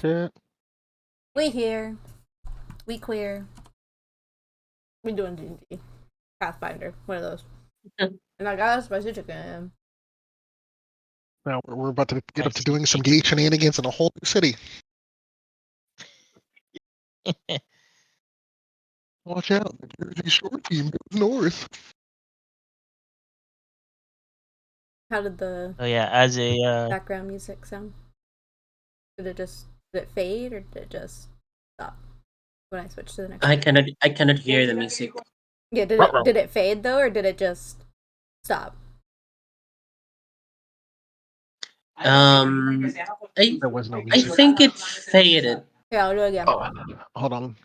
shit. We here. We queer. We doing D&D. Pathfinder. One of those. And I got a spicy chicken. Now we're about to get up to doing some gay shenanigans in a whole new city. Watch out, the Jersey Shore team goes north. How did the as a background music sound? Did it fade or did it just stop when I switched to the next? I cannot hear the music. Yeah, did it fade though, or did it just stop? There was no I music. think it faded. Yeah, I'll do it again. Oh, hold on.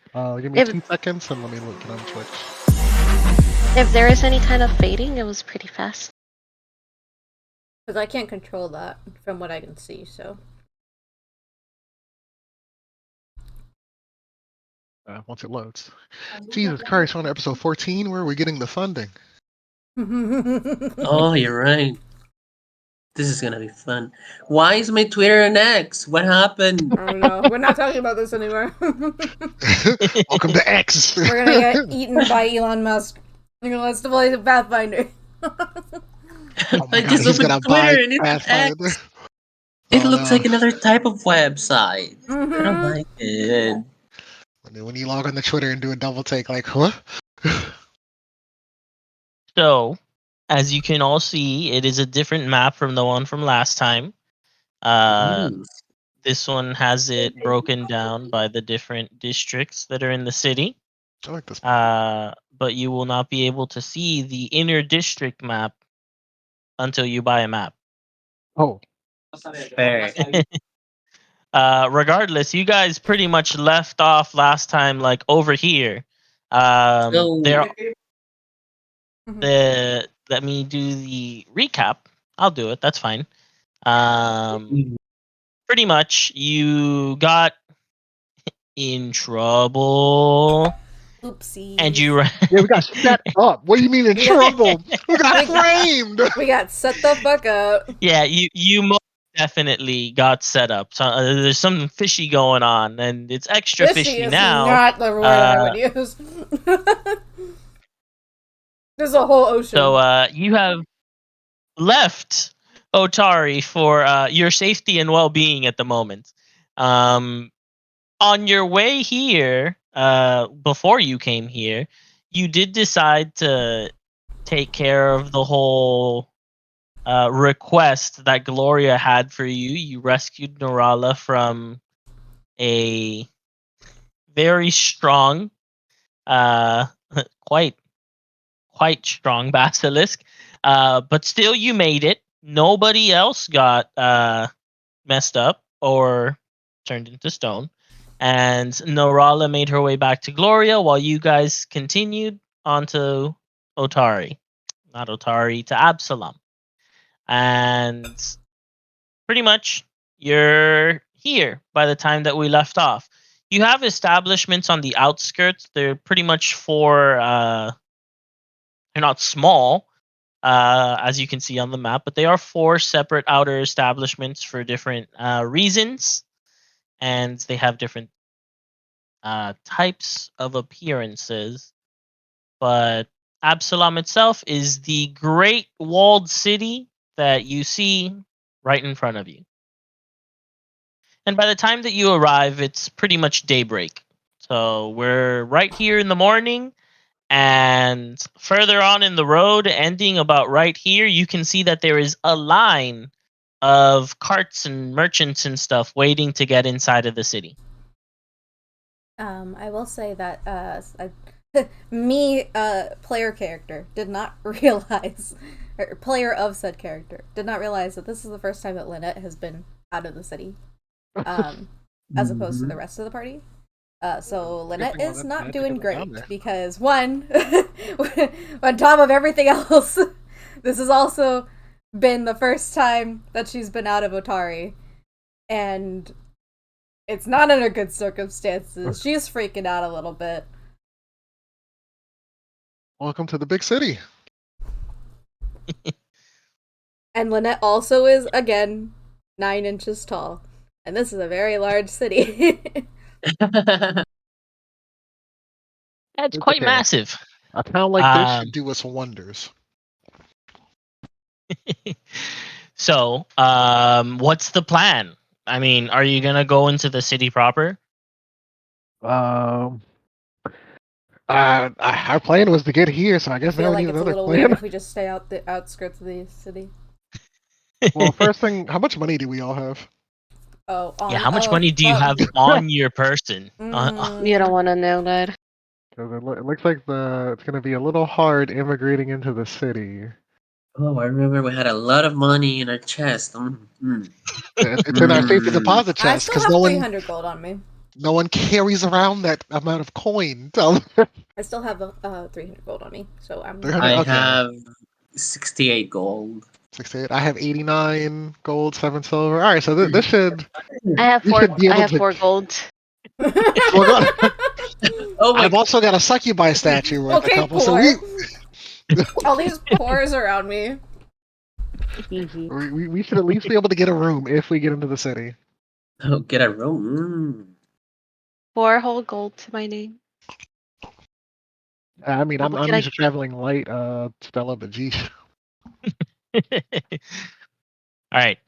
Give me 2 seconds and let me look it on Twitch. If there is any kind of fading, it was pretty fast. Because I can't control that from what I can see, so. Once it loads. Jesus Christ, on episode 14, where are we getting the funding? Oh, you're right. This is gonna be fun. Why is my Twitter an X? What happened? Oh no, we're not talking about this anymore. Welcome to X. We're gonna get eaten by Elon Musk. You're gonna let's play the Pathfinder. I just opened Twitter and it's X. It looks like another type of website. I don't like it. When you log on to Twitter and do a double take, like, huh? So, as you can all see, it is a different map from the one from last time. This one has it broken down by the different districts that are in the city. I like this. But you will not be able to see the inner district map until you buy a map. Oh. Fair. Regardless, you guys pretty much left off last time, like over here. Let me do the recap. I'll do it. That's fine. Pretty much, you got in trouble. Oopsie. And you Yeah, we got set up. What do you mean in trouble? We got framed. We got set the fuck up. Yeah, you most definitely got set up. So, there's something fishy going on, and it's extra fishy is now. Not the word I would use. There's a whole ocean. So you have left Otari for your safety and well-being at the moment. On your way here, before you came here, you did decide to take care of the whole request that Gloria had for you. You rescued Norala from a very strong, quite strong basilisk. But still, you made it. Nobody else got messed up or turned into stone. And Norala made her way back to Gloria while you guys continued onto Otari. Not Otari, to Absalom. And pretty much, you're here by the time that we left off. You have establishments on the outskirts. They're pretty much they're not small, as you can see on the map, but they are 4 separate outer establishments for different reasons, and they have different types of appearances. But Absalom itself is the great walled city that you see right in front of you. And by the time that you arrive, it's pretty much daybreak. So we're right here in the morning. And further on in the road, ending about right here, you can see that there is a line of carts and merchants and stuff waiting to get inside of the city. I will say that player character, did not realize, or player of said character, did not realize that this is the first time that Lynette has been out of the city, as opposed to the rest of the party. So Lynette is not doing great because, one, on top of everything else, this has also been the first time that she's been out of Otari, and it's not under good circumstances. She's freaking out a little bit. Welcome to the big city. And Lynette also is, again, 9 inches tall. And this is a very large city. It's quite Okay. massive. A town like this should do us wonders. So, what's the plan? I mean, are you gonna go into the city proper? Um, our plan was to get here, so I I guess now feel we like need it's a another little weird plan. if we just stay out the outskirts of the city. Well, first thing, how much money do we all have? Oh, Yeah, how much money do you have on your person? You don't want to know that. Because it looks like it's going to be a little hard immigrating into the city. Oh, I remember we had a lot of money in our chest. It's in our safety deposit I chest still because have 300 gold on me. no one carries around that amount of coin. I still have 300 gold on me, so I'm. 300? I Okay. have 68 gold. 68. I have 89 gold, 7 silver. All right, so this should I have we four. should be I able have to. 4 gold. We're gonna, Oh my I've also got a succubi statue worth a Okay, couple, so poor. All these pores around me. we should at least be able to get a room if we get into the city. Oh, get a room. 4 whole gold to my name. I mean, What I'm can I- used to traveling light, Stella, but geez. All right.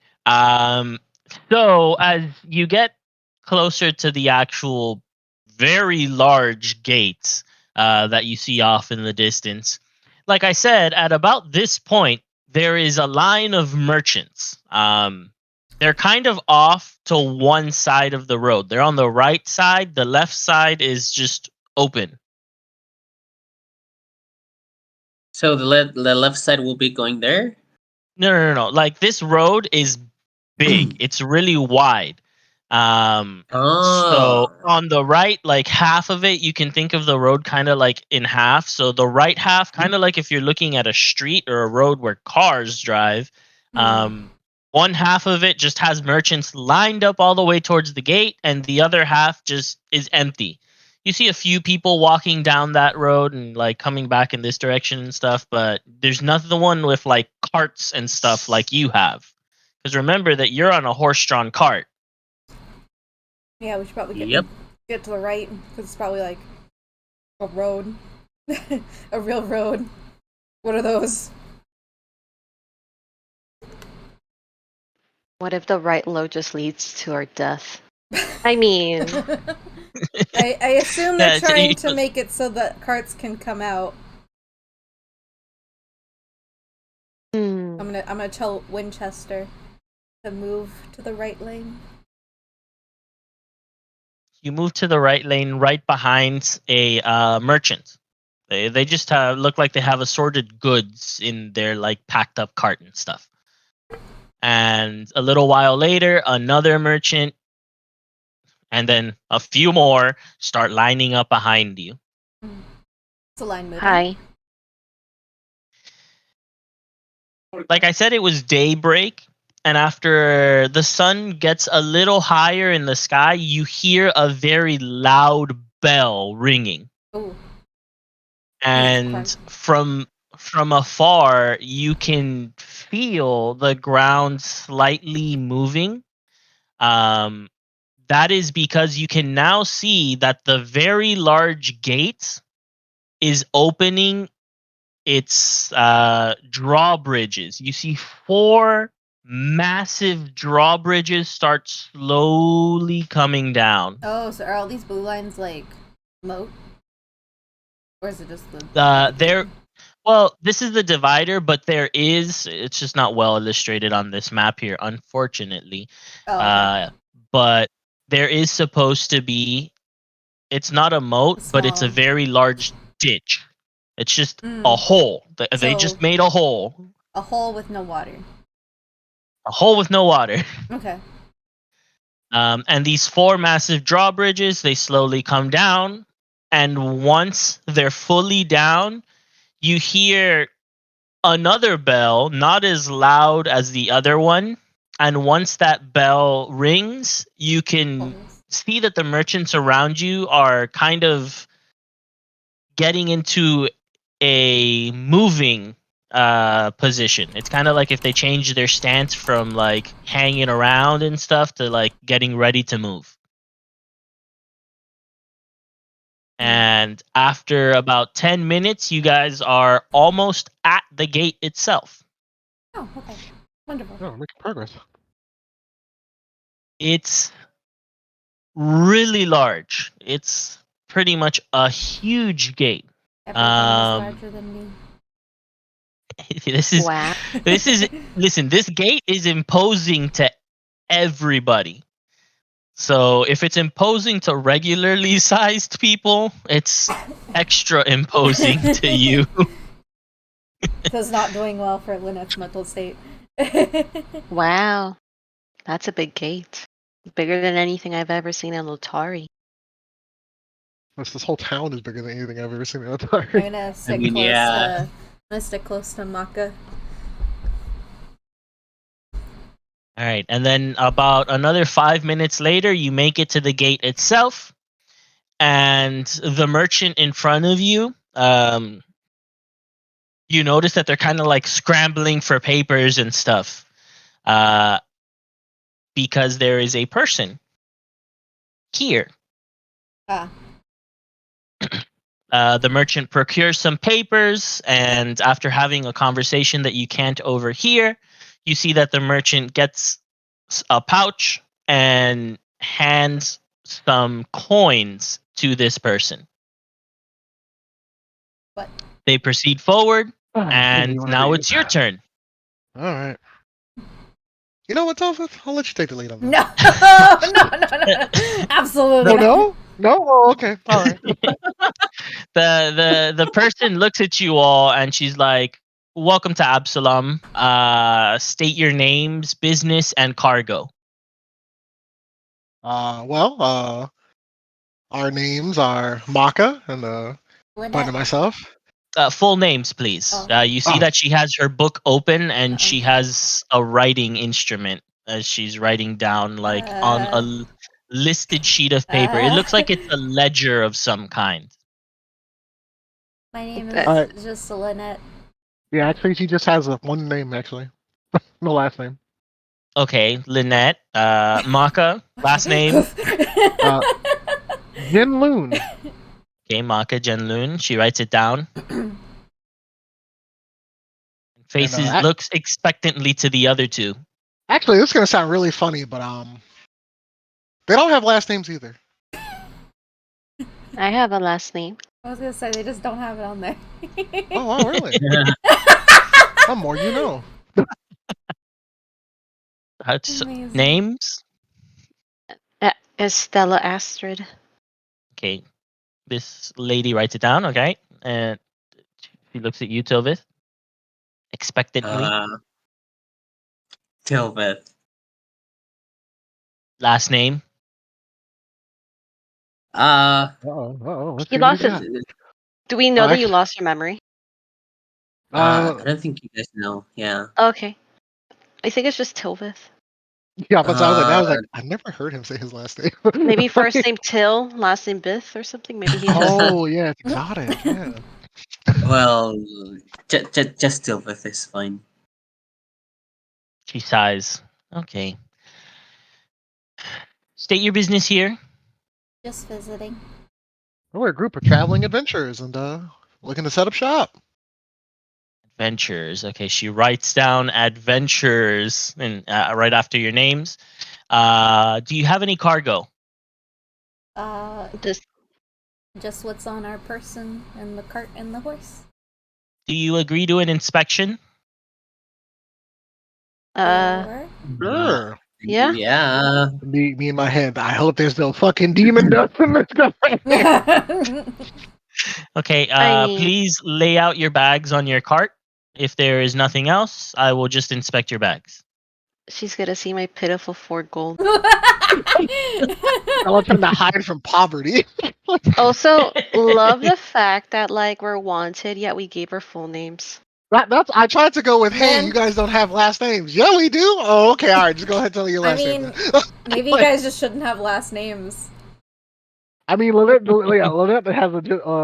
So as you get closer to the actual very large gates that you see off in the distance, like I said, at about this point, there is a line of merchants. They're kind of off to one side of the road. They're on the right side. The left side is just open. So the left side will be going there? No. Like this road is big. It's really wide. So Oh. on the right, like half of it, you can think of the road kind of like in half. So the right half, kind of like if you're looking at a street or a road where cars drive. One half of it just has merchants lined up all the way towards the gate, and the other half just is empty. You see a few people walking down that road and like coming back in this direction and stuff, but there's nothing the one with like carts and stuff like you have. Because remember that you're on a horse-drawn cart. Yeah, we should probably Yep. get to the right because it's probably like a road, a real road. What are those? What if the right load just leads to our death? I mean, I assume they're Yeah, trying to make it so that carts can come out. I'm gonna tell Winchester to move to the right lane. You move to the right lane, right behind a merchant. They just look like they have assorted goods in their like packed up cart and stuff. And a little while later, another merchant, and then a few more start lining up behind you. It's a line moving. hi. Like I said, it was daybreak, and after the sun gets a little higher in the sky, you hear a very loud bell ringing. Ooh. And from afar you can feel the ground slightly moving. That is because you can now see that the very large gate is opening its drawbridges. You see 4 massive drawbridges start slowly coming down. Oh, so are all these blue lines like moat? Or is it just the There Well, this is the divider, but it's just not well illustrated on this map here, unfortunately. Oh, okay. But there is supposed to be, it's not a moat, but it's a Small. very large ditch. It's just a hole. They just So- made a hole. A hole with no water. A hole with no water. Okay. And these 4 massive drawbridges, they slowly come down. And once they're fully down, you hear another bell, not as loud as the other one. And once that bell rings, you can see that the merchants around you are kind of getting into a moving position. It's kind of like if they change their stance from like hanging around and stuff to like getting ready to move. And after about 10 minutes, you guys are almost at the gate itself. Oh, okay. Wonderful. Oh, we're making progress. It's really large. It's pretty much a huge gate. Everything is larger than me. This is Wow. listen, this gate is imposing to everybody. So if it's imposing to regularly sized people, it's extra imposing to you. Because not doing well for Lynette's mental state. Wow. That's a big gate. Bigger than anything I've ever seen in Lotari. This whole town is bigger than anything I've ever seen in I'm Atari. gonna stick close yeah. to. I'm gonna stick close to Maka. All right, and then about another 5 minutes later, you make it to the gate itself, and the merchant in front of you, you notice that they're kind of like scrambling for papers and stuff, because there is a person here. Ah. The merchant procures some papers, and after having a conversation that you can't overhear, you see that the merchant gets a pouch and hands some coins to this person. What? They proceed forward, Ah, give and me one of now these. it's your turn. All right. You know what, Topheth? I'll let you take the lead on this. No! No. Absolutely. Oh, no? No? Oh, okay. All right. The person looks at you all and she's like, "Welcome to Absalom. State your names, business, and cargo." Well, our names are Maka and Lynette. Finder myself. Full names, please. Oh. You see Oh. that she has her book open and Uh-oh. she has a writing instrument as she's writing down like on a listed sheet of paper. It looks like it's a ledger of some kind. My name Alright. is just Lynette. Yeah, actually, she just has one name, actually. No last name. Okay, Lynette, Maka, last name. Jin Loon. Okay, Maka Jenlun. She writes it down. Faces looks expectantly to the other two. Actually, this is going to sound really funny, but they don't have last names either. I have a last name. I was gonna say they just don't have it on there. Oh, wow, really? The more you know. That's Amazing. names. Estella Astrid. Okay, this lady writes it down. Okay, and she looks at you, Tovith, expectantly. Tilbeth. Last name. Let's You see what lost we it. got. Do we know that you lost your memory? I don't think you guys know. Yeah. Okay. I think it's just Tilvith. Yeah, but I was like, I never heard him say his last name. Maybe first name Till, last name Bith or something. Maybe he just. Oh, yeah, it's exotic. Yeah. Well, just Tilbeth is fine. She sighs. Okay. State your business here. Just visiting. We're a group of traveling adventurers and looking to set up shop. Adventures. Okay, she writes down adventures and right after your names. Do you have any cargo? Just what's on our person and the cart and the horse. Do you agree to an inspection? Sure. Yeah. Yeah. Me in my head. I hope there's no fucking demon dust in this stuff. Okay, I mean- please lay out your bags on your cart. If there is nothing else, I will just inspect your bags. She's gonna see my pitiful 4 gold. I want them to hide from poverty. Also, love the fact that like we're wanted, yet we gave her full names. That's. I tried to go with, hey, Man. you guys don't have last names. Yeah, we do. Oh, okay, all right. Just go ahead and tell your I last name. mean, then. maybe you guys just shouldn't have last names. I mean, Lynette has a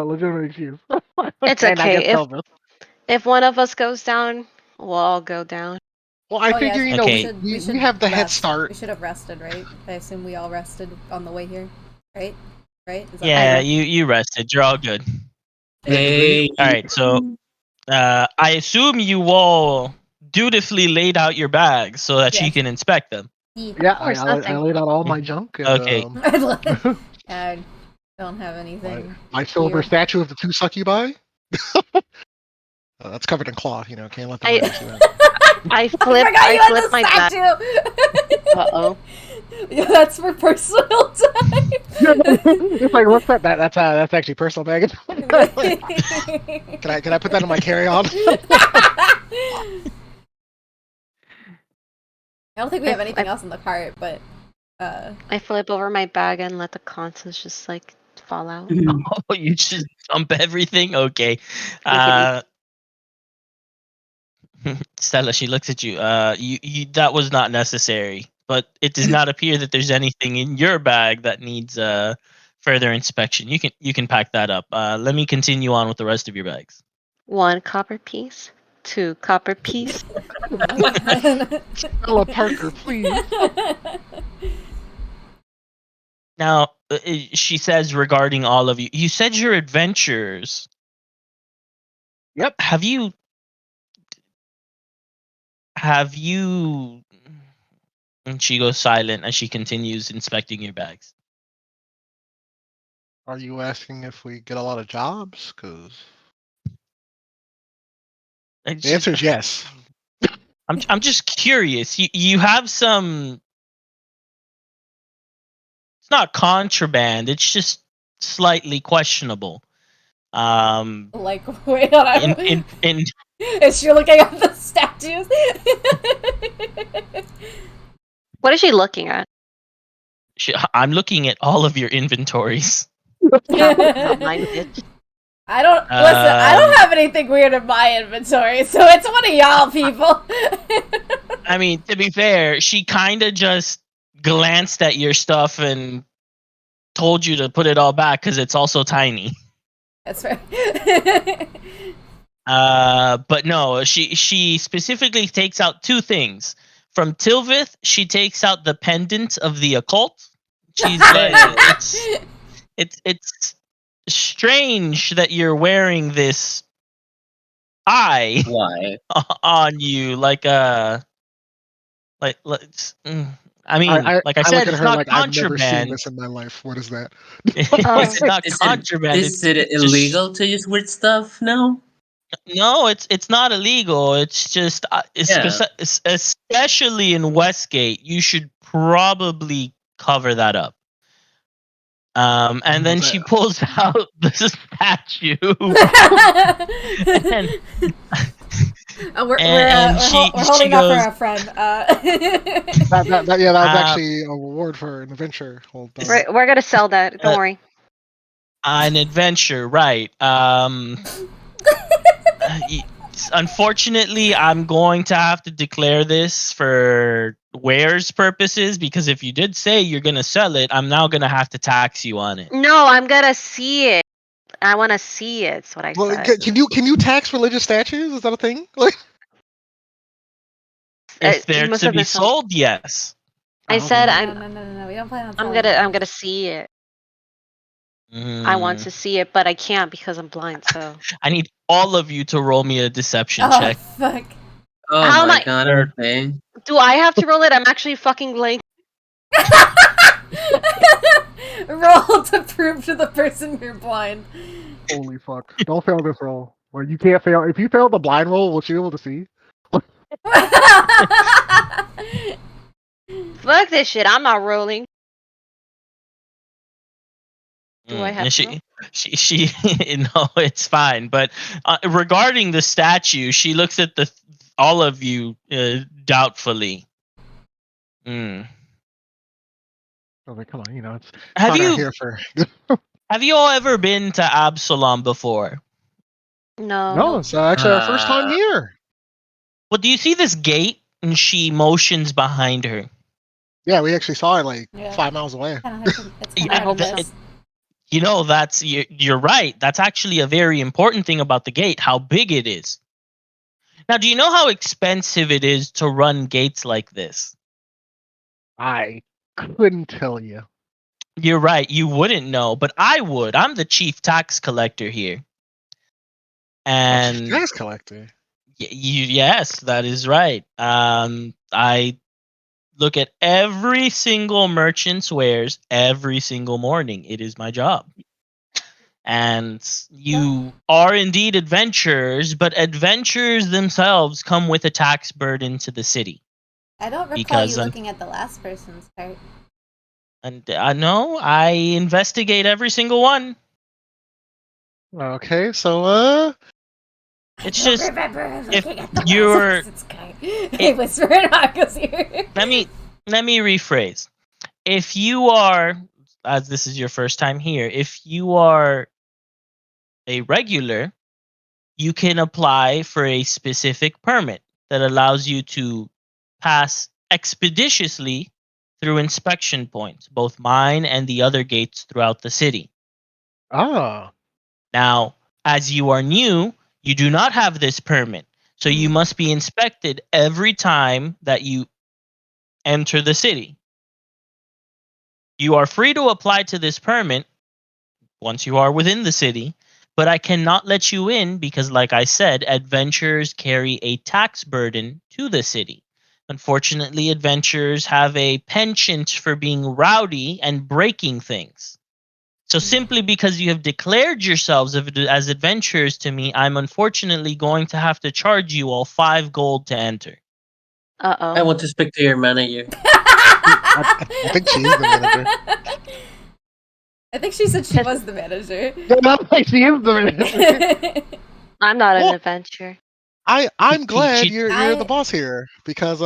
legitimate excuse. It's And I okay, guess if- Elvis. If one of us goes down, we'll all go down. Well, I figure, you know, Okay. we have the head rest. start. We should have rested, right? I assume we all rested on the way here, right? Right? Is that Yeah, right? you rested. You're all good. Hey. All right, so I assume you all dutifully laid out your bags so that she Yes. can inspect them. Yeah, course, I nothing. laid out all my junk. And, Okay. I don't have anything. my silver weird. statue of the two succubi. That's covered in cloth, you know. Can't let the I- audience see that. I forgot you flip had my the bag. statue. Uh-oh. Yeah, that's for personal time. It's like, what's that? That's actually personal baggage. Can I put that in my carry-on? I don't think we have anything else in the cart, but I flip over my bag and let the contents just like fall out. Oh, you just dump everything? Okay. Stella, she looks at you. You that was not necessary, but it does not appear that there's anything in your bag that needs further inspection. You can pack that up. Let me continue on with the rest of your bags. 1 copper piece. 2 copper piece. Stella Parker, please. Now, she says regarding all of you, you said your adventures. Yep. Have you? And she goes silent as she continues inspecting your bags. Are you asking if we get a lot of jobs? Because the answer is yes. I'm just curious. You have some. It's not contraband. It's just slightly questionable. like, wait, hold on. In Is she looking at the statues? What is she looking at? I'm looking at all of your inventories. Not mine, bitch. I don't listen. I don't have anything weird in my inventory, so it's one of y'all people. I mean, to be fair, she kind of just glanced at your stuff and told you to put it all back because it's also tiny. That's right. But no, she specifically takes out 2 things. From Tilvith, she takes out the pendant of the occult. She's like, it's strange that you're wearing this eye Why? on you, like I mean, like I said, look at it's her not like I've never seen contraband. this in my life. What is that? It's not Is contraband. it It's just, illegal to use weird stuff now? no, it's not illegal. It's just especially in Westgate, you should probably cover that up. And then she pulls out the statue. We're holding up for our friend. That was actually a reward for an adventure. Hold on. We're gonna sell that. Don't worry. An adventure, right? Unfortunately, I'm going to have to declare this for wares purposes because if you did say you're gonna sell it, I'm now gonna have to tax you on it. No, I'm gonna see it. I want to see it. That's what I said. Can you tax religious statues? Is that a thing? Like, if they're to be sold, yes. I said no. We don't plan on. I'm gonna see it. I want to see it, but I can't because I'm blind. So I need all of you to roll me a deception Oh check. fuck! Oh How my am god, okay. do I have to roll it? I'm actually fucking blind. Roll to prove to the person you're blind. holy fuck! Don't fail this roll. Well, you can't fail. If you fail the blind roll, will she be able to see? Fuck this shit. I'm not rolling. Do I have to roll? She no, it's fine. But regarding the statue, she looks at all of you doubtfully. I was like, come on, it's Have not you here for. have you all ever been to Absalom before? No. No, it's actually our first time here. Well, do you see this gate? And she motions behind her. Yeah, we actually saw it like 5 miles away. You're right. That's actually a very important thing about the gate, how big it is. Now, do you know how expensive it is to run gates like this? I couldn't tell you. You're right. You wouldn't know, but I would. I'm the chief tax collector here. And Tax collector. yes, that is right. I look at every single merchant's wares every single morning. It is my job. And you are indeed adventurers, but adventurers themselves come with a tax burden to the city. I don't recall Because you looking at the last person's cart. And I know I investigate every single one. Okay, so It's I don't just remember if looking at the you're last person's cart. I whisper in Akko's ear. let me rephrase. If you are, as this is your first time here, if you are a regular, you can apply for a specific permit that allows you to pass expeditiously through inspection points, both mine and the other gates throughout the city. ah, Now, as you are new, you do not have this permit. So you must be inspected every time that you enter the city. You are free to apply to this permit once you are within the city, but I cannot let you in because, like I said, adventurers carry a tax burden to the city. Unfortunately, adventurers have a penchant for being rowdy and breaking things. So simply because you have declared yourselves as adventurers to me, I'm unfortunately going to have to charge you all 5 gold to enter. I Oh. want to speak to your manager. I think she is the manager. I think she said she was the manager. No, she is the manager. I'm not an Well, adventurer. I'm glad She- you're the boss here because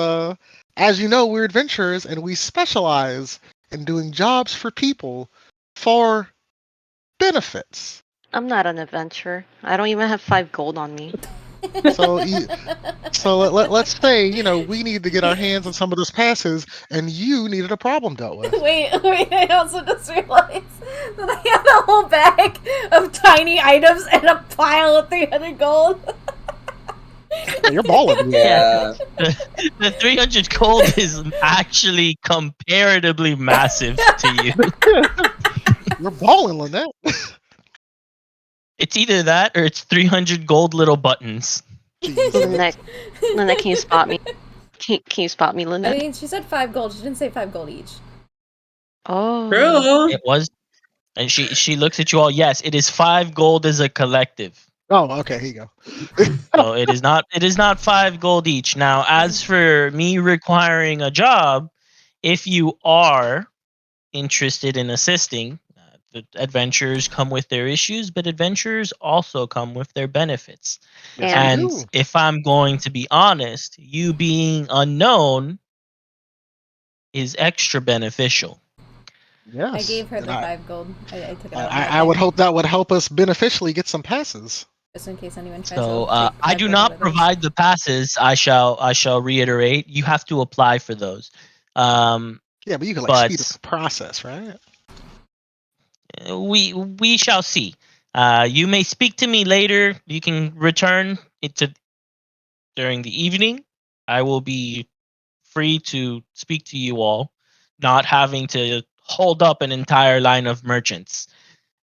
as you know, we're adventurers and we specialize in doing jobs for people for benefits. I'm not an adventurer. I don't even have 5 gold on me. So let's say we need to get our hands on some of those passes, and you needed a problem dealt with. Wait, I also just realized that I have a whole bag of tiny items and a pile of 300 gold. Yeah, you're balling. Yeah. the 300 gold is actually comparatively massive to you. You're balling, Lynette. It's either that or it's 300 gold little buttons. Lynette, can you spot me? Can you spot me, I Lynette? mean, she said 5 gold. She didn't say 5 gold each. Oh. True. It was, and she looks at you all. Yes, it is 5 gold as a collective. Oh, okay. Here you go. So it is not 5 gold each. Now, as for me requiring a job, if you are interested in assisting, the adventurers come with their issues, but adventurers also come with their benefits. Yes, And- we And do. if I'm going to be honest, you being unknown is extra beneficial. Yes. I gave her and the 5 gold. I took it out. I would hope that would help us beneficially get some passes. Just in case anyone tries So to take I 5 do gold not over those. provide the passes. I shall reiterate. You have to apply for those. Yeah, but you can But- speed up the process, right? We shall see. You may speak to me later. You can return it during the evening. I will be free to speak to you all, not having to hold up an entire line of merchants.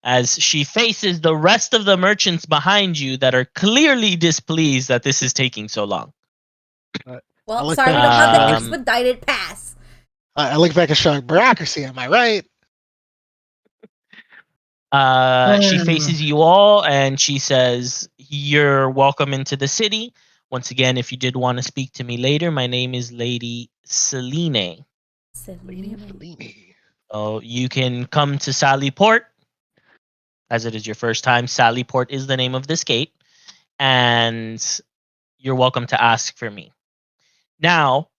As she faces the rest of the merchants behind you that are clearly displeased that this is taking so long. Well, like sorry, we that. don't have the Um, expedited pass. I look back at strong bureaucracy. Am I right? She faces you all and she says, "You're welcome into the city. Once again, if you did want to speak to me later, my name is Lady Celine. Fellini. Oh, you can come to Sally Port, as it is your first time. Sally Port is the name of this gate, and you're welcome to ask for me. Now,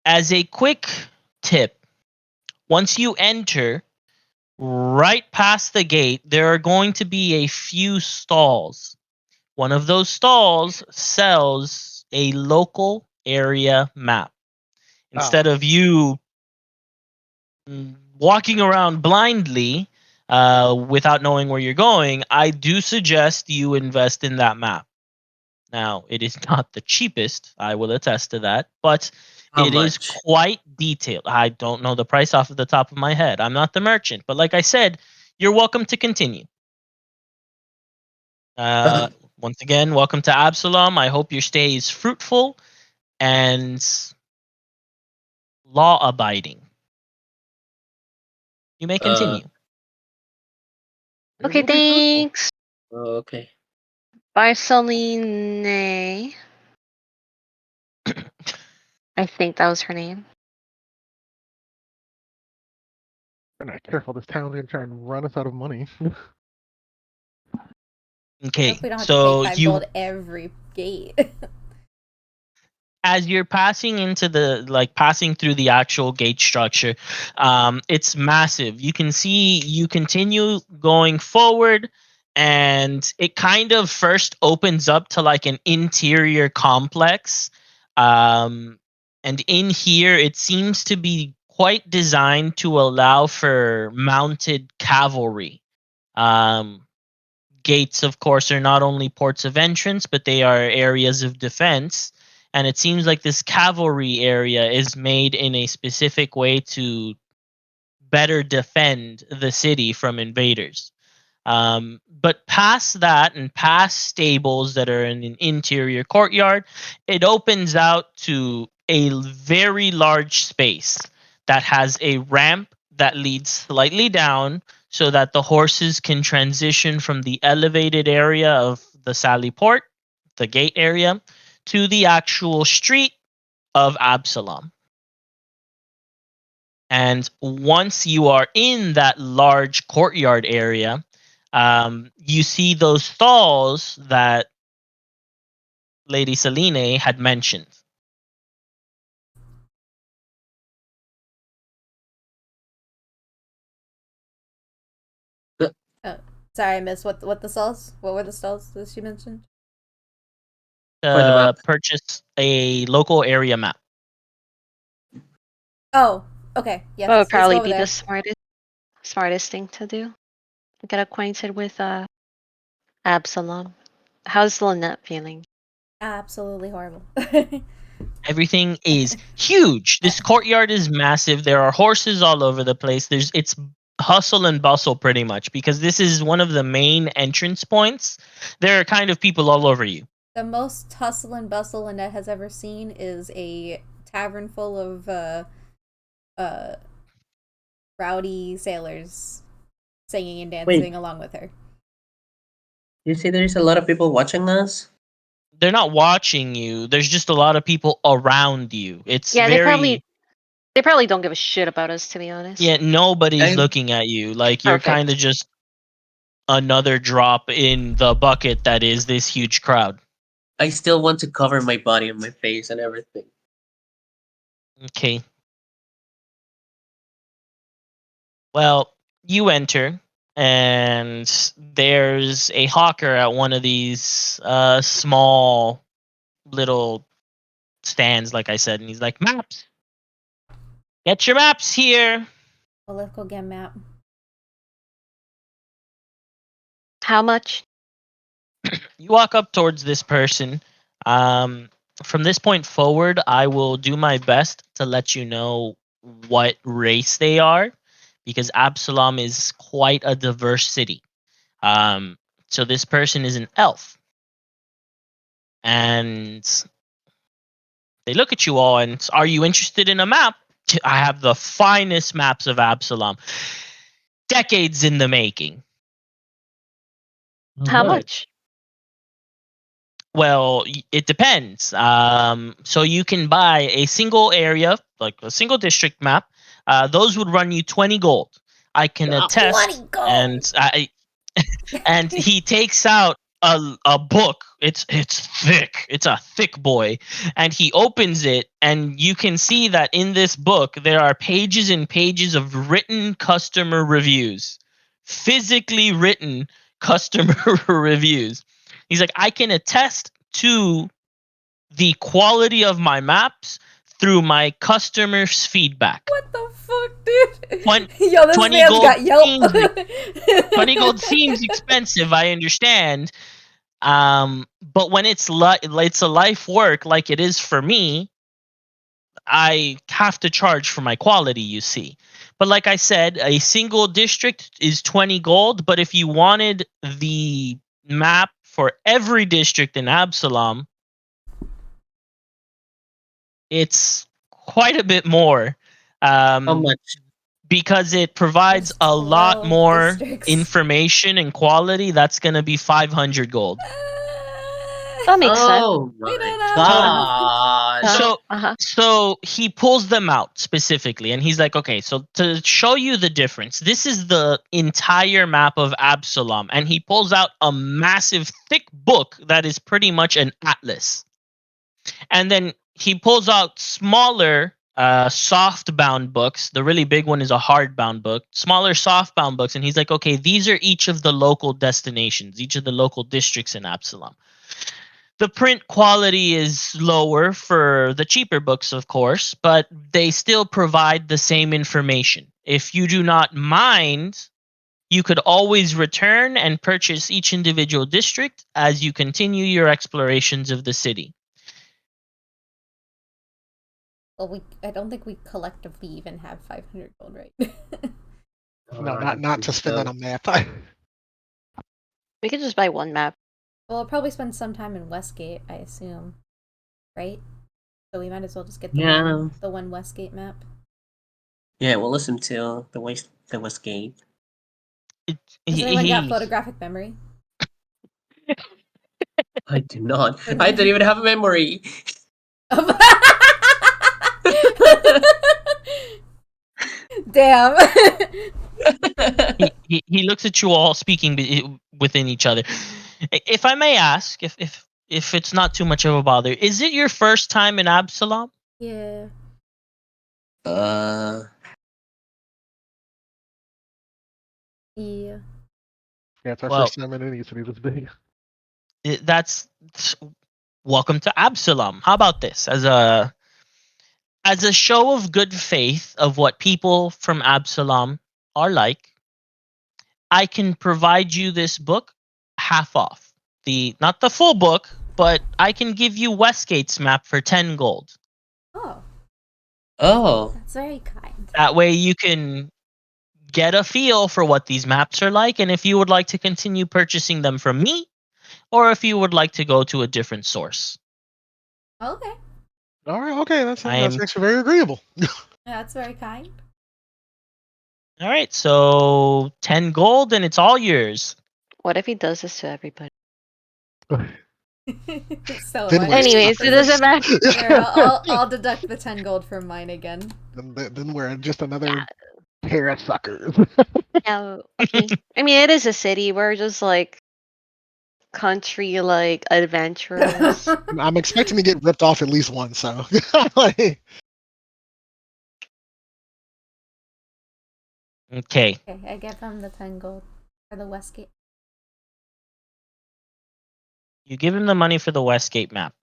as a quick tip, once you enter, right past the gate, there are going to be a few stalls. One of those stalls sells a local area map. Instead of you walking around blindly without knowing where you're going, I do suggest you invest in that map. Now, it is not the cheapest, I will attest to that, but How it is much? quite detailed. I don't know the price off of the top of my head. I'm not the merchant, but like I said, you're welcome to continue. Once again, welcome to Absalom. I hope your stay is fruitful and law abiding. You may continue. It Okay, will be fruitful. thanks. Okay. Barceline. I think that was her name. We're not careful. This town's gonna try and run us out of money. I Okay, hope we don't have to so pay 5 you, gold every gate. as you're passing into passing through the actual gate structure, it's massive. You can see you continue going forward, and it kind of first opens up to like an interior complex. And in here, it seems to be quite designed to allow for mounted cavalry. Um, Gates, of course, are not only ports of entrance, but they are areas of defense. And it seems like this cavalry area is made in a specific way to better defend the city from invaders. But past that and past stables that are in an interior courtyard, it opens out to a very large space that has a ramp that leads slightly down so that the horses can transition from the elevated area of the Sally Port, the gate area, to the actual street of Absalom. And once you are in that large courtyard area, you see those stalls that Lady Celine had mentioned. Oh, sorry, I missed what the stalls. What were the stalls that she mentioned? For the map. Purchase a local area map. Oh, okay. Yes, That would let's go probably over be there. the smartest thing to do. Get acquainted with Absalom. How's Lynette feeling? Absolutely horrible. Everything is huge. This courtyard is massive. There are horses all over the place. It's hustle and bustle pretty much because this is one of the main entrance points. There are kind of people all over you. The most hustle and bustle Lynette has ever seen is a tavern full of rowdy sailors singing and dancing along with her. You see there's a lot of people watching us? They're not watching you. There's just a lot of people around you. It's Yeah, very they probably don't give a shit about us, to be honest. yeah, nobody's I- looking at you. Like you're Perfect. kind of just another drop in the bucket that is this huge crowd. I still want to cover my body and my face and everything. Okay. Well, you enter, and there's a hawker at one of these small little stands, like I said, and he's like, "Maps, get your maps here." Well, let's go get a map. How much? You walk up towards this person. From this point forward, I will do my best to let you know what race they are, because Absalom is quite a diverse city. So this person is an elf, and they look at you all and, "Are you interested in a map? I have the finest maps of Absalom, decades in the making." How Alright. much? Well, it depends. So you can buy a single area, like a single district map. Those would run you 20 gold. I can Wow. attest, 20 gold! and he takes out a book. It's thick. It's a thick boy, and he opens it, and you can see that in this book there are pages and pages of written customer reviews, physically written customer reviews. He's like, "I can attest to the quality of my maps through my customers' feedback." What the fuck, dude? Twen- Yo, this 20 man's gold got Yelp. seems 20 gold seems expensive, I understand. But when it's a life work like it is for me, I have to charge for my quality, you see. But like I said, a single district is 20 gold, but if you wanted the map for every district in Absalom, it's quite a bit more. How much? Because it provides There's a lot 12 more districts. information and quality. That's going to be 500 gold. That makes sense. Oh We my don't have gosh. So Uh-huh. so he pulls them out specifically, and he's like, okay, so to show you the difference, this is the entire map of Absalom, and he pulls out a massive thick book that is pretty much an atlas. And then he pulls out smaller soft bound books. The really big one is a hard bound book, smaller soft bound books, and he's like, okay, these are each of the local destinations, each of the local districts in Absalom. The print quality is lower for the cheaper books, of course, but they still provide the same information. If you do not mind, you could always return and purchase each individual district as you continue your explorations of the city. Well, I don't think we collectively even have 500 gold, right? No, not to spend that on map. We could just buy one map. Well, I'll probably spend some time in Westgate, I assume. Right? So we might as well just get the one Westgate map. Yeah, we'll listen to the Westgate. Has anyone got photographic memory? I do not. I don't even have a memory. Damn. He looks at you all speaking within each other. If I may ask, if it's not too much of a bother, is it your first time in Absalom? Yeah. Uh, Yeah. Yeah, it's our Well, first time in any city this big. That's welcome to Absalom. How about this as a show of good faith of what people from Absalom are like? I can provide you this book half off. Not the full book, but I can give you Westgate's map for 10 gold. Oh, oh. that's very kind. That way you can get a feel for what these maps are like, and if you would like to continue purchasing them from me, or if you would like to go to a different source. Okay. All right, okay, that's I am actually very agreeable. That's very kind. all right. So 10 gold, and it's all yours. What if he does this to everybody? So Then am I. we're Anyways, it doesn't matter. There, I'll deduct the 10 gold from mine again. Then we're just another pair of suckers. Yeah, okay. I mean, it is a city. We're just like country, like adventurers. I'm expecting to get ripped off at least once, so like, Okay. Okay, I give him the 10 gold for the Westgate. You give him the money for the Westgate map,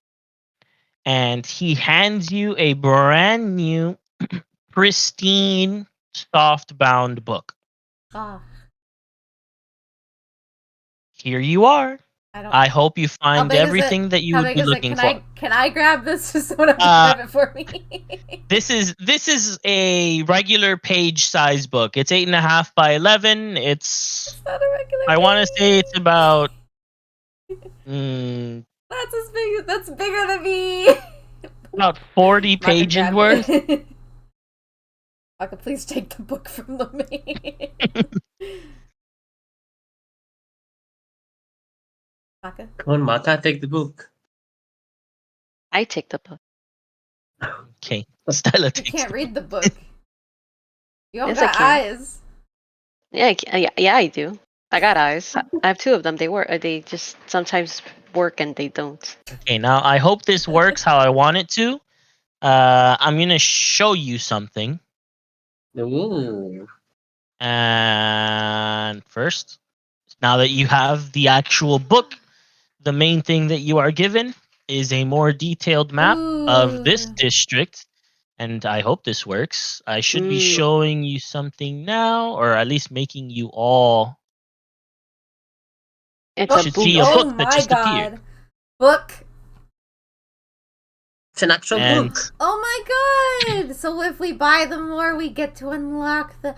and he hands you a brand new, pristine, soft bound book. Ah, Here you are. I don't. I hope you find big is it? everything that you How would big be is it? looking Can for. can I grab this? Just someone else grab it for me. This is a regular page size book. It's 8.5 by 11. It's not a regular. I want to say it's page. about. That's as big. That's bigger than me. About 40 Maka, pages grab worth. it. Maka, please take the book from the maid. Maka? Come on, Maka, take the book. I take the book. Okay, Stella You takes can't the read the book. book. You don't Yes, I got can. eyes. Yeah, yeah, I do. I got eyes. I have two of them. They work. They just sometimes work and they don't. Okay, now I hope this works how I want it to. I'm gonna show you something. Ooh. And first, now that you have the actual book, the main thing that you are given is a more detailed map of this Ooh. district. And I hope this works. I should be Mm. showing you something now, or at least making you all It's You a should book. see a Oh book that my just appeared. god. Book. It's an actual And book. Oh my god. So if we buy the more, we get to unlock the.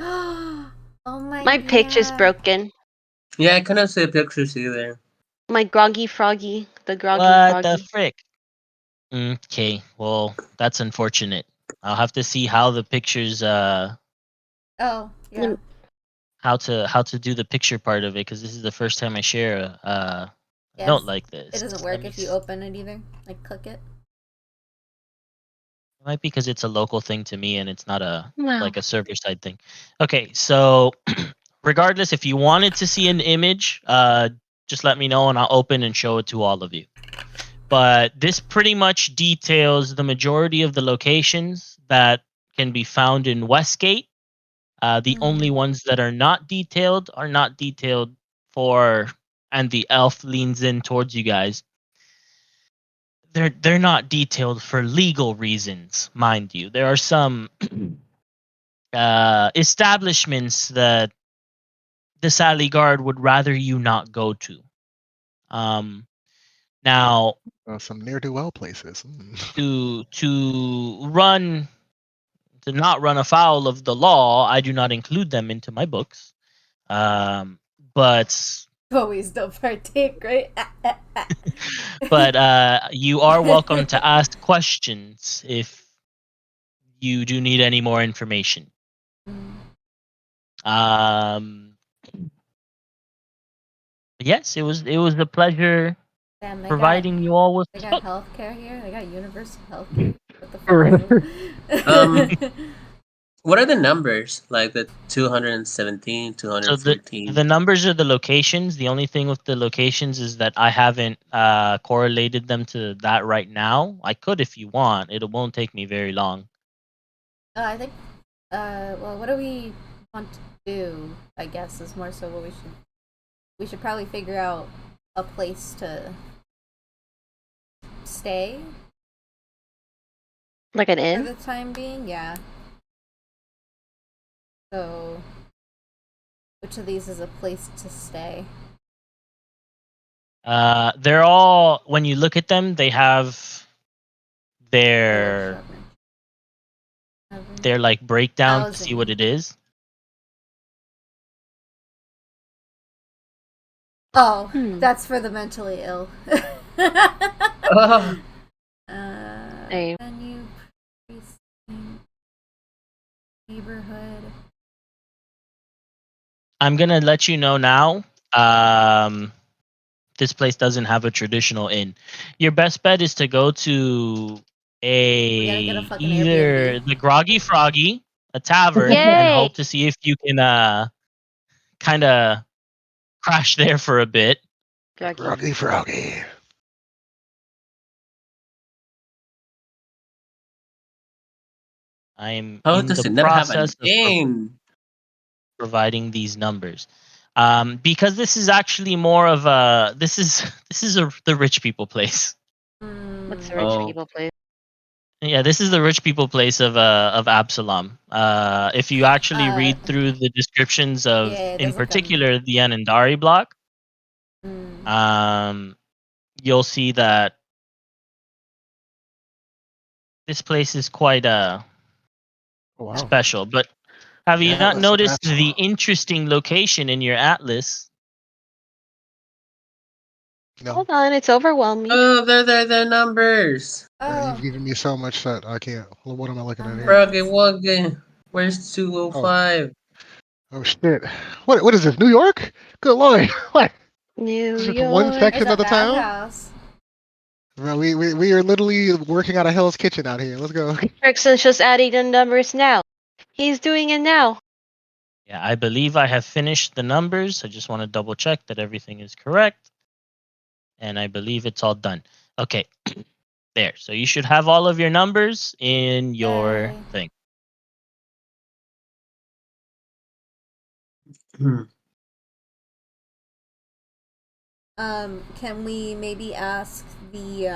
Oh my. My picture's god. broken. Yeah, I cannot see pictures either. My groggy froggy. The groggy what the froggy. frick? Okay, well, that's unfortunate. I'll have to see how the pictures Oh yeah. how to do the picture part of it, because this is the first time I share a Yes. note like this. It doesn't Let work me if you s- open it either. Like click it. It might be because it's a local thing to me and it's not a Wow. like a server side thing. Okay, so regardless, if you wanted to see an image, just let me know and I'll open and show it to all of you. But this pretty much details the majority of the locations that can be found in Westgate. The only ones that are not detailed for, and the elf leans in towards you guys. They're not detailed for legal reasons, mind you. There are some establishments that the Sally Guard would rather you not go to. Now Some ne'er do well places. to run to not run afoul of the law, I do not include them into my books. But Always don't partake, right? you are welcome to ask questions if you do need any more information. Yes, it was a pleasure Damn, providing you all with they this got book. healthcare here. They got universal healthcare. What the fuck? What are the numbers? Like the 217, So the 214? numbers are the locations. The only thing with the locations is that I haven't correlated them to that right now. I could if you want. It won't take me very long. I think. Well, what do we want to do? I guess is more so what we should. We should probably figure out a place to stay Like an for inn? the time being. Yeah. So, which of these is a place to stay? They're all, when you look at them, they have their like breakdown to see what Housing. it is. Oh, that's for the mentally ill. Oh, Hey. Venue, precinct, neighborhood. I'm gonna let you know now. This place doesn't have a traditional inn. Your best bet is to go to We gotta get a fucking either Airbnb. the Groggy Froggy, a tavern, and Yay! hope to see if you can kind of crash there for a bit. Groggy. Froggy, froggy. I'm how in does the it not have an process of inn? providing these numbers. Because this is actually more of a this is the rich people place. What's the Mm, rich Oh. people place? Yeah, this is the rich people place of Absalom. If you actually read through the descriptions of, yeah, it in doesn't come. particular, the Anandari block, Mm. you'll see that this place is quite Oh, wow. special. But have you Yeah, not that's noticed the Absalom. interesting location in your atlas? No. Hold on, it's overwhelming. Oh, they're numbers. Oh, You've given me so much that I can't. What am I looking at here? Froggy Wuggy. Where's 205? Oh shit! What is this? New York? Good lord! What? New This is just one York. there's section a of the town? bathhouse. Bro, we are literally working out of Hell's Kitchen out here. Let's go. Erickson's just adding the numbers now. He's doing it now. Yeah, I believe I have finished the numbers. I just want to double check that everything is correct. And I believe it's all done. Okay. There. So you should have all of your numbers in your Yay. thing. Can we maybe ask the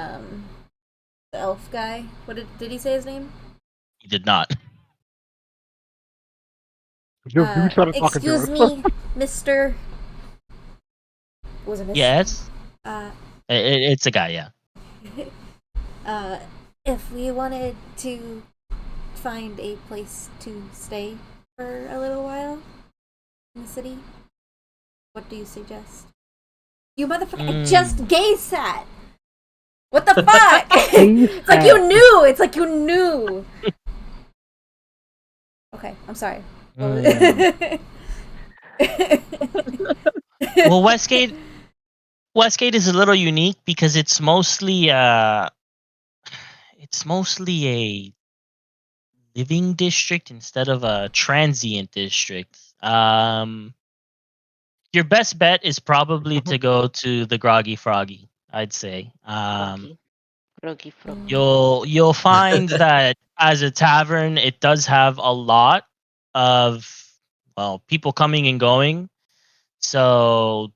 elf guy? What did he say his name? You did not. You started talking to Excuse us. me, Mister. Was it Yes. Uh, It's a guy, yeah. if we wanted to find a place to stay for a little while in the city, what do you suggest? You motherfucker! I just gay sat. What the fuck? It's like you knew. It's like you knew. Okay, I'm sorry. Well, Westgate is a little unique because it's mostly a living district instead of a transient district. Your best bet is probably to go to the Groggy Froggy, I'd say. Froggy. You'll find that as a tavern, it does have a lot of people coming and going. So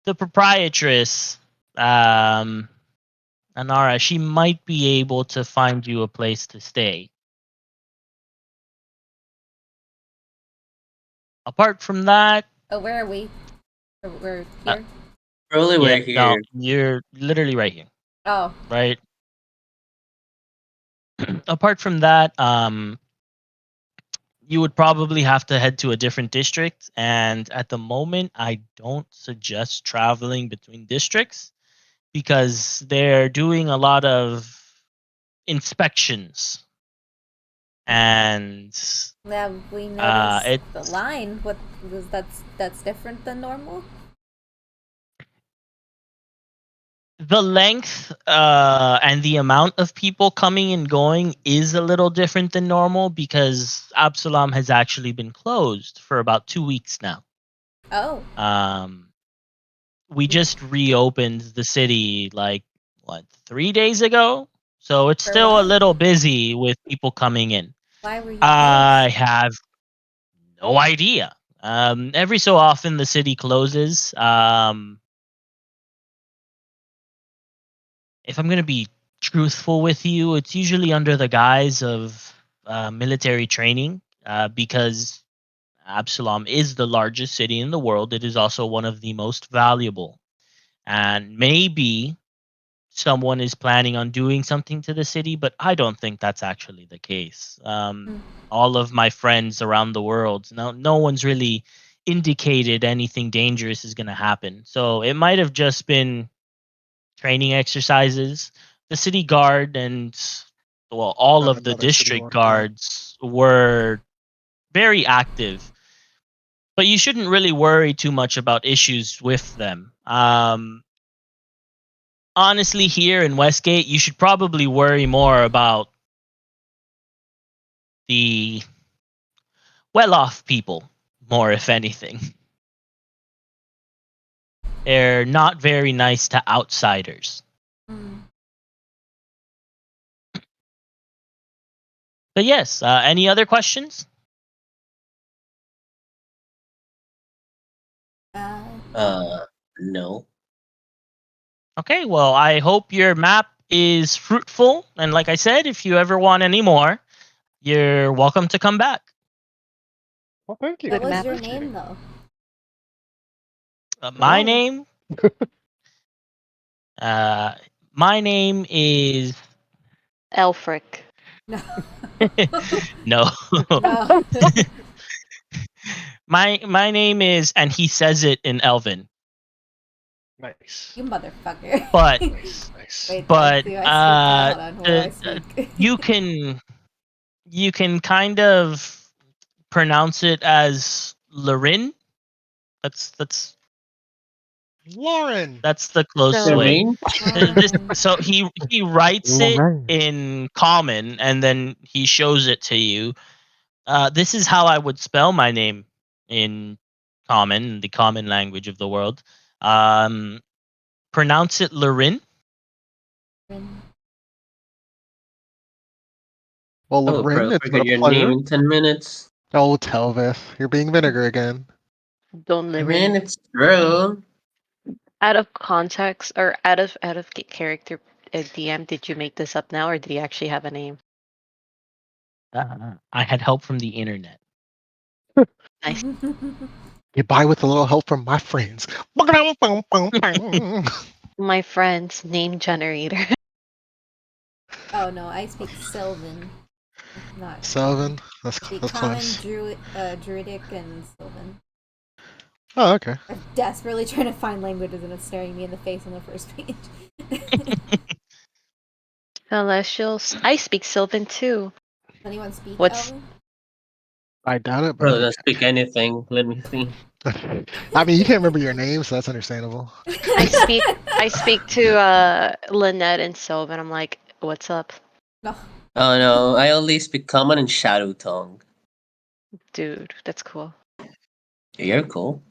the proprietress, Anara, she might be able to find you a place to stay. Apart from that, where are we? We're here. Probably yeah, we're no, here. you're literally right here, Oh, right? Apart from that, you would probably have to head to a different district, and at the moment, I don't suggest traveling between districts because they're doing a lot of inspections, and yeah. We noticed it the line. What was that's different than normal? the length and the amount of people coming and going is a little different than normal because Absalom has actually been closed for about 2 weeks now. Oh, We just reopened the city like 3 days ago, so it's for still a what? little busy with people coming in. Why were you I closed? have no idea. Every so often the city closes. If I'm gonna be truthful with you, it's usually under the guise of military training, because Absalom is the largest city in the world. It is also one of the most valuable, and maybe someone is planning on doing something to the city, but I don't think that's actually the case. All of my friends around the world, no one's really indicated anything dangerous is going to happen. So it might have just been training exercises. The city guard and all of the Another city district walked out. guards were very active, but you shouldn't really worry too much about issues with them. Honestly, here in Westgate, you should probably worry more about the well-off people, more if anything. They're not very nice to outsiders. Mm. But yes, any other questions? No. No. Okay, well, I hope your map is fruitful. And like I said, if you ever want any more, you're welcome to come back. Well, thank you. What Good was map. your name though? My Oh. name, uh, my name is Elfric. No. no. No. my name is, and he says it in Elven. Nice. You motherfucker. But Nice. Wait, but do I speak now? Hold on. What do I speak? you can kind of pronounce it as Lorin. That's Lauren. that's the close So, way. Lorraine? Lauren. So he writes it Lorraine. in common and then he shows it to you. This is how I would spell my name in common, the common language of the world. Pronounce it Lorin. Well, Oh, Rin, bro, it's been forget a your name pleasure. in 10 minutes. Oh, Telvis, you're being vinegar again. don't I live mean, in. it's true. Out of context or out of character, DM, did you make this up now, or did he actually have a name? I had help from the internet. Nice. Get by with a little help from my friends. My friend's name generator. Oh no, I speak Sylvan. Not Sylvan. I speak That's Common, close. Druidic, and Sylvan. Oh, okay. I'm desperately trying to find languages and it's staring me in the face on the first page. Celestials. I speak Sylvan too. Does anyone speak What's Elven? I doubt it, but Bro, don't speak anything. Let me see. I mean, you can't remember your name, so that's understandable. I speak to Lynette and Sylvan. I'm like, what's up? No. Oh no, I only speak Common and Shadow Tongue. Dude, that's cool. You're cool.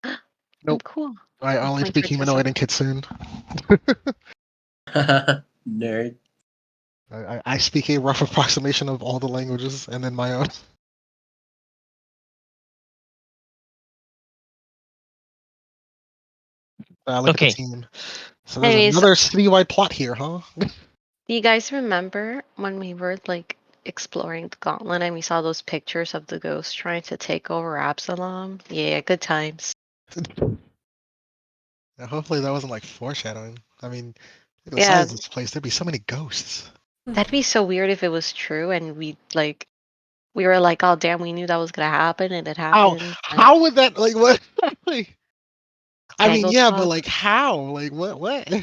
I'm Nope. cool. I I'll only point speak her to humanoid and kitsune. Nerd. I speak a rough approximation of all the languages and then my own. Look at the Okay. team. So there's Anyways, another citywide plot here, huh? do you guys remember when we were like exploring the gauntlet and we saw those pictures of the ghost trying to take over Absalom? Yeah, good times. Now, hopefully that wasn't like foreshadowing. I mean, look at the Yeah, size of this place. There'd be so many ghosts. that'd be so weird if it was true and we were like, oh damn, we knew that was gonna happen and it How? happened. Like, How would that like what? Like, I mean, Tangled yeah, but Talk. like how? Like what? What?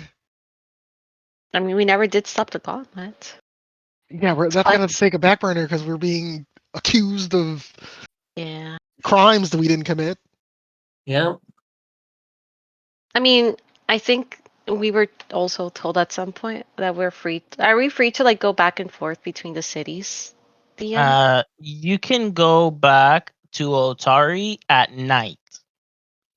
I mean, we never did stop the gauntlet. Yeah, that's But gonna take a back burner because we're being accused of yeah, crimes that we didn't commit. Yeah. I mean, I think we were also told at some point that we're free. Are we free to like go back and forth between the cities? You can go back to Otari at night.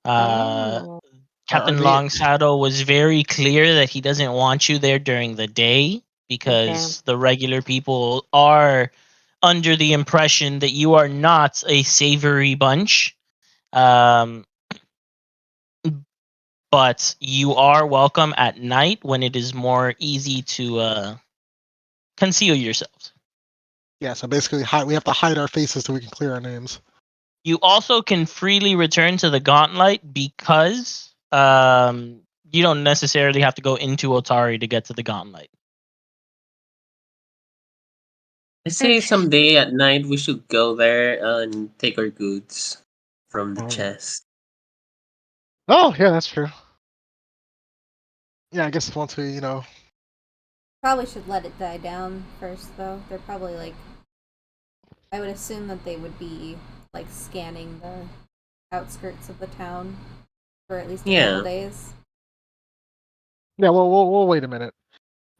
Oh, Are Captain they? Longshadow was very clear that he doesn't want you there during the day damn. because the regular people are under the impression that you are not a savory bunch. Um, but you are welcome at night when it is more easy to conceal yourselves. Yeah. So basically, we have to hide our faces so we can clear our names. You also can freely return to the Gauntlet because you don't necessarily have to go into Otari to get to the Gauntlet. I say someday at night we should go there and take our goods from the chest. Oh, yeah, that's true. Yeah, I guess once we, Probably should let it die down first, though. They're probably like. I would assume that they would be like scanning the outskirts of the town for at least a couple days. Yeah, well, we'll wait a minute.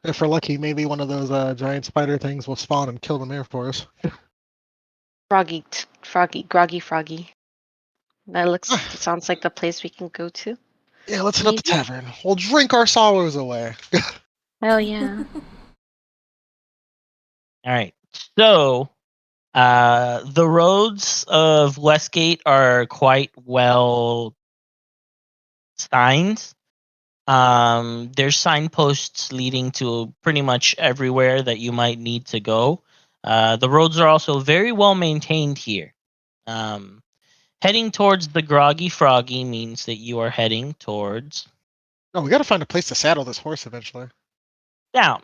If we're lucky, maybe one of those giant spider things will spawn and kill them there for us. Groggy. That sounds like the place we can go to. Yeah, let's hit up the tavern. We'll drink our sorrows away. Hell yeah. All right. So, the roads of Westgate are quite well signed. There's signposts leading to pretty much everywhere that you might need to go. The roads are also very well maintained here. Um, Heading towards the Groggy Froggy means that you are heading towards No, we gotta find a place to saddle this horse eventually. down.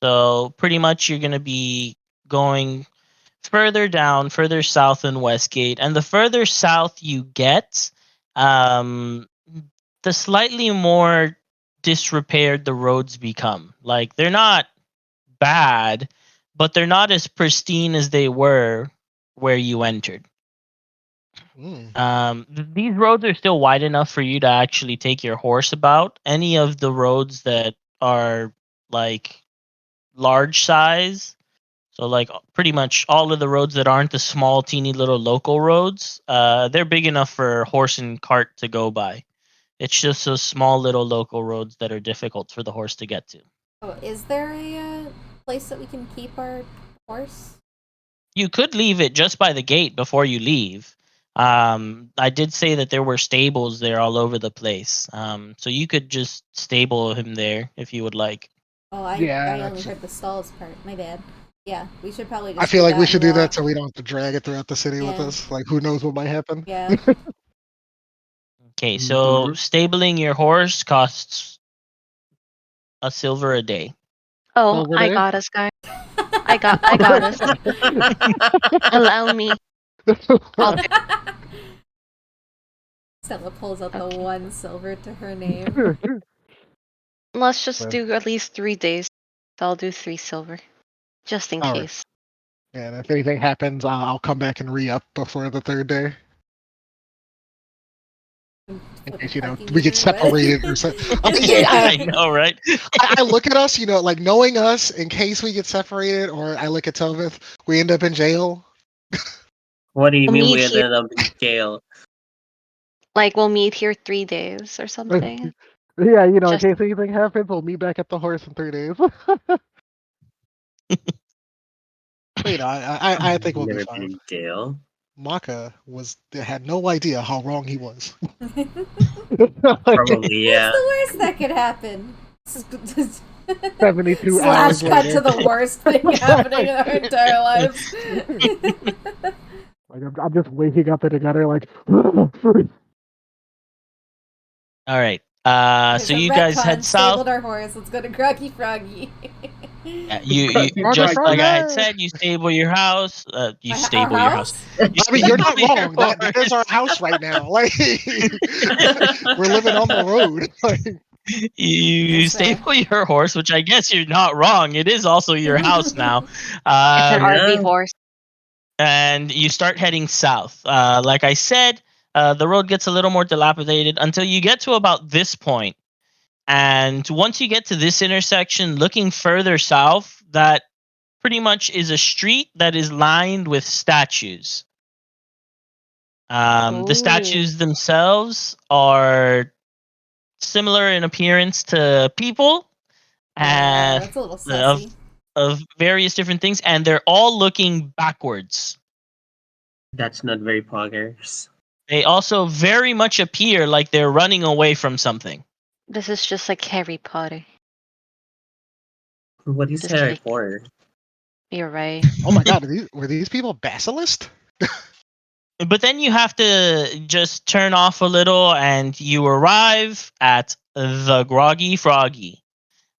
So pretty much you're gonna be going further down, further south than Westgate, and the further south you get, um, the slightly more disrepaired the roads become. Like they're not bad, but they're not as pristine as they were where you entered. These roads are still wide enough for you to actually take your horse about. Any of the roads that are like large size, so like pretty much all of the roads that aren't the small, teeny little local roads, they're big enough for horse and cart to go by. It's just those small little local roads that are difficult for the horse to get to. Oh, is there a place that we can keep our horse? You could leave it just by the gate before you leave. I did say that there were stables there all over the place. So you could just stable him there if you would like. Oh, I only heard the stalls part. My bad. Yeah, we should probably just I feel do like that we and should do that walk. so we don't have to drag it throughout the city with Yeah. us. Like, who knows what might happen? Yeah. Okay, so Mhm. stabling your horse costs a silver a day. Oh, Silver I Day? got us, guys. I got us. Allow me. I'll do. Stella pulls out the Okay. 1 silver to her name. Let's just Well. do at least 3 days. I'll do 3 silver, just in All right. case. And if anything happens, I'll come back and re-up before the 3rd day. In What case, parking we get meter, what? separated or something. I know, right? I look at us, like knowing us, in case we get separated, or I look at Tovith, we end up in jail. What do you We'll mean meet we here. ended up in jail? Like we'll meet here 3 days or something. Yeah, in Just case anything happens, we'll meet back at the horse in 3 days. But, I think we'll be Never been fine. in jail. Maka had no idea how wrong he was. Probably, What's yeah. the worst that could happen? 72 Slash hours cut later. to the worst thing happening in our entire lives. Like, I'm just waking up in a gutter, like, All right. There's So a you guys retcon, head south. stabled our horse. Let's go to Groggy Froggy. Yeah, you Roger, just like I had Roger. said, you stable your house. You Our stable your house. house? You I mean, you're not stable your wrong. That is our horse. house right now. Like, we're living on the road. Like, You That's fair. stable your horse, which I guess you're not wrong. It is also your house now. it's an Um, RV Yeah. horse. and you start heading south. Like I said, the road gets a little more dilapidated until you get to about this point. And once you get to this intersection, looking further south, that pretty much is a street that is lined with statues. The Ooh. statues themselves are similar in appearance to people Yeah, and that's a little of sussy. of various different things, and they're all looking backwards. That's not very progress. They also very much appear like they're running away from something. This is just like Harry Potter. What is Just Harry like Potter? you're right. oh my God, were these people basilisk? But then you have to just turn off a little, and you arrive at the Groggy Froggy.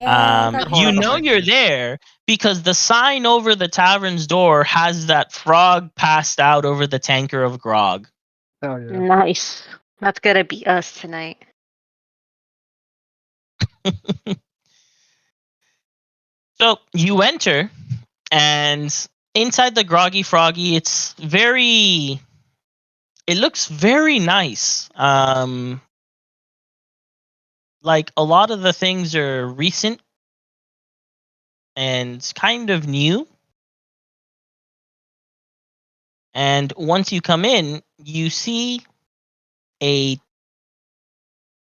Yeah, Groggy You Froggy. know you're there because the sign over the tavern's door has that frog passed out over the tanker of grog. hell yeah. Nice. That's gonna be us tonight. So you enter, and inside the Groggy Froggy, it looks very nice. Like a lot of the things are recent and kind of new. And once you come in, you see a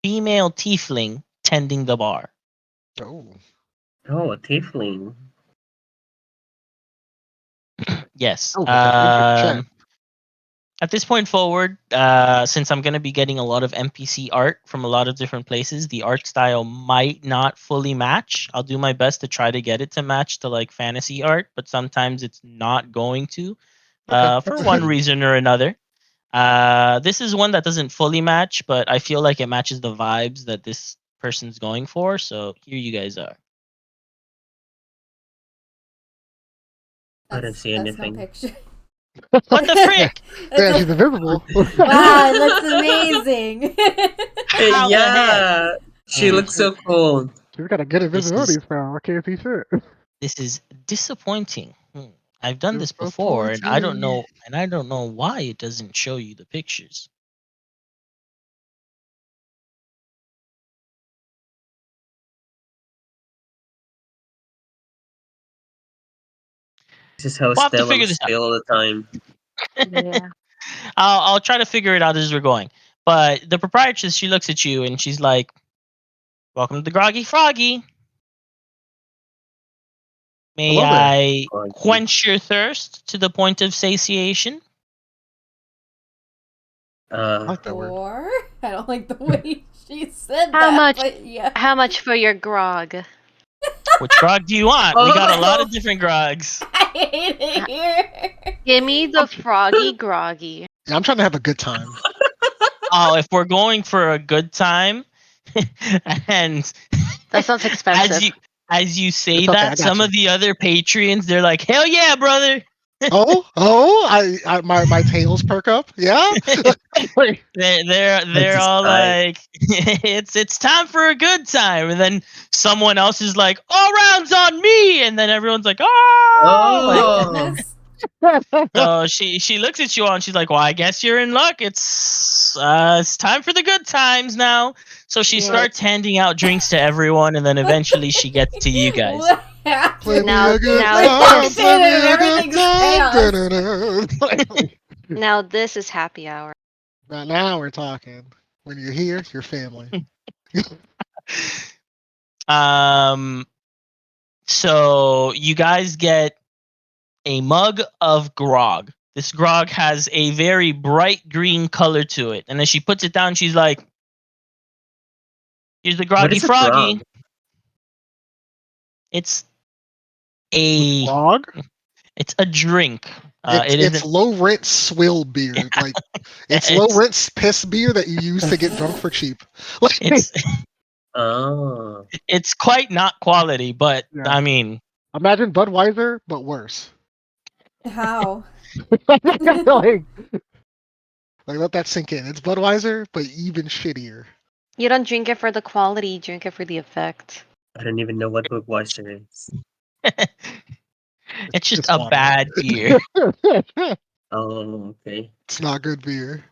female tiefling tending the bar. Oh, Oh, a tiefling. Yes. like a chat. At this point forward, since I'm going to be getting a lot of NPC art from a lot of different places, the art style might not fully match. I'll do my best to try to get it to match to like fantasy art, but sometimes it's not going to, Okay. for one reason or another. This is one that doesn't fully match, but I feel like it matches the vibes that this person's going for. So here you guys are. I don't see That's anything. no picture. What the frick? Yeah, she's invisible. Wow, it looks amazing. How the Yeah, she Mm. looks so cool. She's got a good This invisibility is- spell. I can't see shit. This is disappointing. I've done this before, and I don't know why it doesn't show you the pictures. This is how We'll have to Stella figure looks this out. still all the time. Yeah. I'll try to figure it out as we're going. But the proprietress, she looks at you and she's like, "Welcome to the Groggy Froggy. May Hello there, I Groggy. quench your thirst to the point of satiation?" I like that word. Or I don't like the way she said How that. much? But yeah. How much for your grog? Which grog do you want? We got a lot of different grogs. I hate it here. Give me the froggy groggy. Yeah, I'm trying to have a good time. Oh, if we're going for a good time, and That sounds expensive. as you say It's okay, I that, got some you. of the other patrons, they're like, "Hell yeah, brother!" My tails perk up. Yeah. Wait, They're just all died. like, "It's time for a good time," and then someone else is like, "All rounds on me," and then everyone's like, "Ah!" Oh my Like, goodness. so she looks at you all and she's like, "Well, I guess you're in luck. It's time for the good times now." So she Yeah. starts handing out drinks to everyone, and then eventually she gets to you guys. What play happened? me Now- a good now time. this- Play me a good Everything's time. chaos. Da-da-da. Now this is happy hour. Now we're talking. When you're here, you're family. So you guys get a mug of grog. This grog has a very bright green color to it, and as she puts it down, she's like, "Here's the What groggy is a froggy." grog? It's a Frog? it's a drink. It It's isn't. low rent swill beer. Like it's low It's rent piss beer that you use to get drunk for cheap. Like it's Oh. it's quite not quality, but Yeah. I mean, Imagine Budweiser, but worse. How? like, let that sink in. It's Budweiser, but even shittier. You don't drink it for the quality, you drink it for the effect. I don't even know what Budweiser is. it's just It's a water. bad beer. Oh, okay. It's not good beer.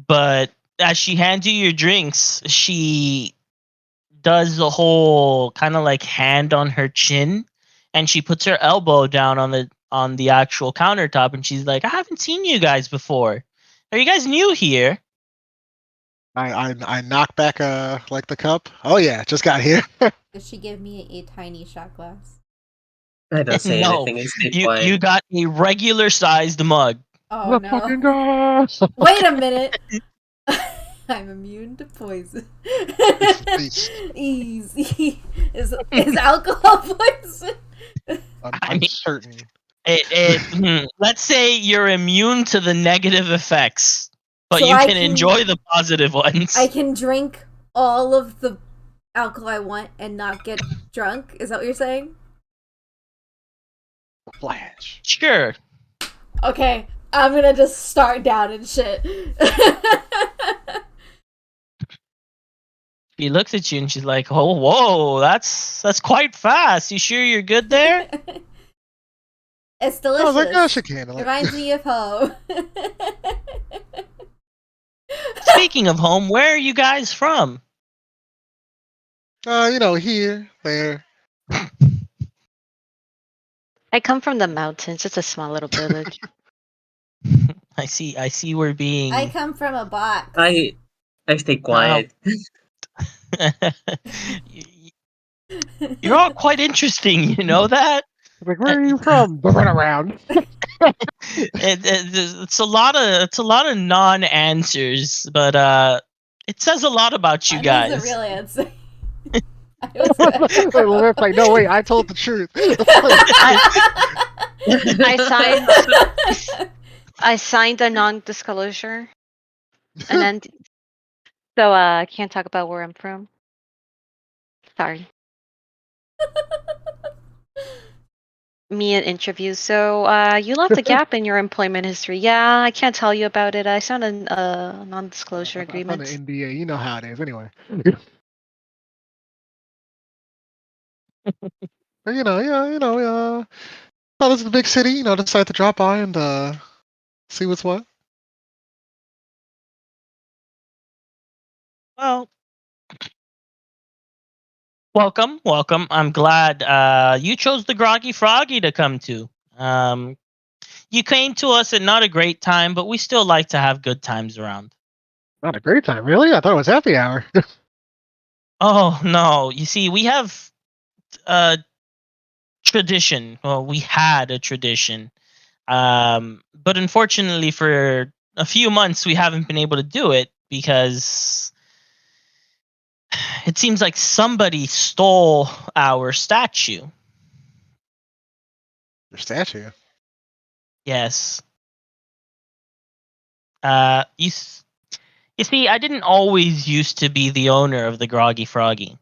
But as she hands you your drinks, she does the whole kind of like hand on her chin, and she puts her elbow down on the actual countertop, and she's like, "I haven't seen you guys before. Are you guys new here?" I knock back like the cup. Oh yeah, just got here. Did she give me a tiny shot glass? I don't say No, anything. I stay you quiet. got a regular sized mug. Oh the fucking no. gosh. Wait a minute. I'm immune to poison. Beast. Easy. Is alcohol poison? I mean, certain. Let's say you're immune to the negative effects, but So you I can enjoy the positive ones. I can drink all of the alcohol I want and not get drunk? Is that what you're saying? Flash. Sure. Okay, I'm gonna just start down and shit. She looks at you and she's like, "Oh, whoa, that's quite fast. You sure you're good there?" It's I delicious. was like, oh, she can handle it. Reminds me of home. Speaking of home, where are you guys from? Here, there. I come from the mountains. It's a small little village. I see we're being I come from a box. I stay quiet. You're all quite interesting, you know that? Like, where are you from? The runaround. It's a lot of non-answers, but it says a lot about you That guys. is the real answer. It's like, no, wait, I told the truth. I signed a non-disclosure, and then so I can't talk about where I'm from. Sorry. Me in interviews. So you left a gap in your employment history. Yeah, I can't tell you about it. I signed a non-disclosure I found agreement. an NDA. You know how it is, anyway. But, oh, this is a big city. Decide to drop by and see what's what. Well, welcome. I'm glad you chose the Groggy Froggy to come to. You came to us at not a great time, but we still like to have good times around. Not a great time, really? I thought it was happy hour. Oh no! You see, we have a tradition. Well, we had a tradition, but unfortunately, for a few months, we haven't been able to do it because it seems like somebody stole our statue. Your statue. Yes. You see, I didn't always used to be the owner of the Groggy Froggy.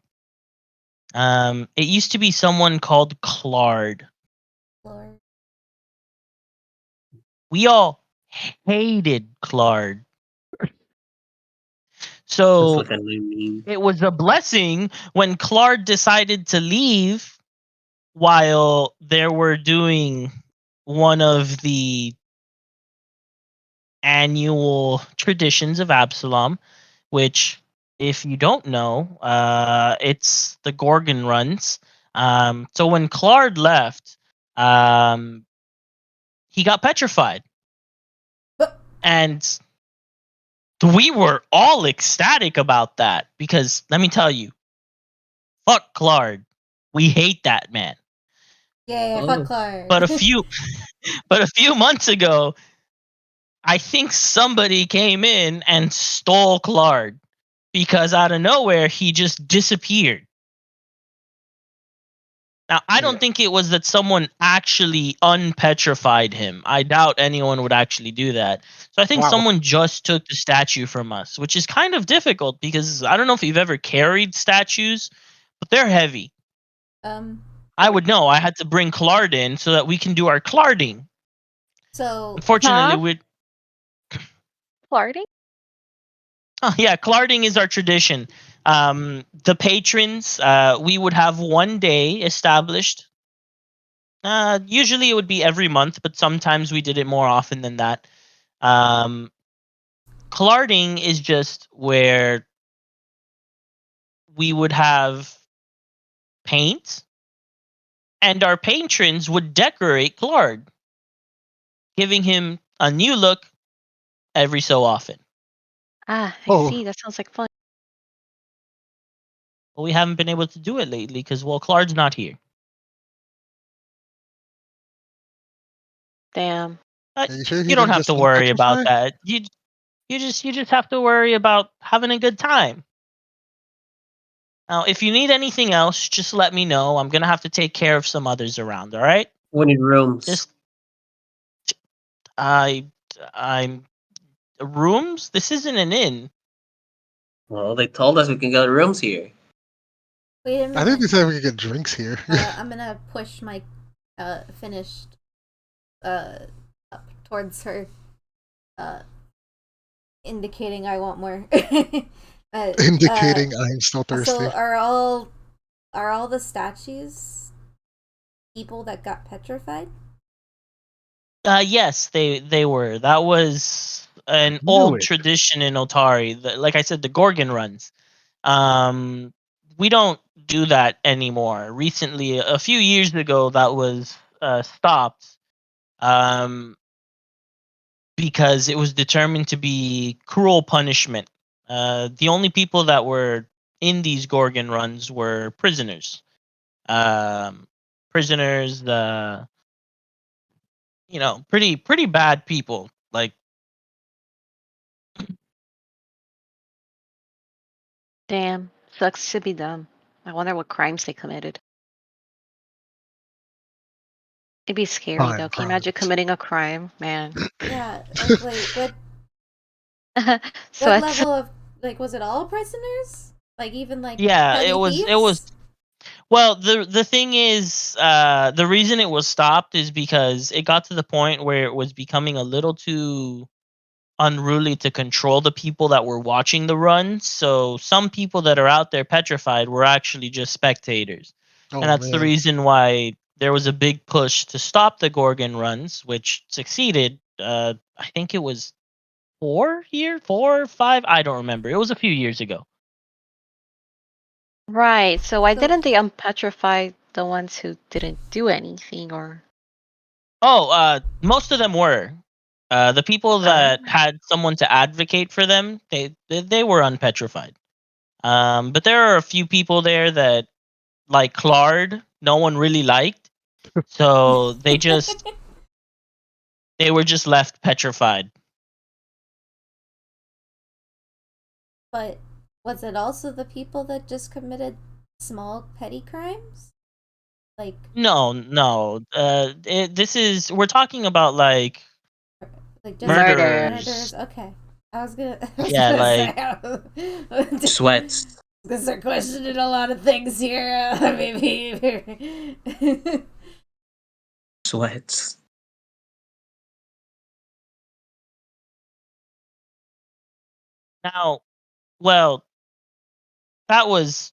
It used to be someone called Claude. Lord. We all hated Claude. That's So like a new meme. it was a blessing when Claude decided to leave while they were doing one of the annual traditions of Absalom, which, if you don't know, it's the Gorgon runs. So when Claude left, he got petrified, But and we were all ecstatic about that because let me tell you, fuck Claude, we hate that man. yeah, fuck Oh, Clark. But a few, but a few months ago, I think somebody came in and stole Claude because out of nowhere he just disappeared. Now, I don't Yeah. think it was that someone actually unpetrified him. I doubt anyone would actually do that. So I think Wow. someone just took the statue from us, which is kind of difficult because I don't know if you've ever carried statues, but they're heavy. I would know. I had to bring Claude in so that we can do our Clarding. So Unfortunately, Huh? we Flirting? Oh, yeah, Clarding is our tradition. The patrons, we would have one day established. Usually it would be every month, but sometimes we did it more often than that. Um, Clarding is just where we would have paint, and our patrons would decorate Claude, giving him a new look every so often. Ah, I Oh, see. That sounds like fun. But we haven't been able to do it lately because, well, Claude's not here. Damn. are you sure he You don't didn't have just to worry about unpetrify? that. You just have to worry about having a good time. Now, if you need anything else, just let me know. I'm gonna have to take care of some others around. All right? we need rooms. Just I I'm rooms. This isn't an inn. Well, they told us we can get rooms here. wait a I think minute. they said we could get drinks here. I'm gonna push my finished up towards her, uh, indicating I want more. Indicating I'm still thirsty. So are all the statues people that got petrified? Yes, they were. That was an Knew old it. tradition in Otari. Like I said, the Gorgon runs. Um, we don't do that anymore. Recently, a few years ago, that was stopped. Because it was determined to be cruel punishment. The only people that were in these Gorgon runs were prisoners. Um, Prisoners, pretty bad people. Like, Damn. Sucks to be them. I wonder what crimes they committed. It'd be scary Time though. Can you imagine crimes. committing a crime, man? Yeah, like wait, So what it's level of, like, was it all prisoners? Like even like yeah, it petty was. It was. thieves? Well, the thing is, the reason it was stopped is because it got to the point where it was becoming a little too unruly to control the people that were watching the run. So some people that are out there petrified were actually just spectators. And Oh that's the man. reason why there was a big push to stop the Gorgon runs, which succeeded. I think it was 4 or 5. I don't remember. It was a few years ago. right. So why So didn't they unpetrify the ones who didn't do anything or Oh, most of them were. The people that oh. had someone to advocate for them, they were unpetrified. But there are a few people there that, like Claude, no one really liked. So they were just left petrified. but was it also the people that just committed small petty crimes? Like No. We're talking about like just murderers. Okay. I was gonna Yeah, like Sweats. Because they're questioning a lot of things here. Maybe. Sweats. now, well, that was.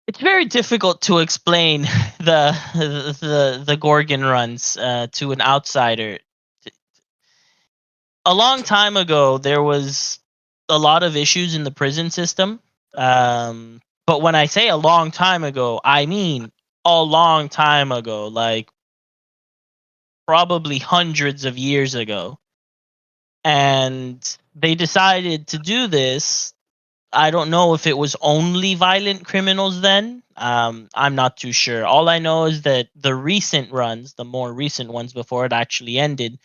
It's very difficult to explain the Gorgon runs to an outsider. A long time ago, there was a lot of issues in the prison system. But when I say a long time ago, I mean a long time ago, like probably hundreds of years ago. And they decided to do this. I don't know if it was only violent criminals then. I'm not too sure. All I know is that the recent runs, the more recent ones before it actually ended,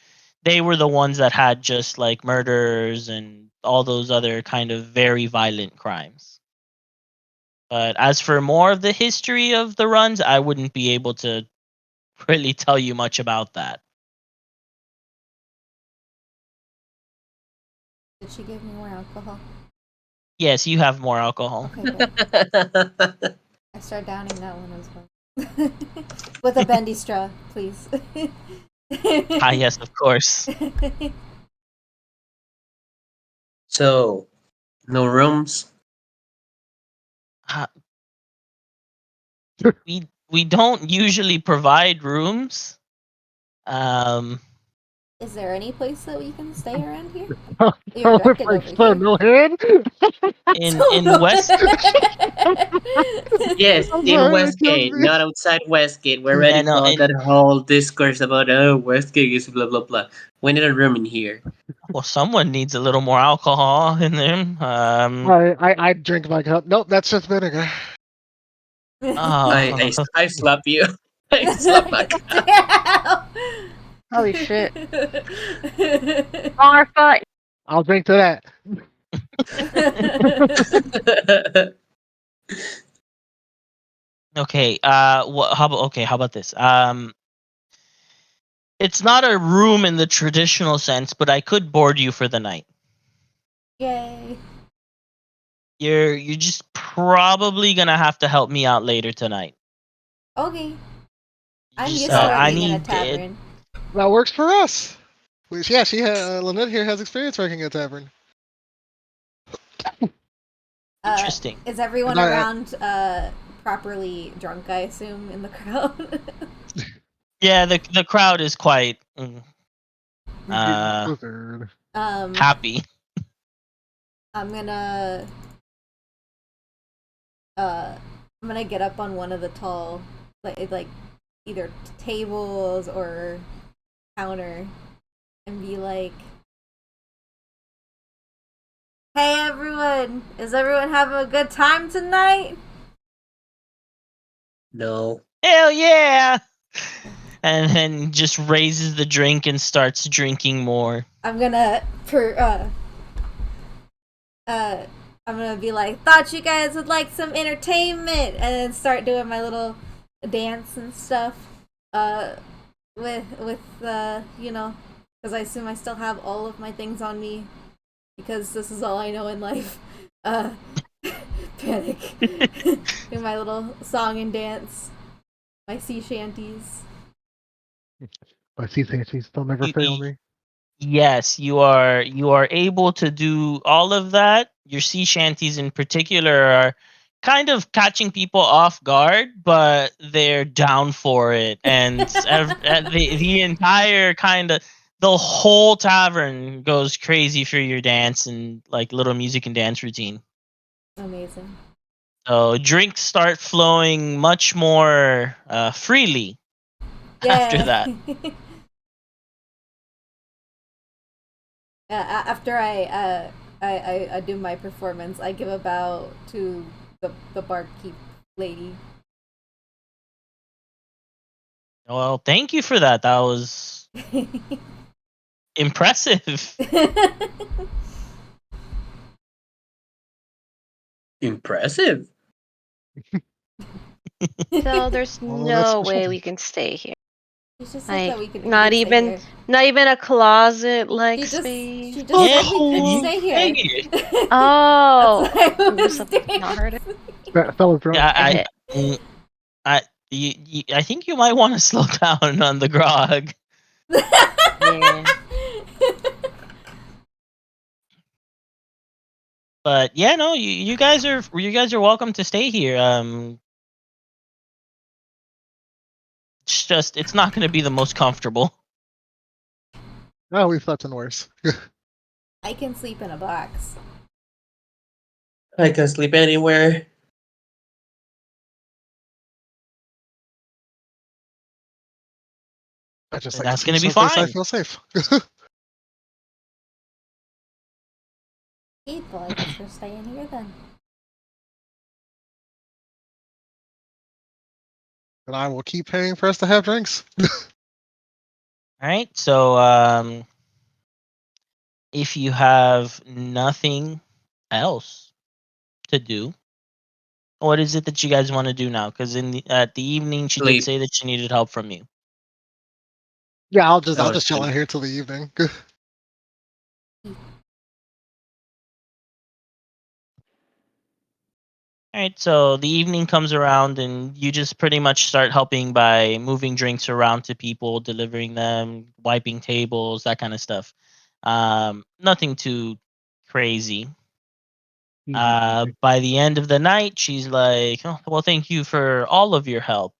they were the ones that had just like murders and all those other kind of very violent crimes. But as for more of the history of the runs, I wouldn't be able to really tell you much about that. Did she give me more alcohol? Yes, you have more alcohol. Okay, good. I start downing that one as well. With a bendy straw, please. Ah, yes, of course. So, no rooms? Uh, we don't usually provide rooms. Is there any place that we can stay around here? Oh, You're if directed I over said here. no hand. in West Yes, I'm in sorry, that killed Westgate, me. not outside Westgate. We're yeah, ready no, for in that whole discourse about, oh, Westgate is blah blah blah. We need a room in here. well, someone needs a little more alcohol in them. I drink my cup. Nope, that's just vinegar. I, Oh, I, I slap you. I slap back. Holy shit. Wrong foot. I'll drink to that. okay. How about this? It's not a room in the traditional sense, but I could board you for the night. Yay. You're just probably gonna have to help me out later tonight. Okay. I'm Just, used to I working in a need it. tavern. That works for us. Yeah, Lynette here has experience working at a tavern. Interesting. Is everyone And around properly drunk, I assume, in the crowd? Yeah, the crowd is quite Blizzard. happy. I'm gonna I'm gonna get up on one of the tall like either tables or counter and be like, "Hey everyone, is everyone having a good time tonight?" No. Hell yeah! And then just raises the drink and starts drinking more. I'm gonna I'm gonna be like, "Thought you guys would like some entertainment," and then start doing my little dance and stuff. With you know, because I assume I still have all of my things on me, because this is all I know in life. Panic. Do my little song and dance, my sea shanties. My sea shanties still never fail me. Yes, you are able to do all of that. Your sea shanties in particular are kind of catching people off guard, but they're down for it, and the entire kind of the whole tavern goes crazy for your dance and like little music and dance routine. Amazing. So drinks start flowing much more freely after that. After I do my performance, I give a bow to the barkeep lady. Well, thank you for that. That was impressive. Impressive. So there's Although that's no way specialty. we can stay here. She just said that Like we not could stay even here. not even a closet like She space. just Oh, said we could cool. stay here. Oh, That's what I I must have understand. not heard it. That fella's drunk. Yeah, Okay. I think you might want to slow down on the grog. Yeah. But yeah, no, you guys are welcome to stay here. It's not going to be the most comfortable. No, we've slept in worse. I can sleep in a box. I can sleep anywhere. I just And like to that's sleep going to be someplace I fine. feel safe. Well, I guess we're staying here then. And I will keep paying for us to have drinks. All right. So if you have nothing else to do, what is it that you guys want to do now? Because at the evening, she did Sleep. say that she needed help from you. Yeah, I'll Oh, just chill sleep. out here till the evening. All right, so the evening comes around and you just pretty much start helping by moving drinks around to people, delivering them, wiping tables, that kind of stuff. Nothing too crazy. By the end of the night, she's like, "Oh, well, thank you for all of your help.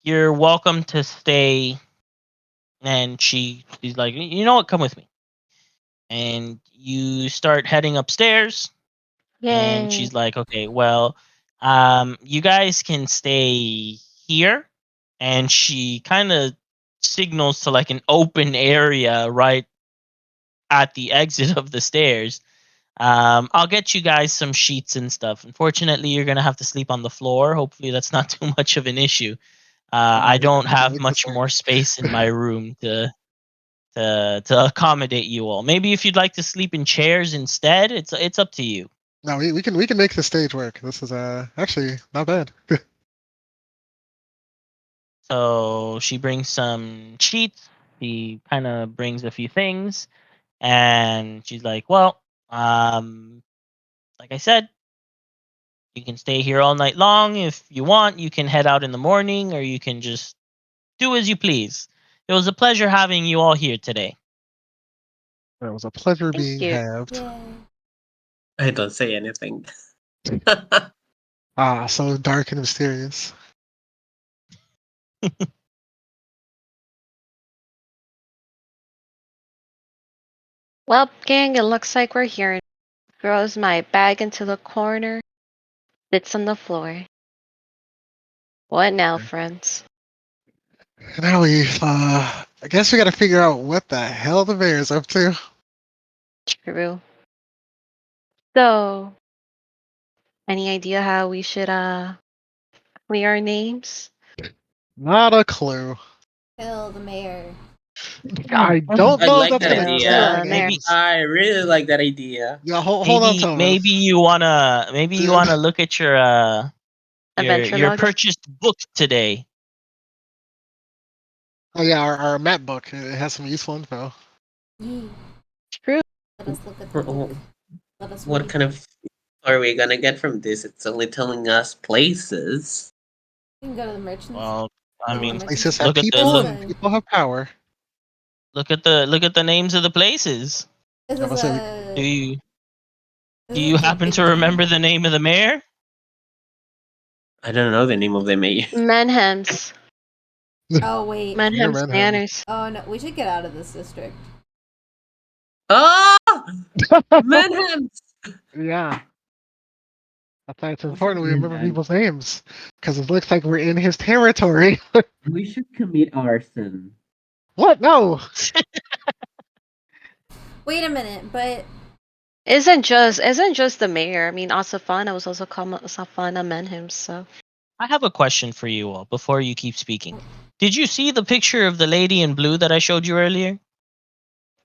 You're welcome to stay." And she's like, "You know what? Come with me." And you start heading upstairs. And Yay. she's like, okay, well, you guys can stay here. And she kind of signals to like an open area right at the exit of the stairs. I'll get you guys some sheets and stuff. Unfortunately, you're gonna have to sleep on the floor. Hopefully, that's not too much of an issue. I don't We can have make this much work. more space in my room to accommodate you all. Maybe if you'd like to sleep in chairs instead, it's up to you. No, we can make the stage work. This is actually not bad. So she brings some sheets. She kind of brings a few things, and she's like, "Well, like I said, you can stay here all night long. If you want, you can head out in the morning, or you can just do as you please. It was a pleasure having you all here today." It was a pleasure Thank being you. halved. Yay. I don't say anything. Ah, so dark and mysterious. Well, gang, it looks like we're here. Throws my bag into the corner, sits on the floor. What now, friends? Now I guess we gotta figure out what the hell the mayor's up to. True. So, any idea how we should clear our names? Not a clue. Kill the mayor. I don't I know if like that's that gonna Kill clear our idea. the mayor. Maybe, names. I really like that idea. Yeah, hold on, Thomas. maybe you wanna look at Adventure your logs? purchased book today. Oh yeah, our map book. It has some useful info. Yee. True. Let us look at the book. Let us What read. kind of are we gonna get from this? It's only telling us places. We can go to the merchants. Well, I Go to the mean, merchants. Places have look at the people, look and people have power. look at the names of the places. This I is must say, Do a. you This do is you a happen big to town. remember the name of the mayor? I don't know the name of the mayor. Manhems. Oh wait. Mayor Manhems Manhattan. Manors. Oh no, we should get out of this district. Oh, Manhattan! Yeah, that's why it's We should important we do remember that. people's names because it looks like we're in his territory. We should commit arson. What? No. Wait a minute, but Isn't just the mayor. I mean, Asafana was also called Asafana Manhems. So I have a question for you all before you keep speaking. Did you see the picture of the lady in blue that I showed you earlier?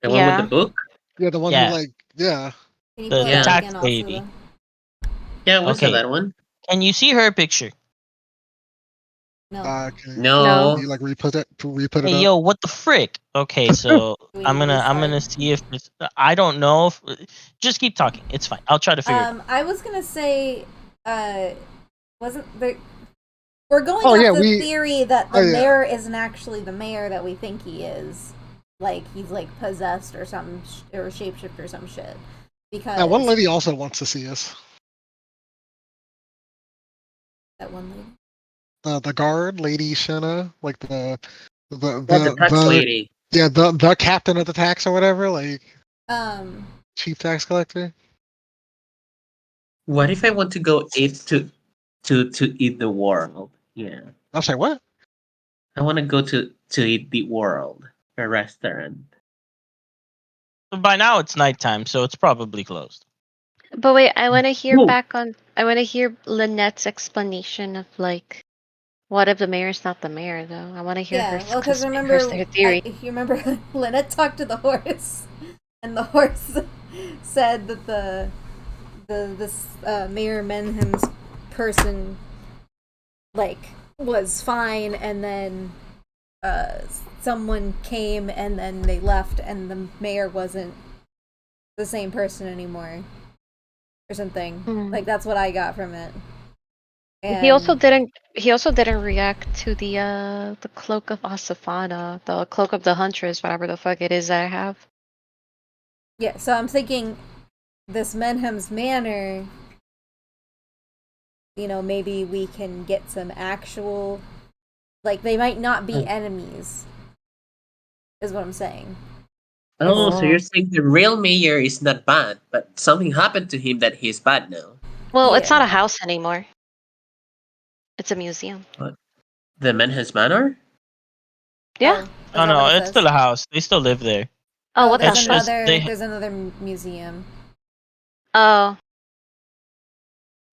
The one with the yeah. book? Yeah, the one who Yeah, yeah. can you the pull it the up Yeah. tax again also lady. though? Yeah, we saw Okay. that one. Can you see her picture? No. Can No. you like re-put it Hey, up? yo, what the frick? Okay, so We I'm gonna restart. see if it's. I don't know if. Just keep talking. It's fine. I'll try to figure it out. I was gonna say, wasn't the we're going Oh off yeah, the theory that the oh, yeah. mayor isn't actually the mayor that we think he is. Like he's like possessed or some or shapeshift or some shit. Because Now, one lady also wants to see us. that one lady. The guard, Lady Shanna, like the The tax lady. yeah, the captain of the tax or whatever, like chief tax collector. What if I want to go eat to eat the world? Yeah. I'll say what? I want to go to eat the world, a restaurant. By now it's nighttime, so it's probably closed. But wait, I want to hear Whoa. I want to hear Lynette's explanation of like, what if the mayor's not the mayor though? I want to hear her. Yeah, well, because her remember, theory. you remember Lynette talked to the horse, and the horse said that this Mayor Menham's person like was fine, and then someone came and then they left, and the mayor wasn't the same person anymore, or something. Like that's what I got from it. And He also didn't. He also didn't react to the cloak of Asafana, the cloak of the huntress, whatever the fuck it is that I have. Yeah, so I'm thinking this Menham's Manor, you know, maybe we can get some actual, like, they might not be enemies, is what I'm saying. Oh, so you're saying the real mayor is not bad, but something happened to him that he's bad now. Well, it's Yeah. not a house anymore. It's a museum. What? The Menham's Manor? Yeah. Oh no, it's still a house. They still live there. Oh, what the there's It's fuck? just they. there's another museum. Oh.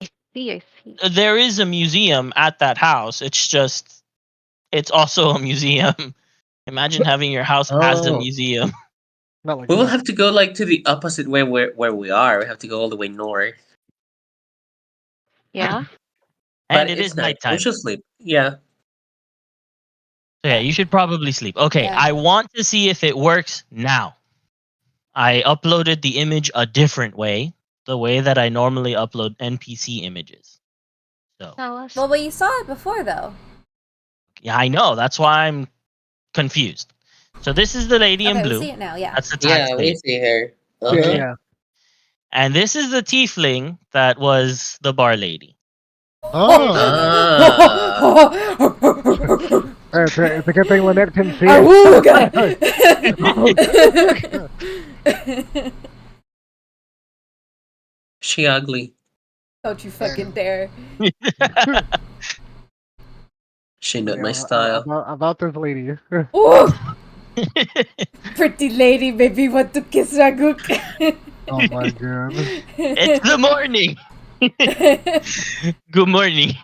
I see. I see. There is a museum at that house. It's just. It's also a museum. Imagine having your house as a Oh. museum. Not like We will that. have to go like to the opposite way where we are. We have to go all the way north. Yeah. And But it it's is night. We nighttime. should sleep. Yeah. So yeah, you should probably sleep. Okay, Yeah. I want to see if it works now. I uploaded the image a different way, the way that I normally upload NPC images. So Tell us. Well, you saw it before, though. yeah, I know. That's why I'm confused. So this is the lady in Okay, we blue. see it now, yeah. That's the tax Yeah, we lady. see her. Yeah, yeah. And this is the tiefling that was the bar lady. Oh, it's a good thing Lynette can see it. She ugly. Don't you fucking dare. She not Yeah, my style. about this lady. Ooh, pretty lady, maybe want to kiss Raguk. Oh my god. It's the morning. Good morning.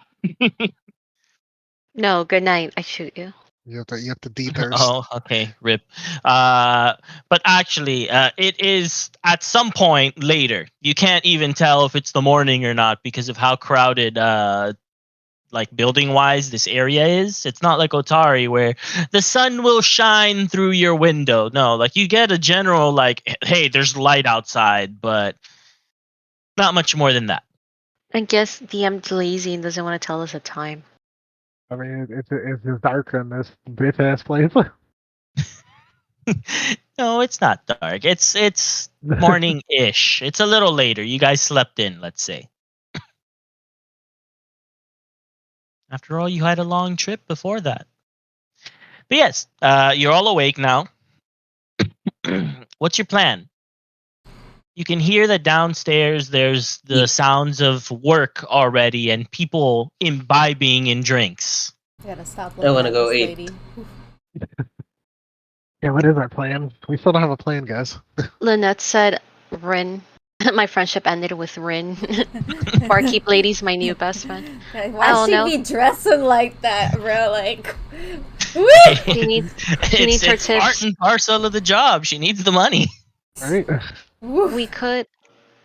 No. Good night. I shoot you. You have to de-thirst. Oh, okay, rip. But actually, it is at some point later. You can't even tell if it's the morning or not because of how crowded, like building-wise, this area is. It's not like Otari where the sun will shine through your window. No, like you get a general like, hey, there's light outside, but not much more than that. I guess DM's lazy and doesn't want to tell us a time. I mean, it's just dark in this bitch ass place. No, it's not dark. It's morning-ish. It's a little later. You guys slept in, let's say. After all, you had a long trip before that. But yes, you're all awake now. What's your plan? You can hear that downstairs there's the sounds of work already and people imbibing in drinks. I gotta stop I looking wanna at go this eat. lady. Yeah, what is our plan? We still don't have a plan, guys. Lynette said, "Rin." My friendship ended with Rin. Barkeep lady's my new best friend. I Why don't she know. be dressing like that, bro? Like, woo! She needs her it's part tips. and parcel of the job. She needs the money. Right? We could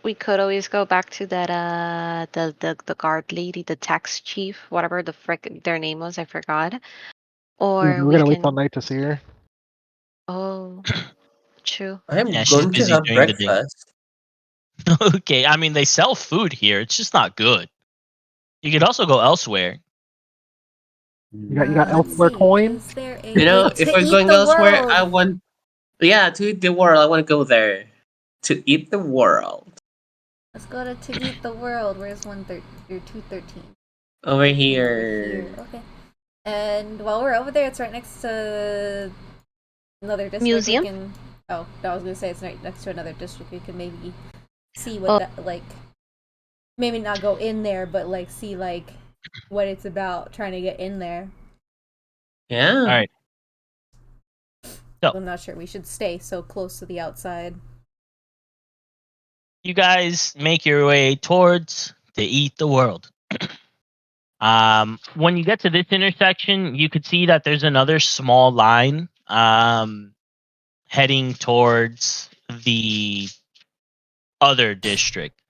we could always go back to that the guard lady, the tax chief, whatever the frick their name was, I forgot. Or We're we gonna wait all can. night to see her. Oh, true. Yeah, I'm she's going to busy have during the day. breakfast. Okay, I mean they sell food here. It's just not good. You could also go elsewhere. You got Let's elsewhere see. coin. Is there a You know, way if to we're eat going the elsewhere, I world? want. Yeah, to eat the world. I want to go there. To eat the world. Let's go to eat the world. Where's 213? Over Over here. here. Okay. And while we're over there, it's right next to another district. We Museum? can. Oh, no, I was gonna say it's right next to another district. We can maybe see what Oh. that like. Maybe not go in there, but like see like what it's about. Trying to get in there. Yeah. All right. So I'm not sure we should stay so close to the outside. you guys make your way towards to eat the world. When you get to this intersection, you could see that there's another small line heading towards the other district.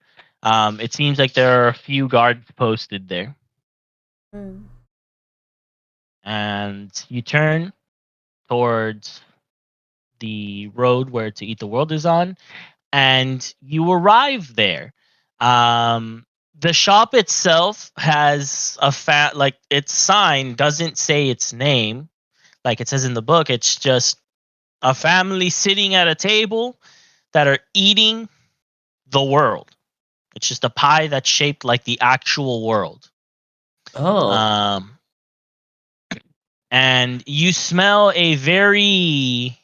It seems like there are a few guards posted there. Mm. And you turn towards the road where to eat the world is on, and you arrive there. The shop itself has a like its sign doesn't say its name, like it says in the book. It's just a family sitting at a table that are eating the world. It's just a pie that's shaped like the actual world. Oh. Um, and you smell a very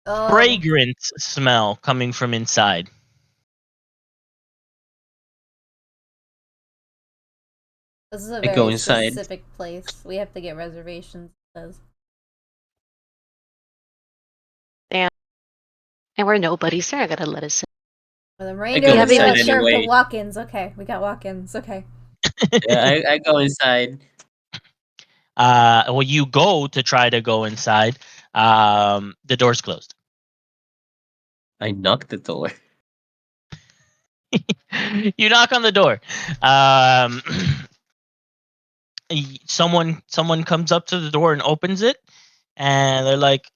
Oh, fragrant smell coming from inside. this is a I go very inside. specific place. We have to get reservations. It says. Damn. And we're nobodies. They're not gonna let us in. Well, the I reindeer go will be inside like, sure, anyway. put walk-ins. Okay, we got walk-ins. Okay. Yeah, I go inside. Well, you go to try to go inside. The door's closed. I knock the door. You knock on the door. Um, someone comes up to the door and opens it, and they're like,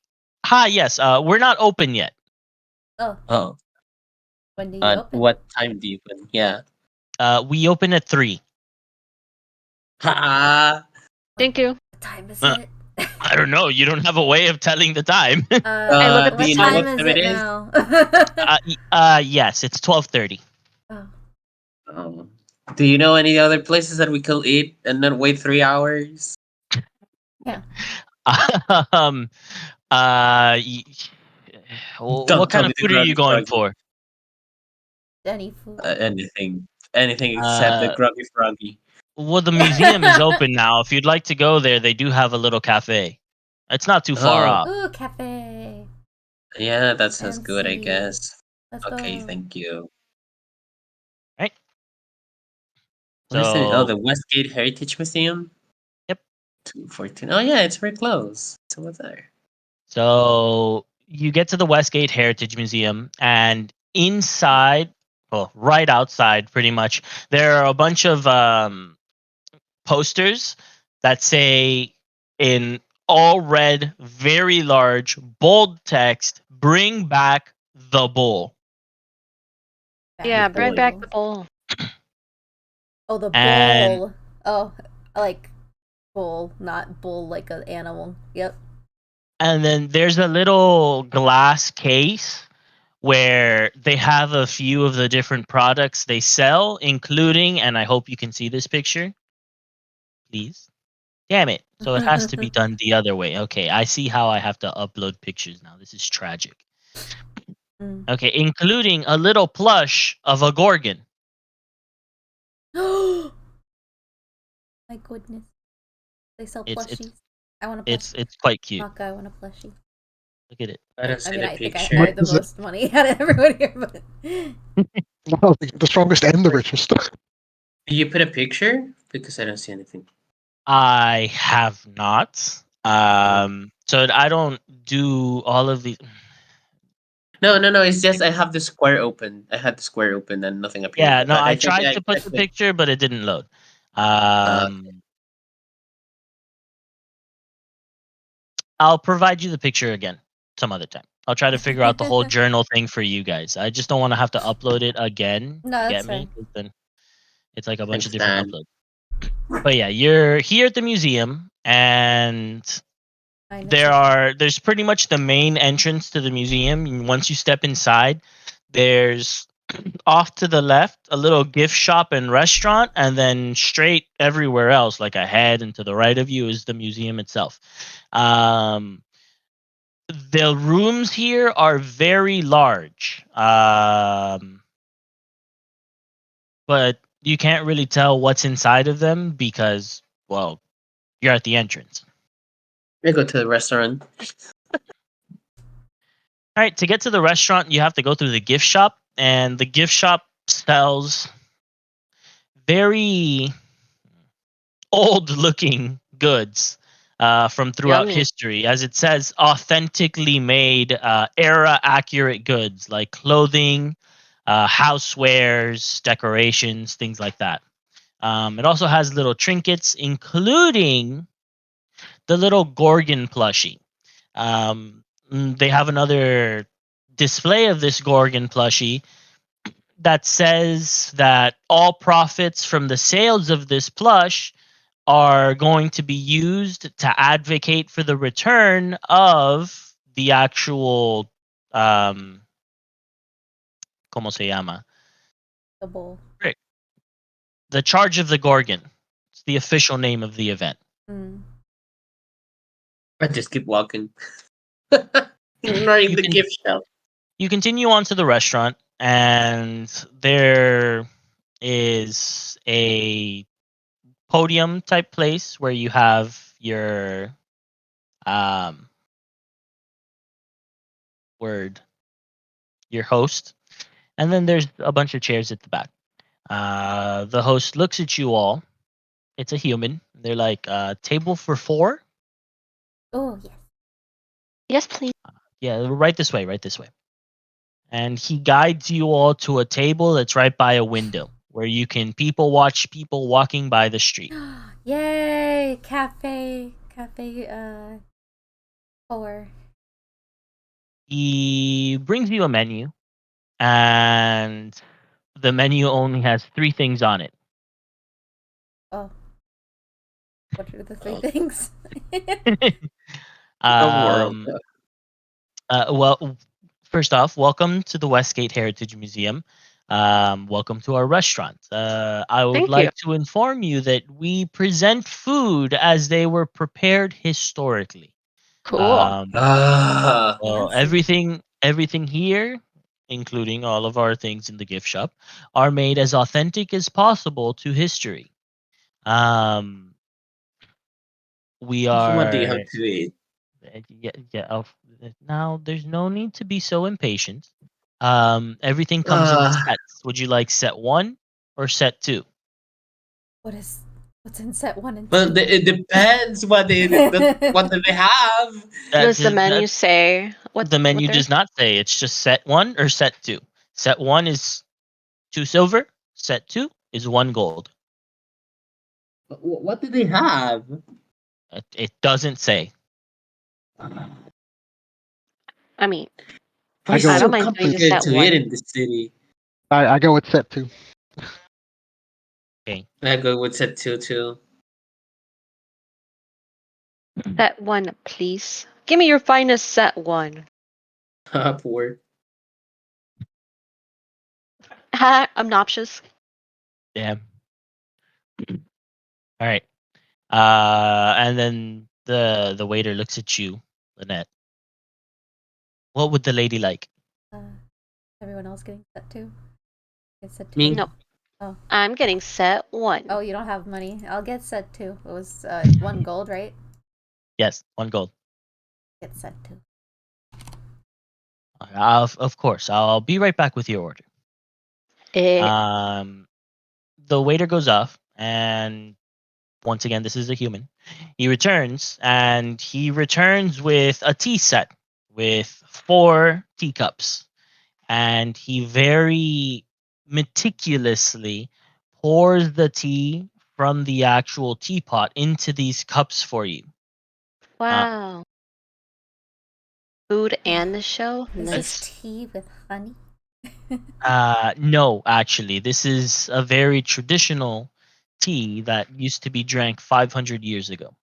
"Hi, yes, we're not open yet. Oh, Oh. when do you open? What time do you open? Yeah. We open at 3. Ha! Thank you. What time is Uh, it? I don't know. You don't have a way of telling the time. I look at Do the What you know sign. what time is time it it is? now? Yes, it's 12:30. Oh. Oh. Do you know any other places that we could eat and not wait 3 hours? Yeah. um, uh, y- what Don't tell kind of me the food are you groggy going froggy. for? Any food. Anything. Anything except the Uh, groggy froggy. well, the museum is open now. If you'd like to go there, they do have a little cafe. It's not too far Oh. off. Ooh, cafe. Yeah, that sounds good, I Fancy. guess. Let's Okay, go. thank you. Right. What is it? Oh, So, the Westgate Heritage Museum? yep. 214. Oh, yeah, it's very close. It's over there. So you get to the Westgate Heritage Museum, and inside, well, right outside, pretty much, there are a bunch of posters that say in all red, very large, bold text, "Bring back the bull." Yeah, Back the bring boy. back bowl. the bowl. Oh, the And bowl. Oh, like bull, not bull like an animal. Yep. and then there's a little glass case where they have a few of the different products they sell, including, and I hope you can see this picture, please. Damn it. So it has to be done the other way. Okay, I see how I have to upload pictures now. This is tragic. Mm. Okay, including a little plush of a gorgon. My goodness. They sell It's plushies. I want a it's plushie. it's quite cute. Maka, I want a plushie. Look at it. I don't I see mean, the I think I picture. What have the is it? most money out of everyone here, but No, the strongest and the richest. Do you put a picture? Because I don't see anything. I have not. So I don't do all of these. No. It's just I have the square open. I had the square open and nothing appeared. Yeah, no, But I I think tried I to put the clicked. picture, but it didn't load. Uh, I'll provide you the picture again some other time. I'll try to figure out the whole journal thing for you guys. I just don't want to have to upload it again. No, You that's get me? fine. 'Cause then it's like a bunch of different understand. uploads. But yeah, you're here at the museum, and I know. there's pretty much the main entrance to the museum. And once you step inside, there's off to the left a little gift shop and restaurant, and then straight everywhere else, like ahead and to the right of you, is the museum itself. Um, the rooms here are very large, but you can't really tell what's inside of them because, well, you're at the entrance. I go to the restaurant. All right, to get to the restaurant, you have to go through the gift shop, and the gift shop sells very old-looking goods from throughout Yummy. history, as it says, authentically made, era-accurate goods like clothing, housewares, decorations, things like that. It also has little trinkets, including the little Gorgon plushie. They have another display of this Gorgon plushie that says that all profits from the sales of this plush are going to be used to advocate for the return of the actual ¿cómo se llama? The bowl. Frick. The Charge of the Gorgon. It's the official name of the event. Mm. I just keep walking. Ignoring You the can gift shop. you continue on to the restaurant, and there is a podium type place where you have your um word your host, and then there's a bunch of chairs at the back. The host looks at you all. It's a human. They're like, table for four. Oh yes. Yes, please. Yeah, right this way, right this way. And he guides you all to a table that's right by a window where you can people watch people walking by the street. Yay! Cafe. 4. He brings you a menu, and the menu only has 3 things on it. Oh. What are the 3 Oh, things? the world. um, well, first off, welcome to the Westgate Heritage Museum. Welcome to our restaurant. I would Thank you. like to inform you that we present food as they were prepared historically. Cool. Ah, Well, Fancy. everything here, including all of our things in the gift shop, are made as authentic as possible to history. Um, we so what do you have are to eat? now. There's no need to be so impatient. Everything comes in Ah, sets. Would you like set 1 or set 2? What's in set 1 and well, 2? it depends what do they have. Does the That menu say the what menu they're? does not say. It's just set 1 or set 2. Set 1 is 2 silver. Set 2 is 1 gold. What do they have? It doesn't say. I mean, Why I is go it I with don't so mind doing a complicated set to eat one. in the city? I go with set 2. Okay. I go with set 2 too. Set one, please. Give me your finest set one. Poor. Obnoxious. Damn. All right. And then the waiter looks at you, Lynette. What would the lady like? Uh, everyone else getting set 2? Get set 2. Me? No. Oh. I'm getting set one. Oh, you don't have money. I'll get set 2. It was 1 gold, right? Yes, 1 gold. Get set 2. Of course. I'll be right back with your order. Eh, The waiter goes off, and once again, this is a human. He returns, and he returns with a tea set with 4 teacups. and he very meticulously pours the tea from the actual teapot into these cups for you. Wow. Food and the show? Is Nice. this tea with honey? No, actually, this is a very traditional tea that used to be drank 500 years ago.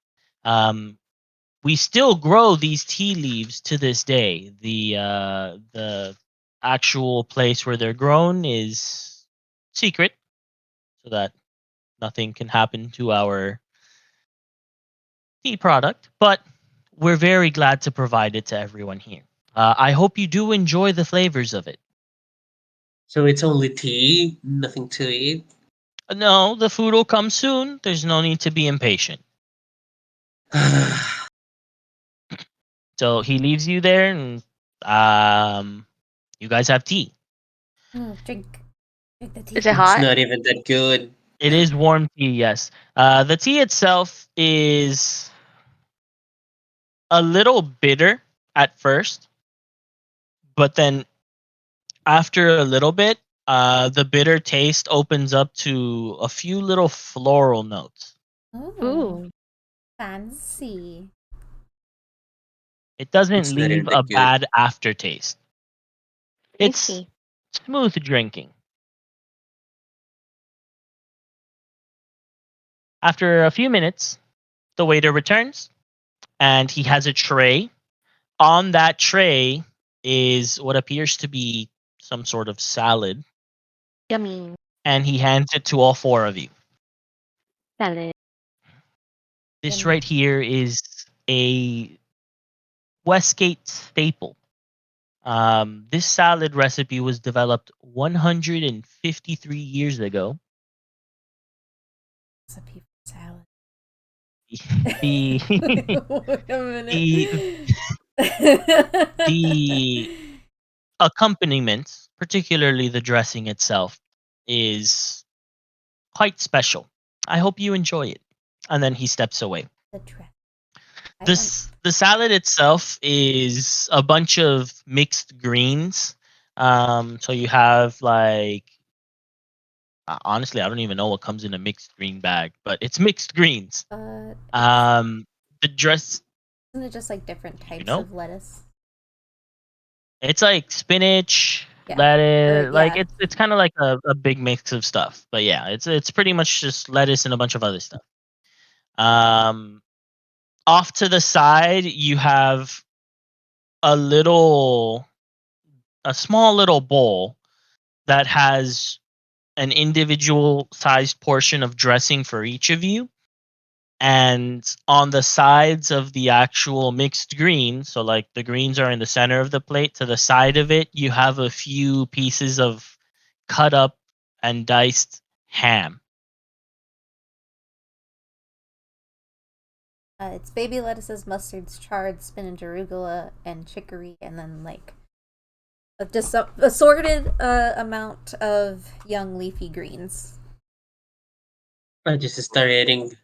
We still grow these tea leaves to this day. The actual place where they're grown is secret, so that nothing can happen to our tea product. But we're very glad to provide it to everyone here. I hope you do enjoy the flavors of it. So it's only tea, nothing to eat. No, the food will come soon. There's no need to be impatient. So he leaves you there, and you guys have tea. Drink the tea. Is it It's hot? not even that good. It is warm tea, yes. The tea itself is a little bitter at first, but then after a little bit, the bitter taste opens up to a few little floral notes. Ooh, Ooh. fancy. It doesn't It's not even leave a that good. bad aftertaste. I It's see. smooth drinking. After a few minutes, the waiter returns and he has a tray. On that tray is what appears to be some sort of salad, Yummy. and he hands it to all four of you. Salad. This Yummy. right here is a Westgate staple. This salad recipe was developed 153 years ago. Recipe for salad. The Wait a minute. the the accompaniment, particularly the dressing itself, is quite special. I hope you enjoy it. And then he steps away. The dress. I want. The salad itself is a bunch of mixed greens. So you have like honestly, I don't even know what comes in a mixed green bag, but it's mixed greens. Um, the dress, Isn't it just like different you types know, of lettuce? it's like spinach, Yeah. lettuce, like Yeah. it's kind of like a big mix of stuff. But yeah, it's pretty much just lettuce and a bunch of other stuff. Um, Off to the side, you have a little, a small little bowl that has an individual sized portion of dressing for each of you. And on the sides of the actual mixed greens, so like the greens are in the center of the plate, to the side of it, you have a few pieces of cut up and diced ham. It's baby lettuces, mustards, chard, spinach, arugula, and chicory, and then like just a assorted amount of young leafy greens I just started eating.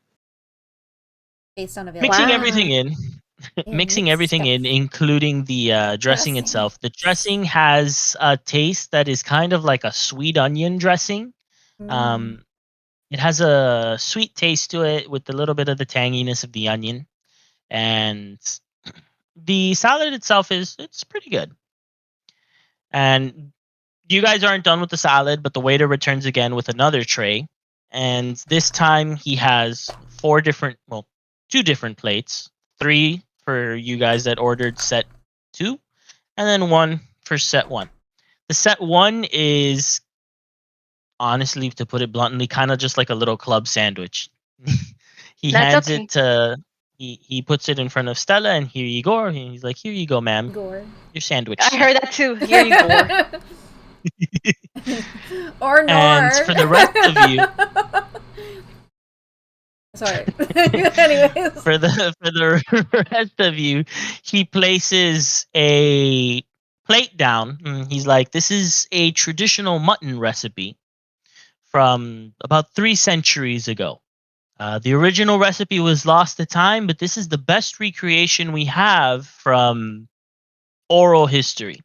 based on Mixing availability. everything Wow. in, mixing mixed everything in, stuff. including the dressing itself. The dressing has a taste that is kind of like a sweet onion dressing. Mm. Um, it has a sweet taste to it with a little bit of the tanginess of the onion, and the salad itself is it's pretty good. And you guys aren't done with the salad, but the waiter returns again with another tray, and this time he has four different, well, two different plates, three for you guys that ordered set two, and then one for set one. The set one is honestly, to put it bluntly, kind of just like a little club sandwich. He That's hands okay. it to he puts it in front of Stella, and here you go. And he's like, "Here you go, ma'am. Gore. Your sandwich." I heard that too. Here you go. Or And nor. for the rest of you, Sorry. Anyways. for the rest of you, he places a plate down. He's like, "This is a traditional mutton recipe from about 3 centuries ago. The original recipe was lost to time, but this is the best recreation we have from oral history.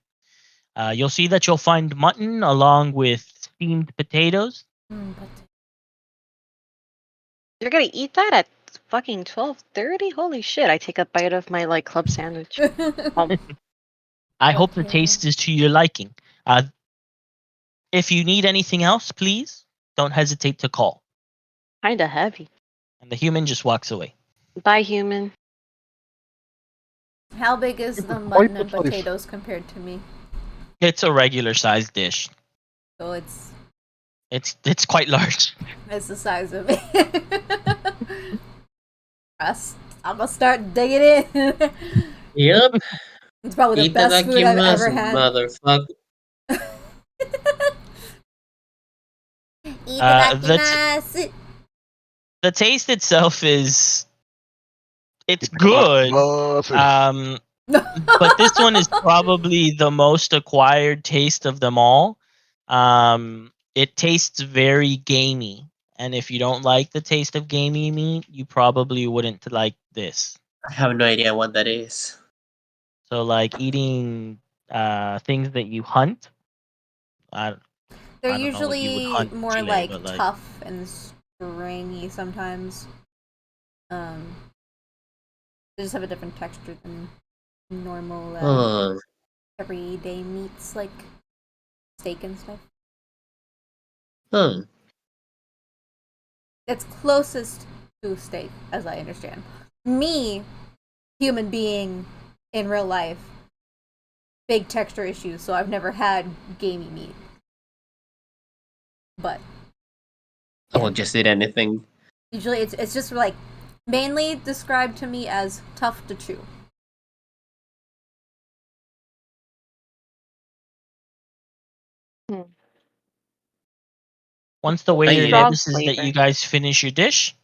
You'll see that you'll find mutton along with steamed potatoes. But You're gonna eat that at fucking 12:30? Holy shit! I take a bite of my like club sandwich. I hope the Okay. taste is to your liking. If you need anything else, please don't hesitate to call. Kinda heavy. And the human just walks away. Bye, human. How big is It the was quite mutton the and place. potatoes compared to me? It's a regular sized dish. So it's It's quite large. the size of it. I'm gonna start digging in. Yep. It's probably the best food I've ever had. motherfucker. The taste itself it's good. But this one is probably the most acquired taste of them all. It tastes very gamey, and if you don't like the taste of gamey meat, you probably wouldn't like this. I have no idea what that is. So, like eating things that you hunt. I They're I don't know what you would usually hunt in more Chile, like but, like, tough and stringy sometimes. They just have a different texture than normal Oh, everyday meats like steak and stuff. hmm. It's closest to steak, as I understand. Me, human being in real life, big texture issues, so I've never had gamey meat. But I will just eat anything. usually it's just like mainly described to me as tough to chew. once the I waiter eat it. Strong notices that flavor. you guys finish your dish,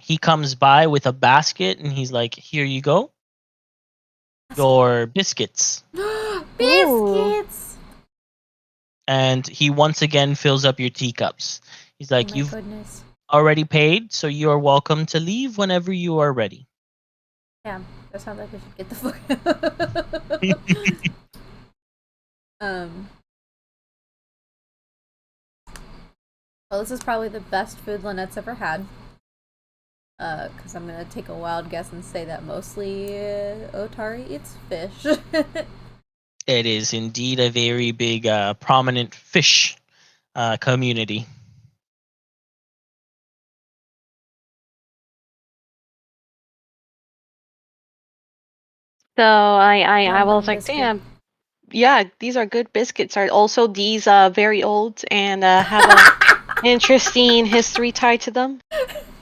he comes by with a basket and he's like, "Here you go, your biscuits." Biscuits! And he once again fills up your teacups. He's Oh like, my "You've goodness. already paid, so you are welcome to leave whenever you are ready." Yeah, that sounds like we should get the fuck. Well, this is probably the best food Lynette's ever had. Because I'm gonna take a wild guess and say that mostly Otari eats fish. It is indeed a very big, prominent fish community. So I Yum, was yum like, biscuit. damn, yeah, these are good biscuits. Are also these very old and have a interesting history tied to them,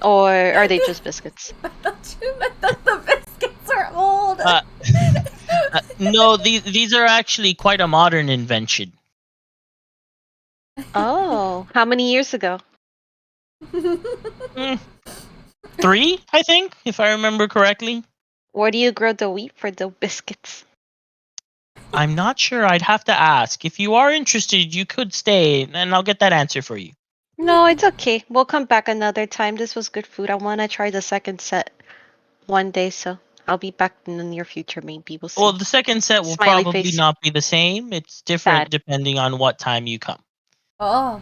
or are they just biscuits? I thought you meant that the biscuits are old. No, these are actually quite a modern invention. Oh, how many years ago? 3, I think, if I remember correctly. Where do you grow the wheat for the biscuits? I'm not sure. I'd have to ask. If you are interested, you could stay, and I'll get that answer for you. No, it's okay. We'll come back another time. This was good food. I want to try the second set one day, so I'll be back in the near future. Maybe we'll see. Well, the second set will Smiley probably face. not be the same. It's different depending on what time you come. Oh,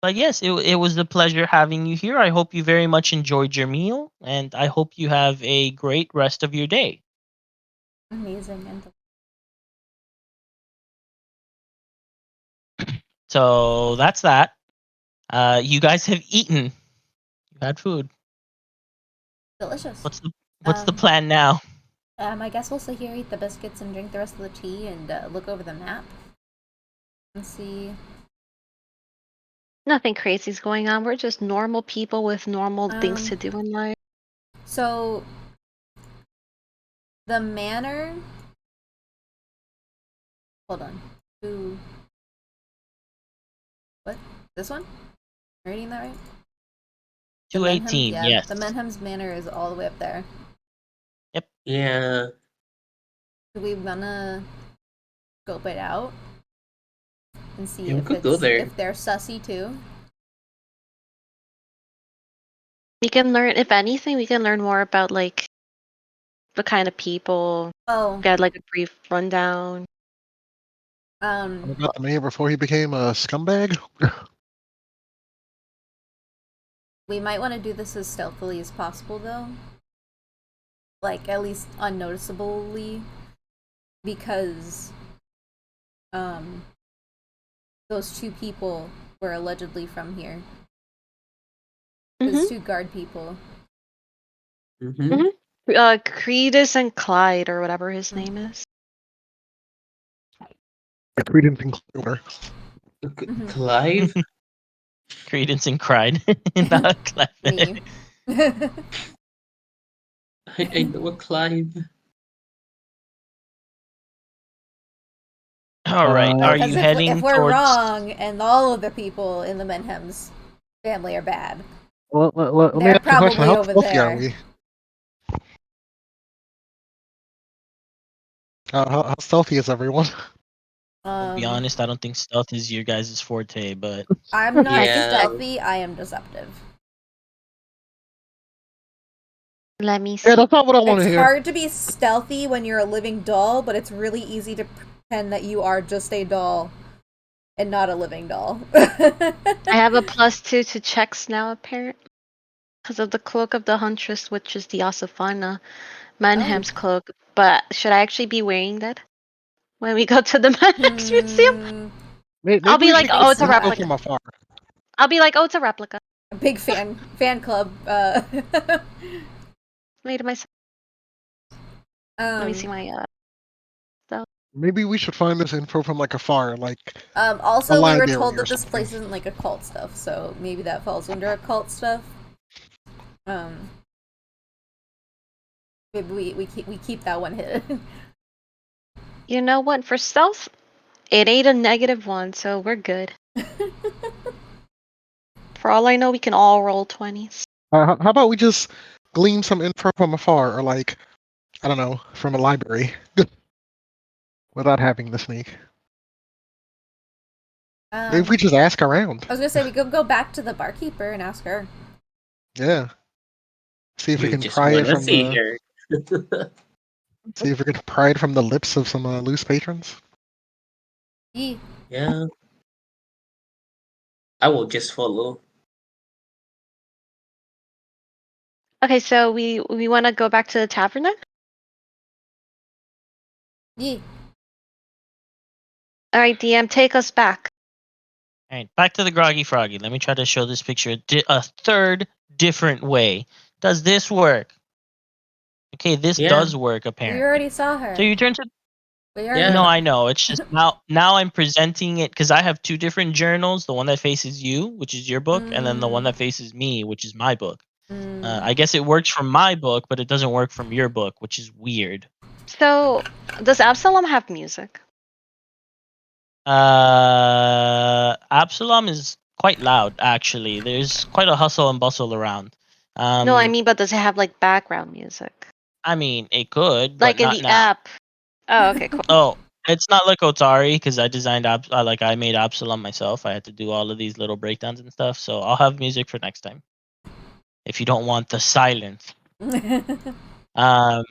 But yes, it was a pleasure having you here. I hope you very much enjoyed your meal, and I hope you have a great rest of your day. amazing. And So that's that. You guys have eaten. You had food. delicious. What's the Um, plan now? I guess we'll sit here, eat the biscuits, and drink the rest of the tea, and look over the map and see. Nothing crazy's going on. We're just normal people with normal things to do in life. So, the manor. Hold on. Ooh. What? This one? Am I reading that right? The 218, Menhem- yes. The Menhem's manor is all the way up there. Yeah. Do we wanna scope it out and see Yeah, we if could go there. if they're sussy too? We can learn, if anything, we can learn more about like the kind of people. Oh, Get like a brief rundown. About the mayor before he became a scumbag. we might want to do this as stealthily as possible, though. Like, at least unnoticeably. Because, those two people were allegedly from here. Those two guard people. Credus and Clyde, or whatever his name is. Credence and Clearwater. Clive? Credence and cried. Not Clive. Me. I know a Clive. All right. Are Because you if heading we're towards? wrong and all of the people in the Menhem's family are bad, Let me they're ask you a question. probably How over stealthy are there. we? How stealthy is everyone? To be honest, I don't think stealth is your guys' forte, but I'm not Yeah. stealthy, I am deceptive. Let me see. Yeah, that's not what I want to It's hear. hard to be stealthy when you're a living doll, but it's really easy to pretend that you are just a doll and not a living doll. I have a +2 to checks now, apparently. Because of the cloak of the huntress, which is the Asafana Manham's cloak. But should I actually be wearing that when we go to the Manham's museum? Maybe I'll be we like, should oh, it's a info replica. from afar. I'll be like, oh, it's a replica. A big fan club. Made myself. Let me see my Maybe we should find this info from like afar, like Also, a we were library told or that this something. place isn't like occult stuff, so maybe that falls under occult stuff. Maybe we keep that one hidden. You know what? For stealth, it ain't a -1, so we're good. For all I know, we can all roll 20s. How about we just glean some info from afar, or like, I don't know, from a library, without having to sneak. Maybe if we just ask around. I was gonna say we could go back to the barkeeper and ask her. Yeah. See if we You can just pry it wanna from see the. her. See if we can pry it from the lips of some loose patrons. Yeah. I will just follow. Okay, so we want to go back to the tavern then? Yeah. All right, DM, take us back. all right, back to the Groggy Froggy. Let me try to show this picture a third different way. Does this work? Okay, this does work We apparently. already saw her. So you turn to. Yeah. No, I know. It's just now I'm presenting it because I have two different journals. The one that faces you, which is your book, and then the one that faces me, which is my book. I guess it works from my book, but it doesn't work from your book, which is weird. So, does Absalom have music? Absalom is quite loud, actually. There's quite a hustle and bustle around. No, I mean, but does it have like background music? I mean, it could, but Like in not the now. app. Oh, okay, cool. Oh, it's not like Otari because I designed I made Absalom myself. I had to do all of these little breakdowns and stuff. So I'll have music for next time. If you don't want the silence. But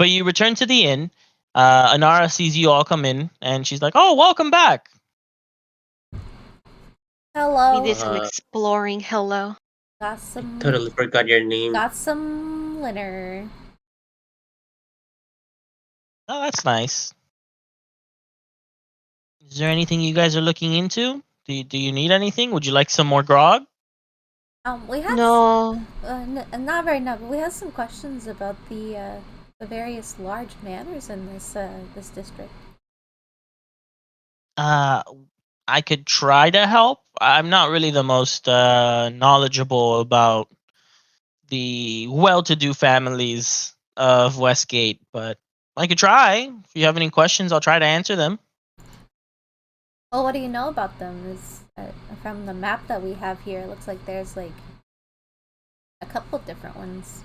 you return to the inn. Anara sees you all come in, and she's like, "Oh, welcome back." Hello. We did some exploring. Hello. Got some. Totally forgot your name. Got some dinner. Oh, that's nice. Is there anything you guys are looking into? Do you need anything? Would you like some more grog? We have No. not right now, but we have some questions about the various large manors in this district. I could try to help. I'm not really the most knowledgeable about the well-to-do families of Westgate, but I could try. If you have any questions, I'll try to answer them. Well, what do you know about them? Is from the map that we have here, it looks like there's like a couple different ones.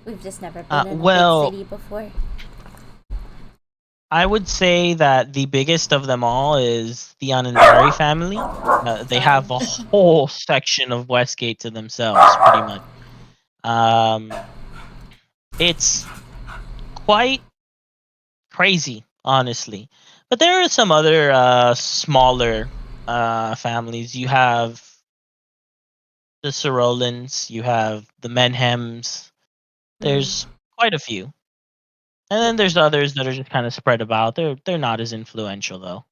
We've just never been in a big city before. I would say that the biggest of them all is the Anandari family. They have a whole section of Westgate to themselves, pretty much. It's quite crazy, honestly. But there are some other smaller families. You have the Sorolins, you have the Menhems. There's quite a few. And then there's others that are just kind of spread about. They're not as influential though.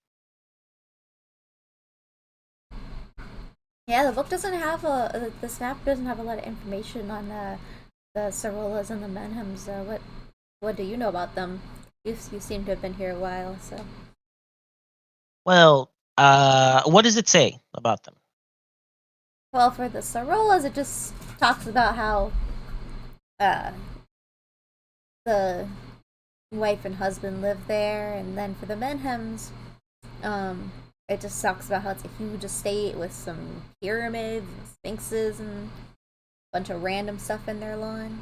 Yeah, the book doesn't have the snap doesn't have a lot of information on the Sarolas and the Menhems. What do you know about them? You seem to have been here a while, so. Well, what does it say about them? Well, for the Sarolas, it just talks about how uh, the wife and husband live there, and then for the Menhems, it just talks about how it's a huge estate with some pyramids and sphinxes and a bunch of random stuff in their lawn.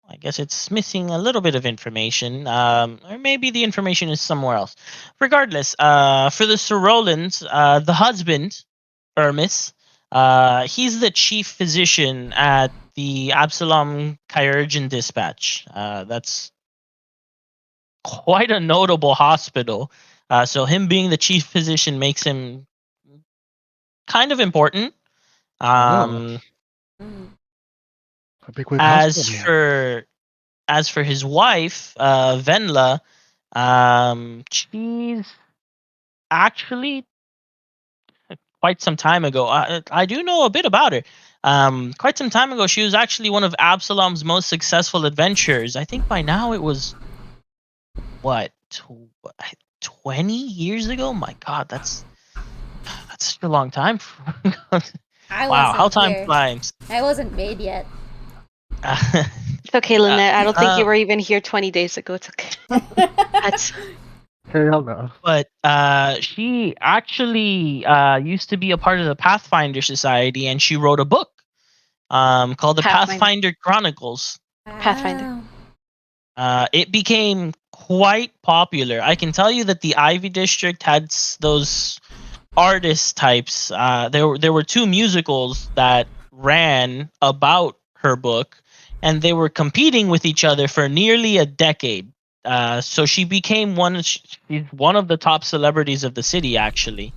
I guess it's missing a little bit of information, or maybe the information is somewhere else. Regardless, for the Sorolins, the husband, Hermes, he's the chief physician at the Absalom Chirurgian Dispatch. That's quite a notable hospital. So him being the chief physician makes him kind of important. Oh, Mm. a big wig hospital As man. for his wife, Venla, she's actually quite some time ago. I do know a bit about her. Quite some time ago, she was actually one of Absalom's most successful adventurers. I think by now it was what 20 years ago. My God, that's such a long time. I Wow, how wasn't time here. flies. I wasn't made yet. It's okay, Lynette. I don't think you Uh, were even here 20 days ago. It's okay. That's Hell no. but she actually used to be a part of the Pathfinder Society, and she wrote a book called the Pathfinder. Pathfinder Chronicles. Pathfinder. Wow. It became quite popular. I can tell you that the Ivy District had those artist types. There were two musicals that ran about her book, and they were competing with each other for nearly a decade. So she became she's one of the top celebrities of the city, actually.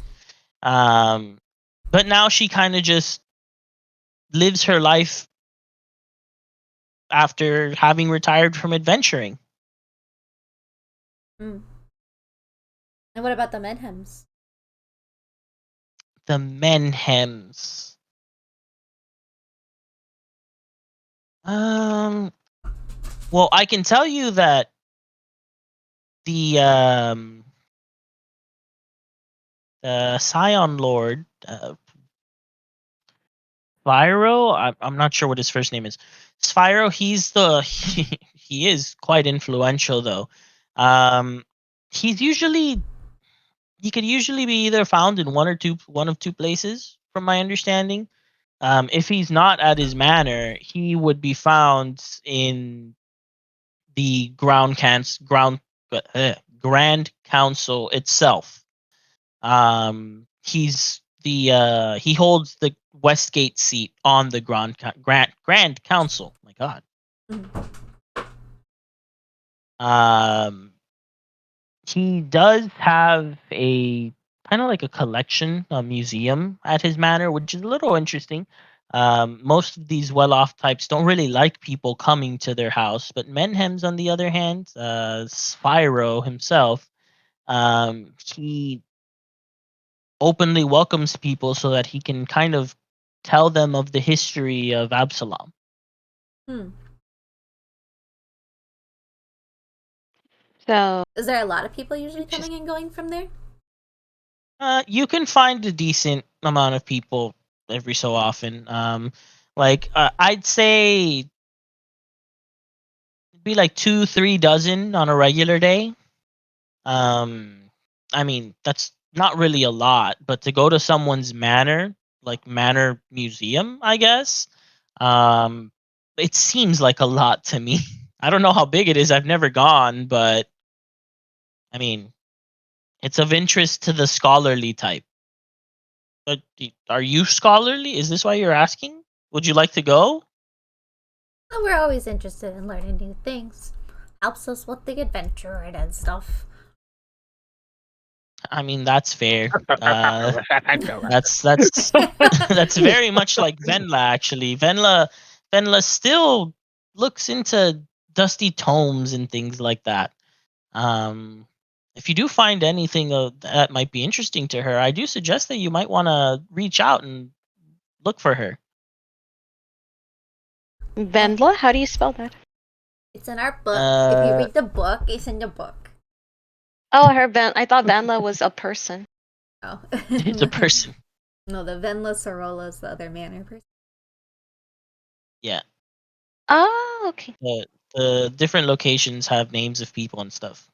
Um, but now she kind of just lives her life after having retired from adventuring. Mm. And what about the Menhems? The Menhems. Um, well, I can tell you that the Scion Lord, Spyro. I'm not sure what his first name is. Spyro. He is quite influential though. Um, he's usually he could usually be either found in one of two places, from my understanding. If he's not at his manor, he would be found in the Grand Council itself. He holds the Westgate seat on the Grand Council. My God. Mm. Um, he does have a kind of like a collection, a museum at his manor, which is a little interesting. Most of these well-off types don't really like people coming to their house, but Menhems, on the other hand, Spyro himself, he openly welcomes people so that he can kind of tell them of the history of Absalom. Hmm. so Is there a lot of people usually just coming and going from there? You can find a decent amount of people every so often. I'd say it'd be like 2, 3 dozen on a regular day. Um, I mean, that's not really a lot, but to go to someone's manor, like manor museum, I guess, um, it seems like a lot to me. I don't know how big it is. I've never gone, but I mean, it's of interest to the scholarly type. But are you scholarly? Is this why you're asking? Would you like to go? So we're always interested in learning new things. Helps us with the adventure and stuff. I mean, that's fair. That's that's very much like Venla. Actually, Venla still looks into dusty tomes and things like that. If you do find anything that might be interesting to her, I do suggest that you might want to reach out and look for her. Vendla? How do you spell that? It's in our book. If you Uh, read the book, it's in the book. Oh, I thought Venla was a person. Oh. it's a person. No, the Venla Sorolla is the other manor person. Yeah. Oh, okay. The different locations have names of people and stuff.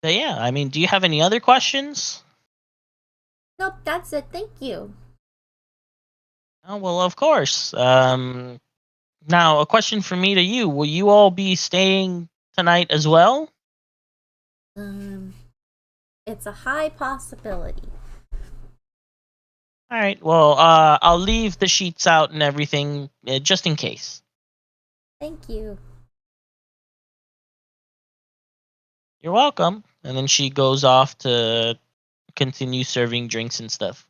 But yeah, I mean, do you have any other questions? Nope, that's it. Thank you. Oh, well, of course. Now, a question from me to you. Will you all be staying tonight as well? It's a high possibility. All right. Well, I'll leave the sheets out and everything just in case. Thank you. You're welcome. And then she goes off to continue serving drinks and stuff.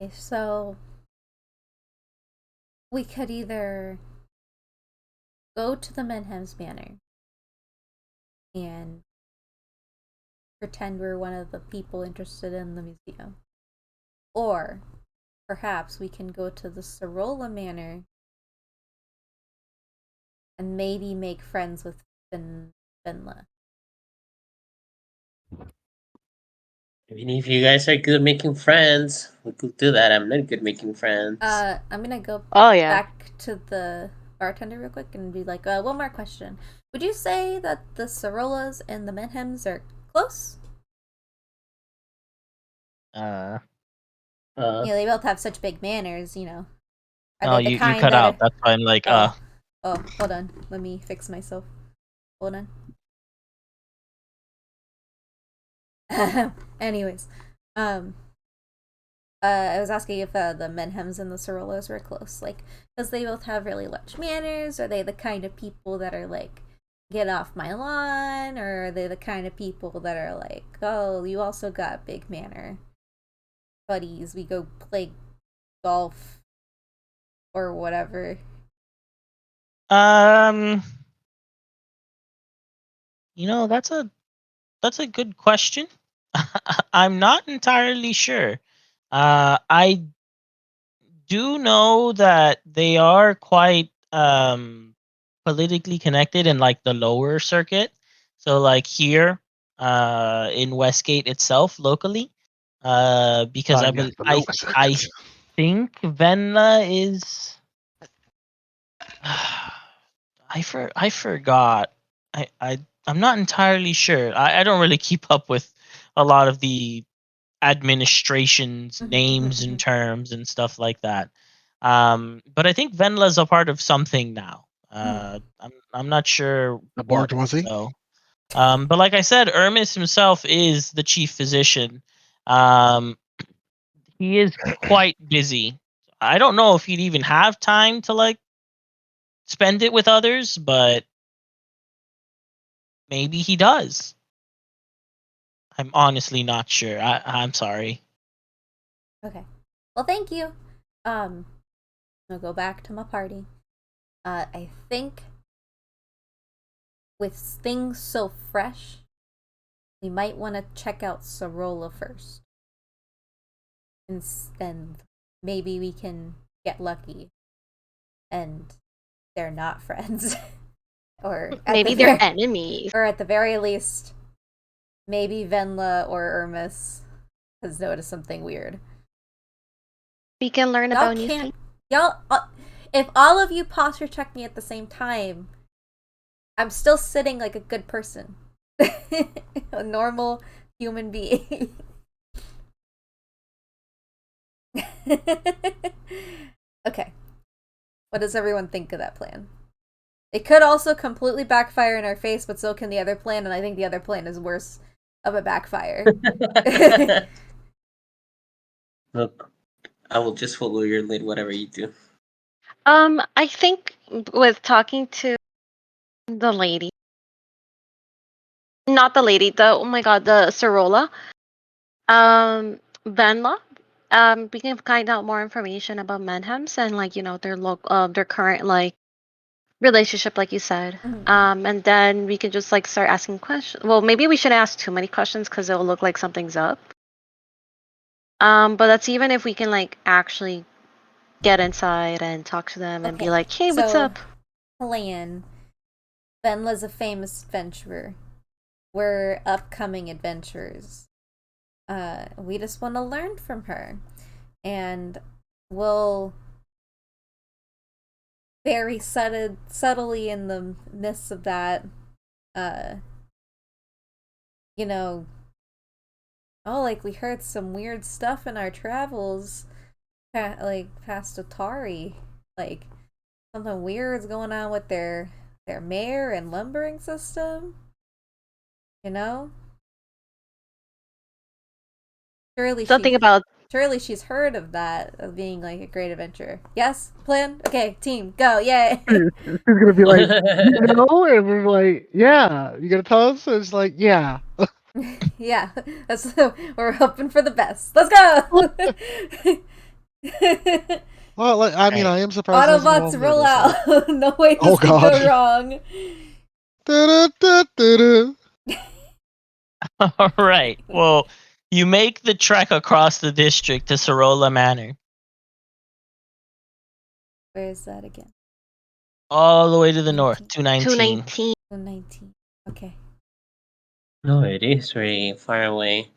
Okay, so we could either go to the Menhem's Manor and pretend we're one of the people interested in the museum. Or perhaps we can go to the Sorolla Manor and maybe make friends with Finla. I mean, if you guys are good at making friends, we could do that. I'm not good at making friends. I'm gonna go back to the bartender real quick and be like, one more question. Would you say that the Sorollas and the Menhems are close? Yeah, they both have such big manners, you know. Oh, you cut out. That's why I'm like, Oh, hold on. Let me fix myself. Hold on. Anyways, I was asking if the Menhems and the Sorollas were close, like, because they both have really large manners. Are they the kind of people that are like, get off my lawn, or are they the kind of people that are like, oh, you also got big manner buddies, we go play golf or whatever? You know, that's a good question. I'm not entirely sure. I do know that they are quite politically connected in like the lower circuit. So like here in Westgate itself locally, because I think Venla is I forgot. I'm not entirely sure. I don't really keep up with a lot of the administration's names and terms and stuff like that. But I think Venla's a part of something now. I'm not sure The what bourgeoisie. though. But like I said, Hermes himself is the chief physician. Um, he is quite busy. I don't know if he'd even have time to like spend it with others, but maybe he does. I'm honestly not sure. I'm sorry. Okay. Well, thank you. I'll go back to my party. I think with things so fresh, we might want to check out Sorolla first. And then maybe we can get lucky and they're not friends. Or maybe they're enemies. Or at the very least, maybe Venla or Hermes has noticed something weird. We can learn about new things. Y'all, if all of you posture check me at the same time, I'm still sitting like a good person. A normal human being. Okay. What does everyone think of that plan? It could also completely backfire in our face, but so can the other plan, and I think the other plan is worse of a backfire. Look, I will just follow your lead, whatever you do. I think with talking to the lady, not the lady, oh my god, the Sorola, Venla, we can find out more information about Manhems and like their current like relationship, like you said. And then we can just like start asking questions. Well, maybe we shouldn't ask too many questions because it will look like something's up. But that's even if we can like actually get inside and talk to them and be like, hey, what's up? Plan. Venla's a famous adventurer. We're upcoming adventurers. We just want to learn from her. And we'll very subtly in the midst of that, like we heard some weird stuff in our travels, like past Atari, like something weird's going on with their mare and lumbering system, Surely she's heard of that, of being like a great adventure. Yes? Plan? Okay, team, go, yay! He's gonna be like, and we're like, yeah. You gonna tell us? It's like, yeah. Yeah, we're hoping for the best. Let's go! Well, I mean, I am surprised. Autobots roll out. No way this can go wrong. All right. Well, you make the trek across the district to Sorola Manor. Where is that again? All the way to the north, 219. 219. Okay. No, it is very far away.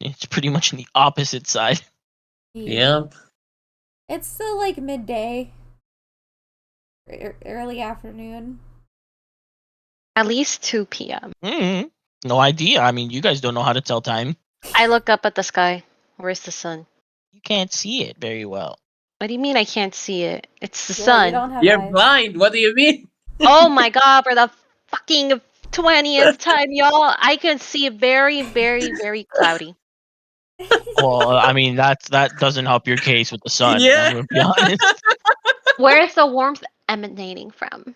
It's pretty much on the opposite side. Yep. It's still like midday. Early afternoon. At least 2 p.m. Mm-hmm. No idea. I mean, you guys don't know how to tell time. I look up at the sky. Where's the sun? You can't see it very well. What do you mean I can't see it? It's the sun. You're blind. What do you mean? Oh my god, for the fucking 20th time, y'all. I can see it very, very, very cloudy. Well, I mean, that doesn't help your case with the sun. Yeah. I'm gonna be honest. Where is the warmth emanating from?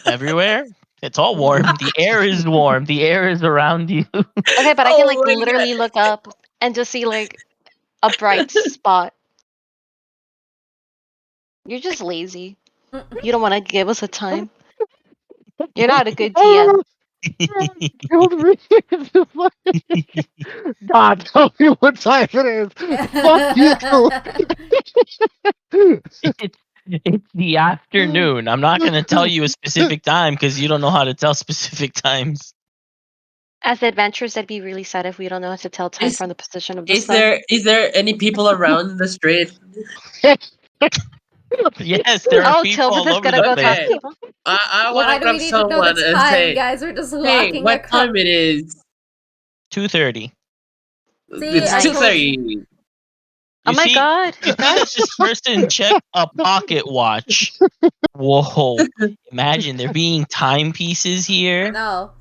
Everywhere. It's all warm. The air is warm. The air is around you. Okay, but I can like literally look up and just see like a bright spot. You're just lazy. You don't want to give us a time. You're not a good DM. Killed me. It's just like, God, tell me what time it is. Fuck you. It's the afternoon. I'm not going to tell you a specific time because you don't know how to tell specific times. As adventurers, that'd be really sad if we don't know how to tell time from the position of the Is sun. there any people around the street? Yes, there are people all over the go place. talk to people. I Why want do to we grab need to know someone the and time, say, guys? We're just "Hey, walking what across. time it is?" 2:30. It's I 2:30. Oh my god. You see that this person checked a pocket watch. Whoa. Imagine there being timepieces here. No.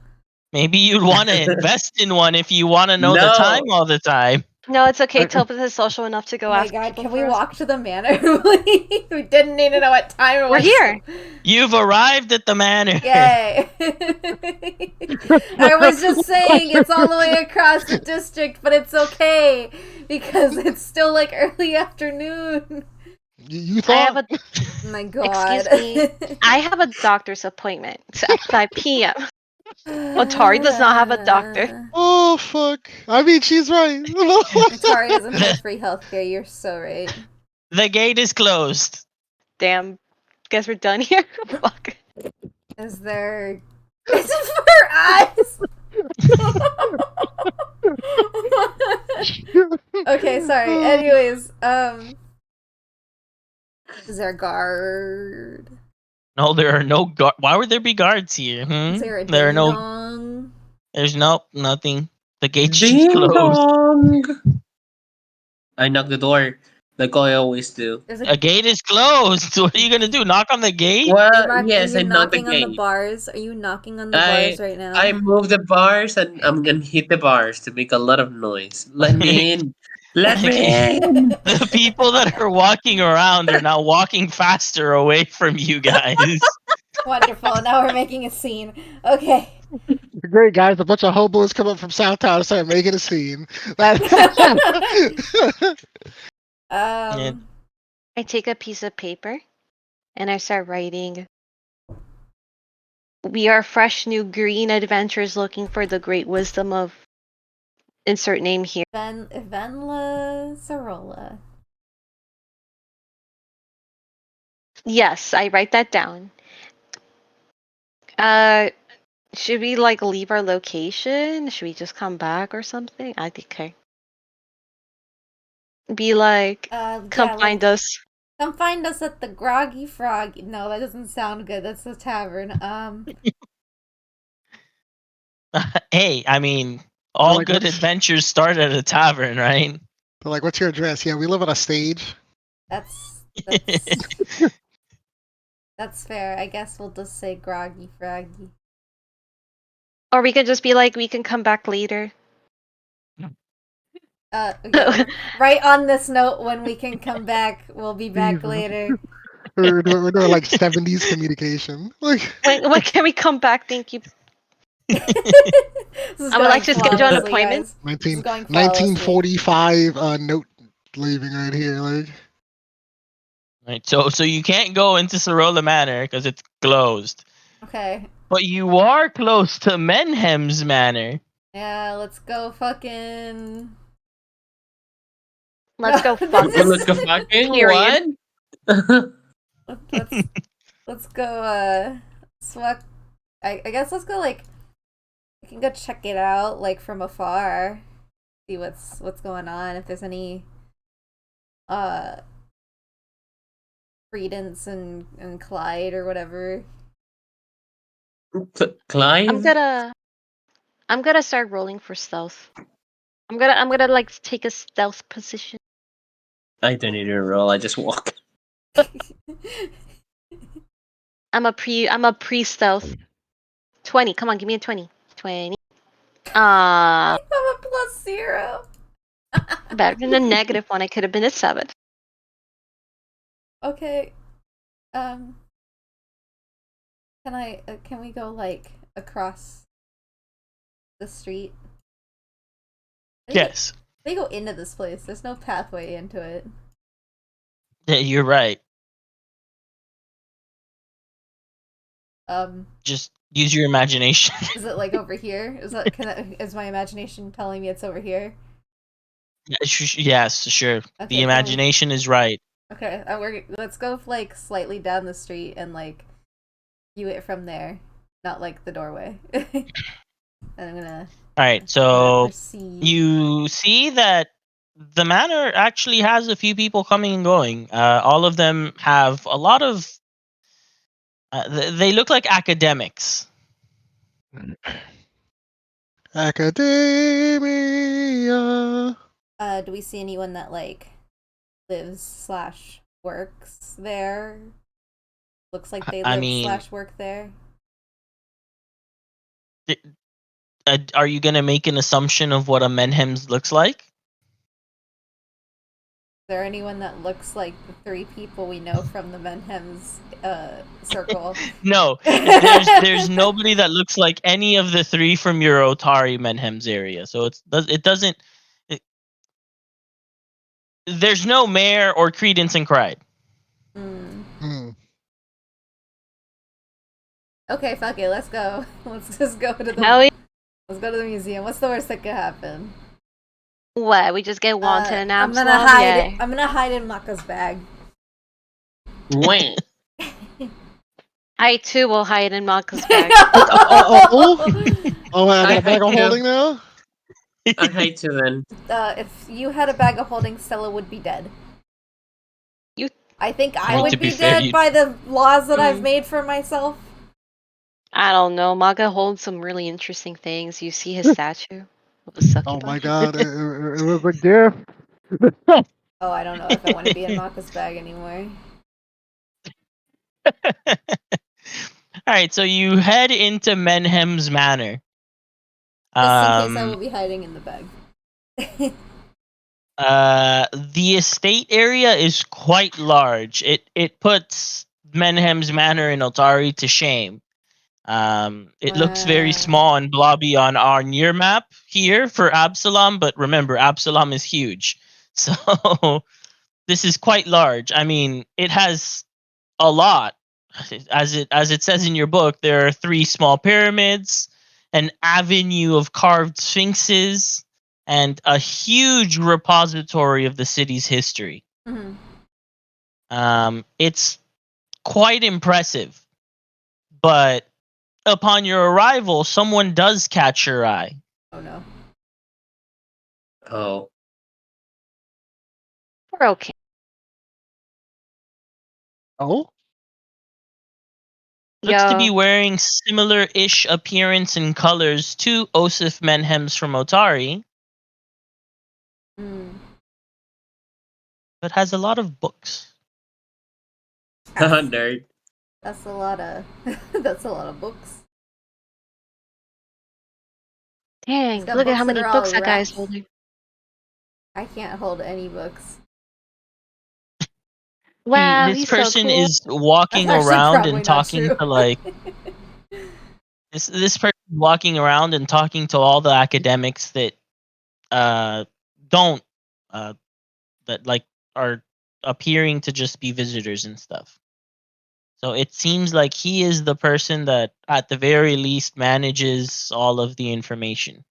Maybe you'd want to invest in one if you want to know the time all the time. No, it's okay. Topaz is social enough to go Oh my ask god, people can we for us. walk to the manor, please? We didn't need to know what time it was. We're here. You've arrived at the manor. Yay. I was just saying it's all the way across the district, but it's okay because it's still like early afternoon. You thought? Oh my god. Excuse me. I have a doctor's appointment at 5 p.m. Atari does not have a doctor. Oh fuck! I mean, she's right. Atari doesn't have free healthcare. You're so right. The gate is closed. Damn. Guess we're done here. Fuck. Is there? Is it for eyes? Okay, sorry. Anyways, is there a guard? No, there are no guards. Why would there be guards here? Is there a There are no. ding-dong? There's nothing. The gate's Ding closed. dong. I knock the door. like I always do. There's A gate is closed. What are you gonna do? Knock on the gate? Well, Mark, yes, are I you knocked the knocking on the gate. bars? Are you knocking on the bars right now? I move the bars and I'm gonna hit the bars to make a lot of noise. Let me in. Let me in. The people that are walking around are now walking faster away from you guys. Wonderful. Now we're making a scene. Okay. Great, guys. A bunch of hobos come up from Southtown and start making a scene. Um. I take a piece of paper and I start writing. We are fresh, new, green adventurers looking for the great wisdom of insert name here. Venla Zarola. Yes, I write that down. Should we like leave our location? Should we just come back or something? I think okay. Be like, come find us. Come find us at the Groggy Frog. No, that doesn't sound good. That's the tavern. Hey, I mean, all like, good adventures start at a tavern, right? They're like, what's your address? Yeah, we live on a stage. That's that's fair. I guess we'll just say Groggy Froggy. Or we could just be like, we can come back later. Okay. Right on this note, when we can come back, we'll be back later. We're doing like 70s communication. Like, when can we come back? Thank you. I would like to schedule an appointment. 1945 note leaving right here. Like, Right. So you can't go into Sorolla Manor because it's closed. Okay. But you are close to Menhem's Manor. Yeah, let's go fucking. Let's go Let's go fucking what? Let's go swag. I guess let's go like we can go check it out like from afar. See what's going on, if there's any Credence and Clyde or whatever. Clive? I'm gonna start rolling for stealth. I'm gonna like take a stealth position. I don't need to roll, I just walk. I'm a pre stealth. 20. Come on, give me a 20. 20. I'm a +0. Better than the negative one. I could have been a 7. Okay. Can can we go like across the street? Yes. They go into this place. There's no pathway into it. Yeah, you're right. Just use your imagination. Is it like over here? Is my imagination telling me it's over here? Yes, sure. Okay, The imagination is right. Okay, let's go like slightly down the street and like view it from there, not like the doorway. And I'm gonna. All right, so you see that the manor actually has a few people coming and going. All of them have a lot of. They look like academics. Academia. Do we see anyone that like lives/works there? Looks like they live/work there. Are you gonna make an assumption of what a Menhems looks like? Is there anyone that looks like the 3 people we know from the Menhems circle? No, there's nobody that looks like any of the 3 from your Otari Menhems area. So it doesn't. There's no Mare or Credence and Cried. Okay, fuck it. Let's go. Let's just go to the. Let's go to the museum. What's the worst that could happen? What? We just get wanted and I'm gonna hide. I'm gonna hide in Maka's bag. Wait. I too will hide in Maka's bag. Oh, I got a bag of holding now. I hide too then. If you had a bag of holding, Stella would be dead. I think I would be dead by the laws that I've made for myself. I don't know. Maka holds some really interesting things. You see his statue of a succubus. Oh my god, it was a gift. Oh, I don't know if I want to be in Maka's bag anymore. All right, so you head into Menhem's Manor. Just in case I will be hiding in the bag. The estate area is quite large. It puts Menhem's Manor in Otari to shame. It looks very small and blobby on our near map here for Absalom, but remember, Absalom is huge. So this is quite large. I mean, it has a lot. As it says in your book, there are 3 small pyramids, an avenue of carved sphinxes, and a huge repository of the city's history. It's quite impressive, but upon your arrival, someone does catch your eye. Oh no. Oh. We're okay. Oh? Looks to be Yo, wearing similar-ish appearance and colors to Osif Menhems from Otari, but has a lot of books. Nerd. That's a lot of that's a lot of books. dang, He's got look at books how that many are all books that guy's wrapped. holding. I can't hold any books. Wow, This he's so person cool. is That's walking actually around probably and not talking true. to like this person walking around and talking to all the academics that don't that like are appearing to just be visitors and stuff. So it seems like he is the person that at the very least manages all of the information.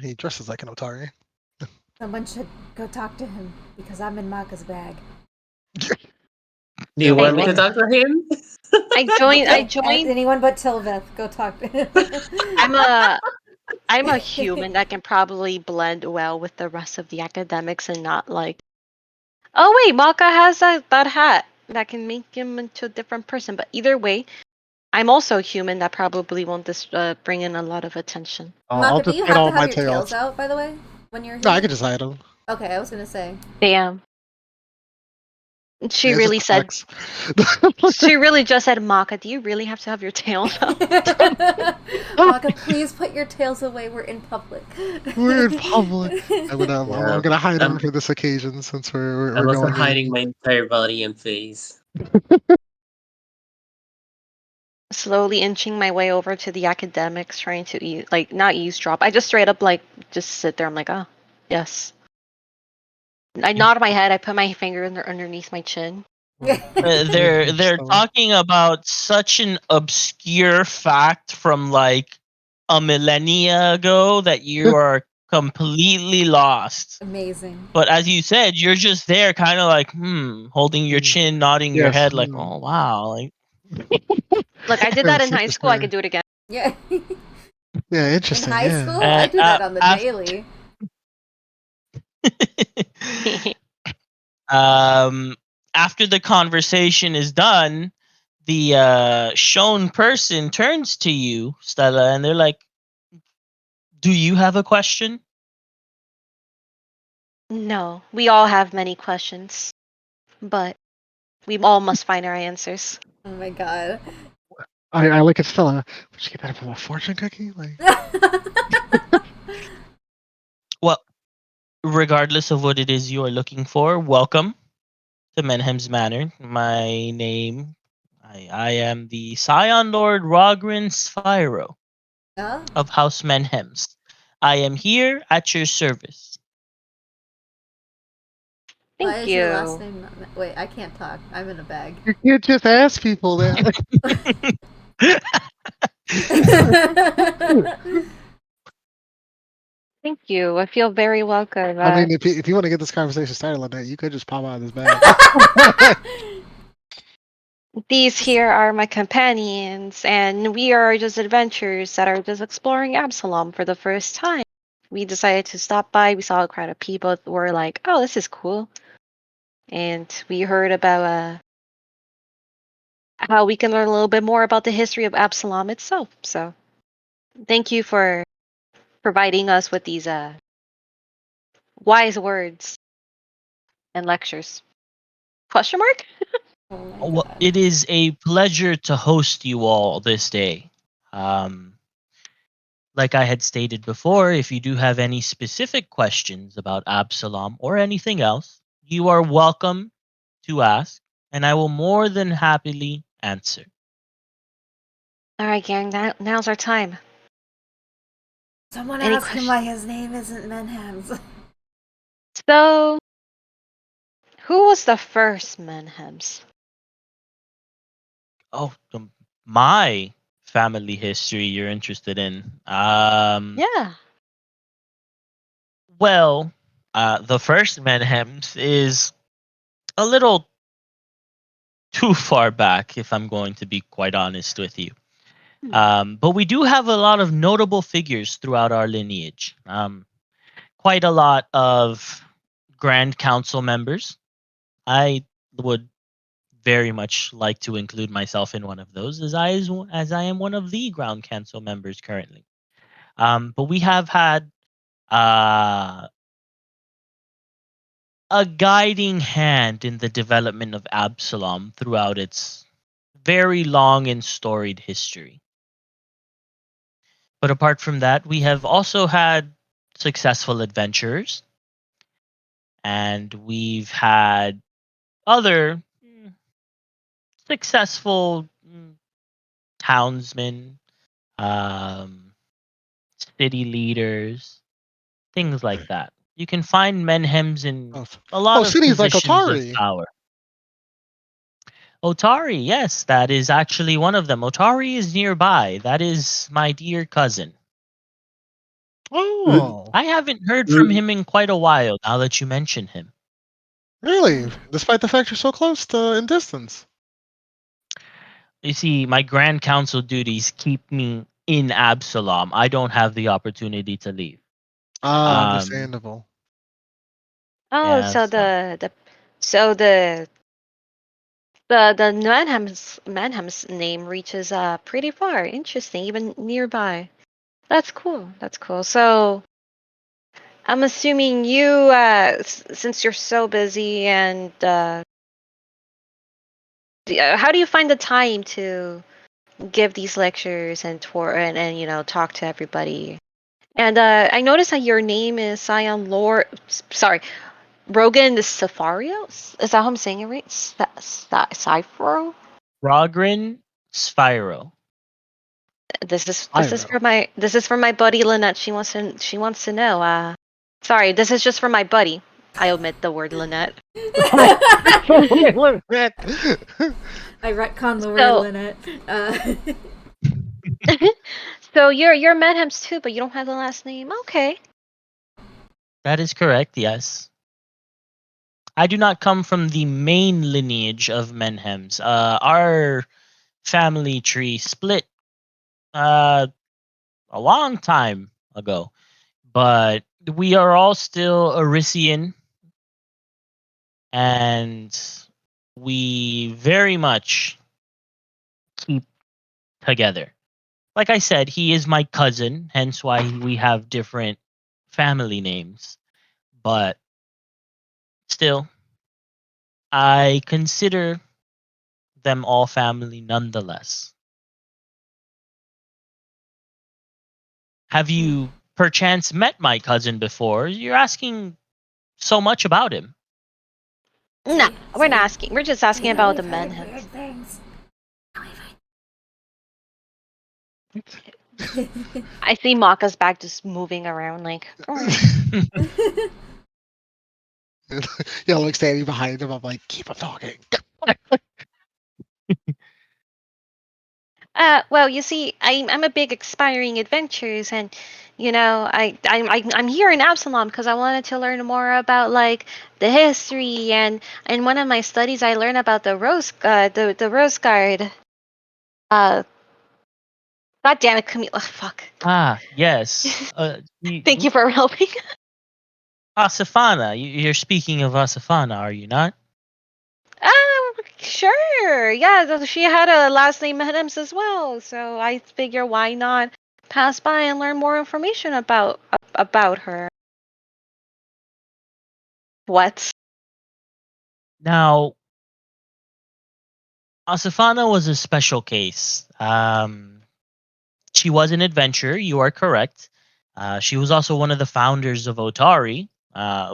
He dresses like an Otari. Someone should go talk to him because I'm in Maka's bag. Do you Hey, want me to wait. talk to him? I joined. Anyone but Tilveth, go talk to him. I'm a human that can probably blend well with the rest of the academics and not like. Oh wait, Maka has that hat that can make him into a different person. But either way, I'm also human that probably won't bring in a lot of attention. I'll Maka, do just you get have to all have my your tails tails. out, by the way, when you're here? No, I can just hide them. Okay, I was gonna say. Damn. She Yeah, it's just really a said. flex. She really just said, Maka, do you really have to have your tail out? Maka, please put your tails away. We're in public. We're in public. I'm Yeah. gonna hide them I'm, for this occasion since we're I'm also going hiding in. my entire body and face. Slowly inching my way over to the academics, trying to not eavesdrop. I just straight up just sit there. I'm like, oh, yes. I nod my head. I put my finger underneath my chin. They're talking about such an obscure fact from like a millennia ago that you are completely lost. Amazing. But as you said, you're just there, kind of like, holding your chin, nodding your Yes. head, like, oh wow, like. Look, I did that in high Super school. I scary. could do it again. Yeah. Yeah, In interesting. high Yeah. school, I do that on the af- daily. After the conversation is done, the shown person turns to you, Stella, and they're like, "Do you have a question?" No, we all have many questions, but we all must find our answers. Oh my god. I look at Stella. Would you get that from a fortune cookie? Like, Well, regardless of what it is you are looking for, welcome to Menhem's Manor. My name, I am the Scion Lord Rogrin Spyro Oh, of House Menhems. I am here at your service. why Thank is your last you. name not... Wait, I can't talk. I'm in a bag. you can't just ask people that. Thank you. I feel very welcome. I mean, if you want to get this conversation started like that, you could just pop out of this bag. These here are my companions, and we are just adventurers that are just exploring Absalom for the first time. We decided to stop by. We saw a crowd of people. Were like, "Oh, this is cool," and we heard about how we can learn a little bit more about the history of Absalom itself. So, thank you for providing us with these wise words and lectures? Question mark? Oh my Well, god. it is a pleasure to host you all this day. Um, like I had stated before, if you do have any specific questions about Absalom or anything else, you are welcome to ask, and I will more than happily answer. All right, gang. Now's our time. Someone Any ask him questions? why his name isn't Menhams. So, who was the first Menhems? Oh, my family history you're interested in. Yeah. Well, the first Menhems is a little too far back, if I'm going to be quite honest with you. But we do have a lot of notable figures throughout our lineage. Quite a lot of Grand Council members. I would very much like to include myself in one of those, as I am one of the Ground Council members currently. But we have had uh, a guiding hand in the development of Absalom throughout its very long and storied history. But apart from that, we have also had successful adventurers, and we've had other successful townsmen, um, city leaders, things like that. You can find menhems in Oh, a lot of cities like positions of Otari. power. Otari, yes, that is actually one of them. Otari is nearby. That is my dear cousin. Mm, Oh, I haven't heard from mm. him in quite a while now that you mention him. Really? Despite the fact you're so close in distance. You see, my grand council duties keep me in Absalom. I don't have the opportunity to leave. Ah, Um, understandable. Oh, yeah, so so the Manham's name reaches pretty far. Interesting, even nearby. That's cool. That's cool. So I'm assuming you, since you're so busy and how do you find the time to give these lectures and tour and talk to everybody? And I noticed that your name is Scion Lord. Sorry, Rogan Safario. Is that how I'm saying it right? Cyphro. Rogrin Spyro. This is Pyro. for my buddy Lynette. She wants to know. Sorry, this is just for my buddy. I omit the word Lynette. Lynette. I retcon the word So Lynette. so you're Medhems too, but you don't have the last name. Okay. That is correct, yes. I do not come from the main lineage of Menhems. Our family tree split uh, a long time ago, but we are all still Arisian, and we very much keep together. Like I said, he is my cousin, hence why we have different family names. But still, I consider them all family nonetheless. Have you perchance met my cousin before? You're asking so much about him. No, we're not Say, asking. We're just say asking that about the we've heard weird Medhems. things. I see Maka's back just moving around like. Yeah, like standing behind him. I'm like, keep him talking. Well, you see, I'm a big aspiring adventurers, and I'm here in Absalom because I wanted to learn more about like the history, and in one of my studies I learned about the Rose Guard. Uh, God damn it, Camille! Ugh, fuck. Yes. Thank you for helping. Asafana. You're speaking of Asafana, are you not? Sure. Yeah, she had a last name Adams as well, so I figure why not pass by and learn more information about her. What? Now, Asafana was a special case. She was an adventurer. You are correct. She was also one of the founders of Otari,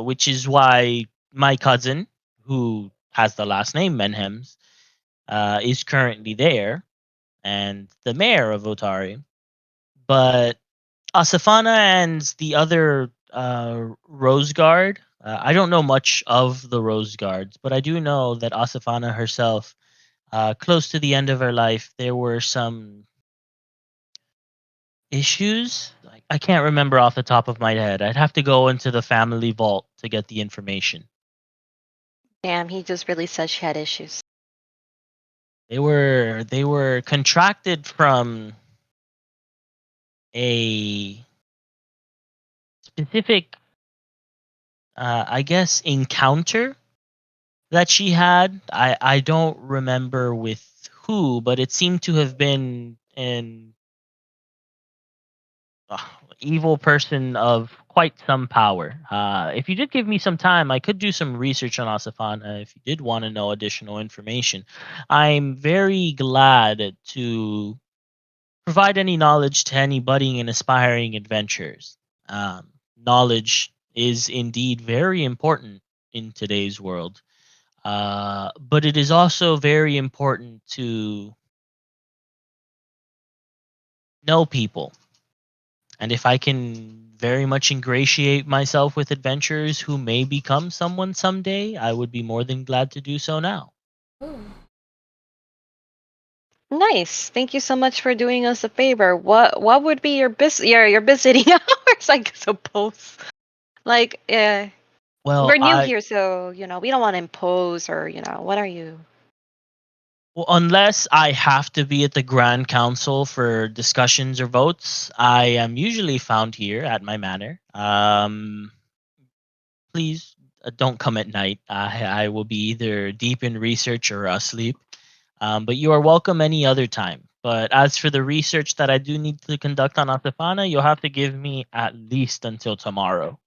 which is why my cousin, who has the last name Menhems, is currently there, and the mayor of Otari. But Asafana and the other Rose Guard, I don't know much of the Rose Guards, but I do know that Asafana herself, close to the end of her life, there were some issues. I can't remember off the top of my head. I'd have to go into the family vault to get the information. Damn, he just really said she had issues. They were contracted from a specific, I guess, encounter that she had. I don't remember with who, but it seemed to have been an uh, evil person of quite some power. If you did give me some time, I could do some research on Asafana if you did want to know additional information. I'm very glad to provide any knowledge to any budding and aspiring adventurers. Knowledge is indeed very important in today's world. But it is also very important to know people. And if I can very much ingratiate myself with adventurers who may become someone someday, I would be more than glad to do so now. Ooh. Nice. Thank you so much for doing us a favor. What would be your visiting hours, I suppose? Like, Well, we're new here, so we don't want to impose or what are you? well, unless I have to be at the Grand Council for discussions or votes, I am usually found here at my manor. Please don't come at night. I will be either deep in research or asleep. But you are welcome any other time. But as for the research that I do need to conduct on Asafana, you'll have to give me at least until tomorrow.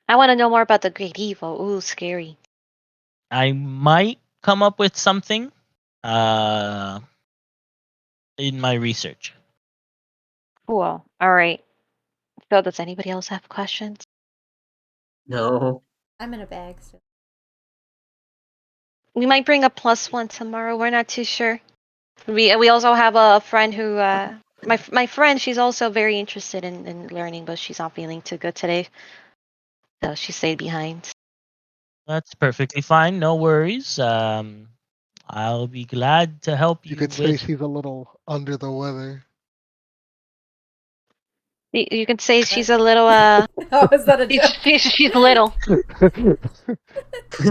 I want to know more about the great evil. Ooh, scary. I might come up with something uh, in my research. Cool. All right. So, does anybody else have questions? No. I'm in a bag. So. We might bring a +1 tomorrow. We're not too sure. We also have a friend who my friend. She's also very interested in learning, but she's not feeling too good today, so she stayed behind. That's perfectly fine. No worries. I'll be glad to help You you could say with. she's a little under the weather. You can say she's a little Oh, is that a joke? she's little.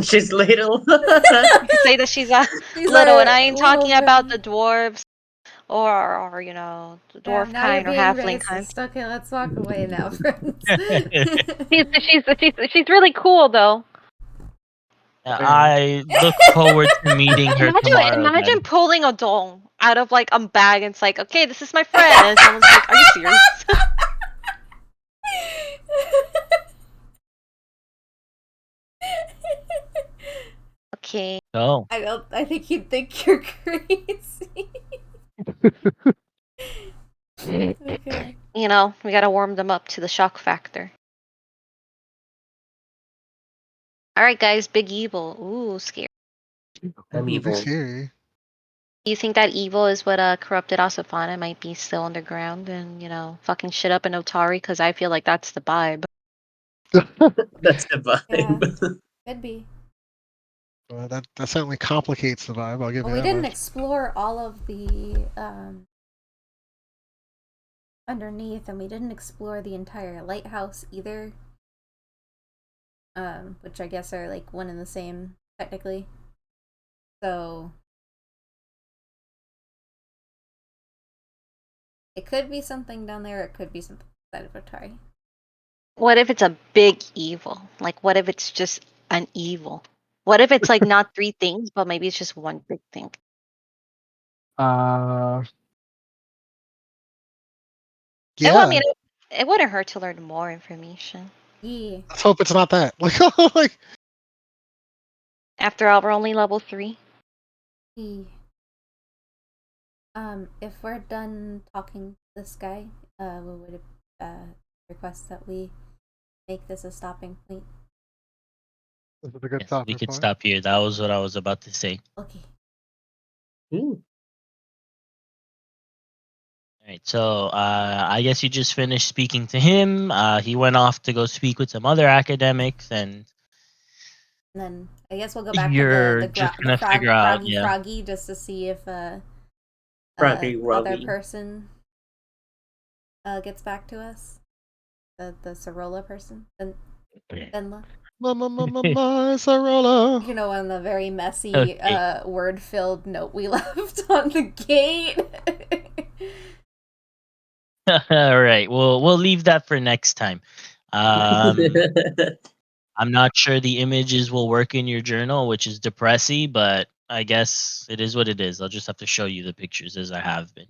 She's little. You can say that she's These little, and are I ain't little talking about the friends. dwarves or the Damn, dwarf now you're kind or being halfling kind. racist. Okay, let's walk away now, friends. She's really cool though. I look forward to meeting her tomorrow Imagine then. pulling a dong out of like a bag and it's like, okay, this is my friend, and someone's like, are you serious? Okay. Oh. I think he'd think you're crazy. Okay. We gotta warm them up to the shock factor. Alright guys, big evil. Ooh, scary. I'm Ooh, evil. scary. Do you think that evil is what corrupted Asafana might be still underground and, fucking shit up in Otari? Because I feel like that's the vibe. That's the vibe. Yeah. Could be. Well, that certainly complicates the vibe. I'll give Well, you we that didn't much. explore all of the underneath, and we didn't explore the entire lighthouse either. Which I guess are like one and the same technically. So it could be something down there. It could be something outside of Otari. What if it's a big evil? Like, what if it's just an evil? What if it's like not three things, but maybe it's just one big thing? Yeah. I mean, it wouldn't hurt to learn more information. Yeah. Let's hope it's not that. Like, After all, we're only level 3. If we're done talking to this guy, we would request that we make this a stopping point. This is a good Yes, stopping we could point. stop here. That was what I was about to say. Okay. Ooh. All right, so I guess you just finished speaking to him. He went off to go speak with some other academics, and then I guess we'll go back to you're the just gonna figure out, yeah. froggy just to see if Froggy other Roggy. person gets back to us. The Sorolla person, Benla. Sarola. You know, on the very messy, Okay. word-filled note we left on the gate. All right, we'll leave that for next time. I'm not sure the images will work in your journal, which is depressing, but I guess it is what it is. I'll just have to show you the pictures as I have been.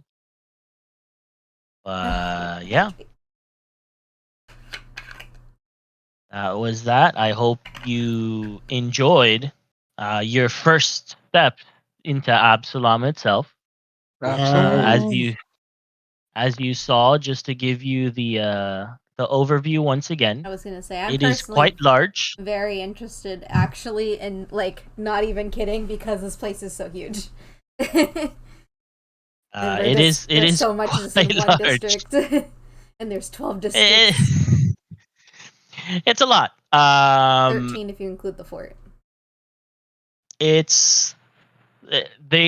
Yeah, that was that. I hope you enjoyed your first step into Absalom itself. Absolutely. As you saw, just to give you the overview once again. I was gonna say, I'm It is personally quite large. very interested, actually, and like, not even kidding, because this place is so huge. It is so much just in quite one large. district, and there's 12 districts. It's a lot. 13 if you include the fort. They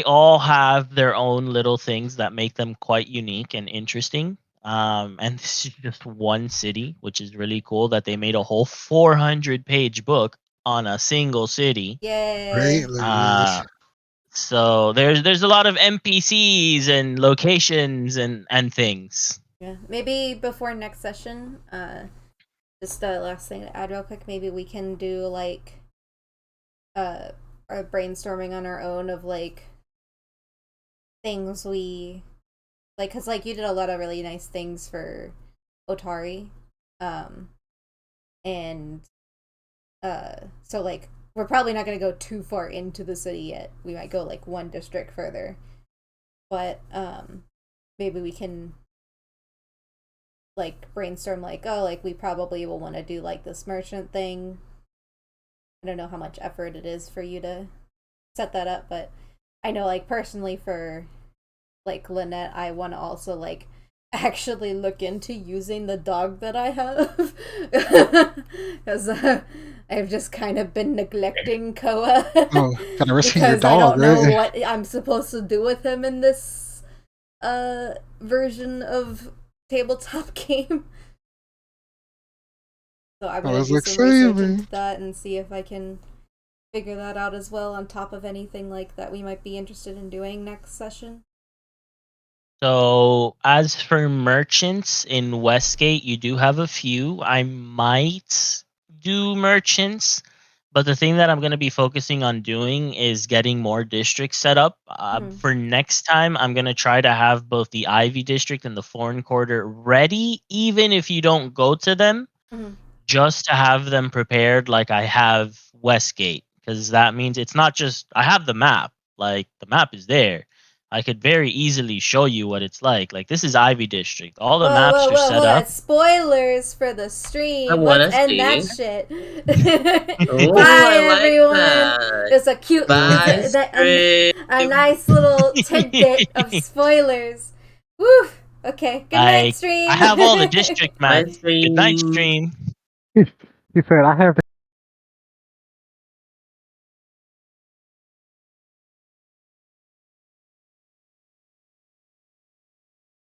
all have their own little things that make them quite unique and interesting. And this is just one city, which is really cool that they made a whole 400-page book on a single city. Yay! Great. So there's a lot of NPCs and locations and things. Yeah, maybe before next session, just the last thing to add real quick, maybe we can do like a brainstorming on our own of like things we like, because like you did a lot of really nice things for Otari, and so like we're probably not going to go too far into the city yet. We might go like one district further, but maybe we can like brainstorm like, oh, like we probably will want to do like this merchant thing. I don't know how much effort it is for you to set that up, but I know like personally for like Lynette, I want to also like actually look into using the dog that I have, because I've just kind of been neglecting Koa. Oh, kind of risking your because I dog, don't know right? what I'm supposed to do with him in this version of tabletop game. So I'm gonna was do like, some research saving. into that and see if I can figure that out as well, on top of anything like that we might be interested in doing next session. So as for merchants in Westgate, you do have a few. I might do merchants, but the thing that I'm going to be focusing on doing is getting more districts set up. For next time, I'm going to try to have both the Ivy District and the Foreign Quarter ready, even if you don't go to them, just to have them prepared like I have Westgate. Because that means it's not just, I have the map. Like, the map is there. I could very easily show you what it's like. Like, this is Ivy District. All the maps are set up. Spoilers for the stream. I wanna Let's end that see. shit. Oh, Bye, I like everyone. that. There's a cute, Bye, a nice little tidbit of spoilers. Woo! Okay, good night, Like, stream. I have all the district Bye, maps. Good night, stream. stream. He said, I have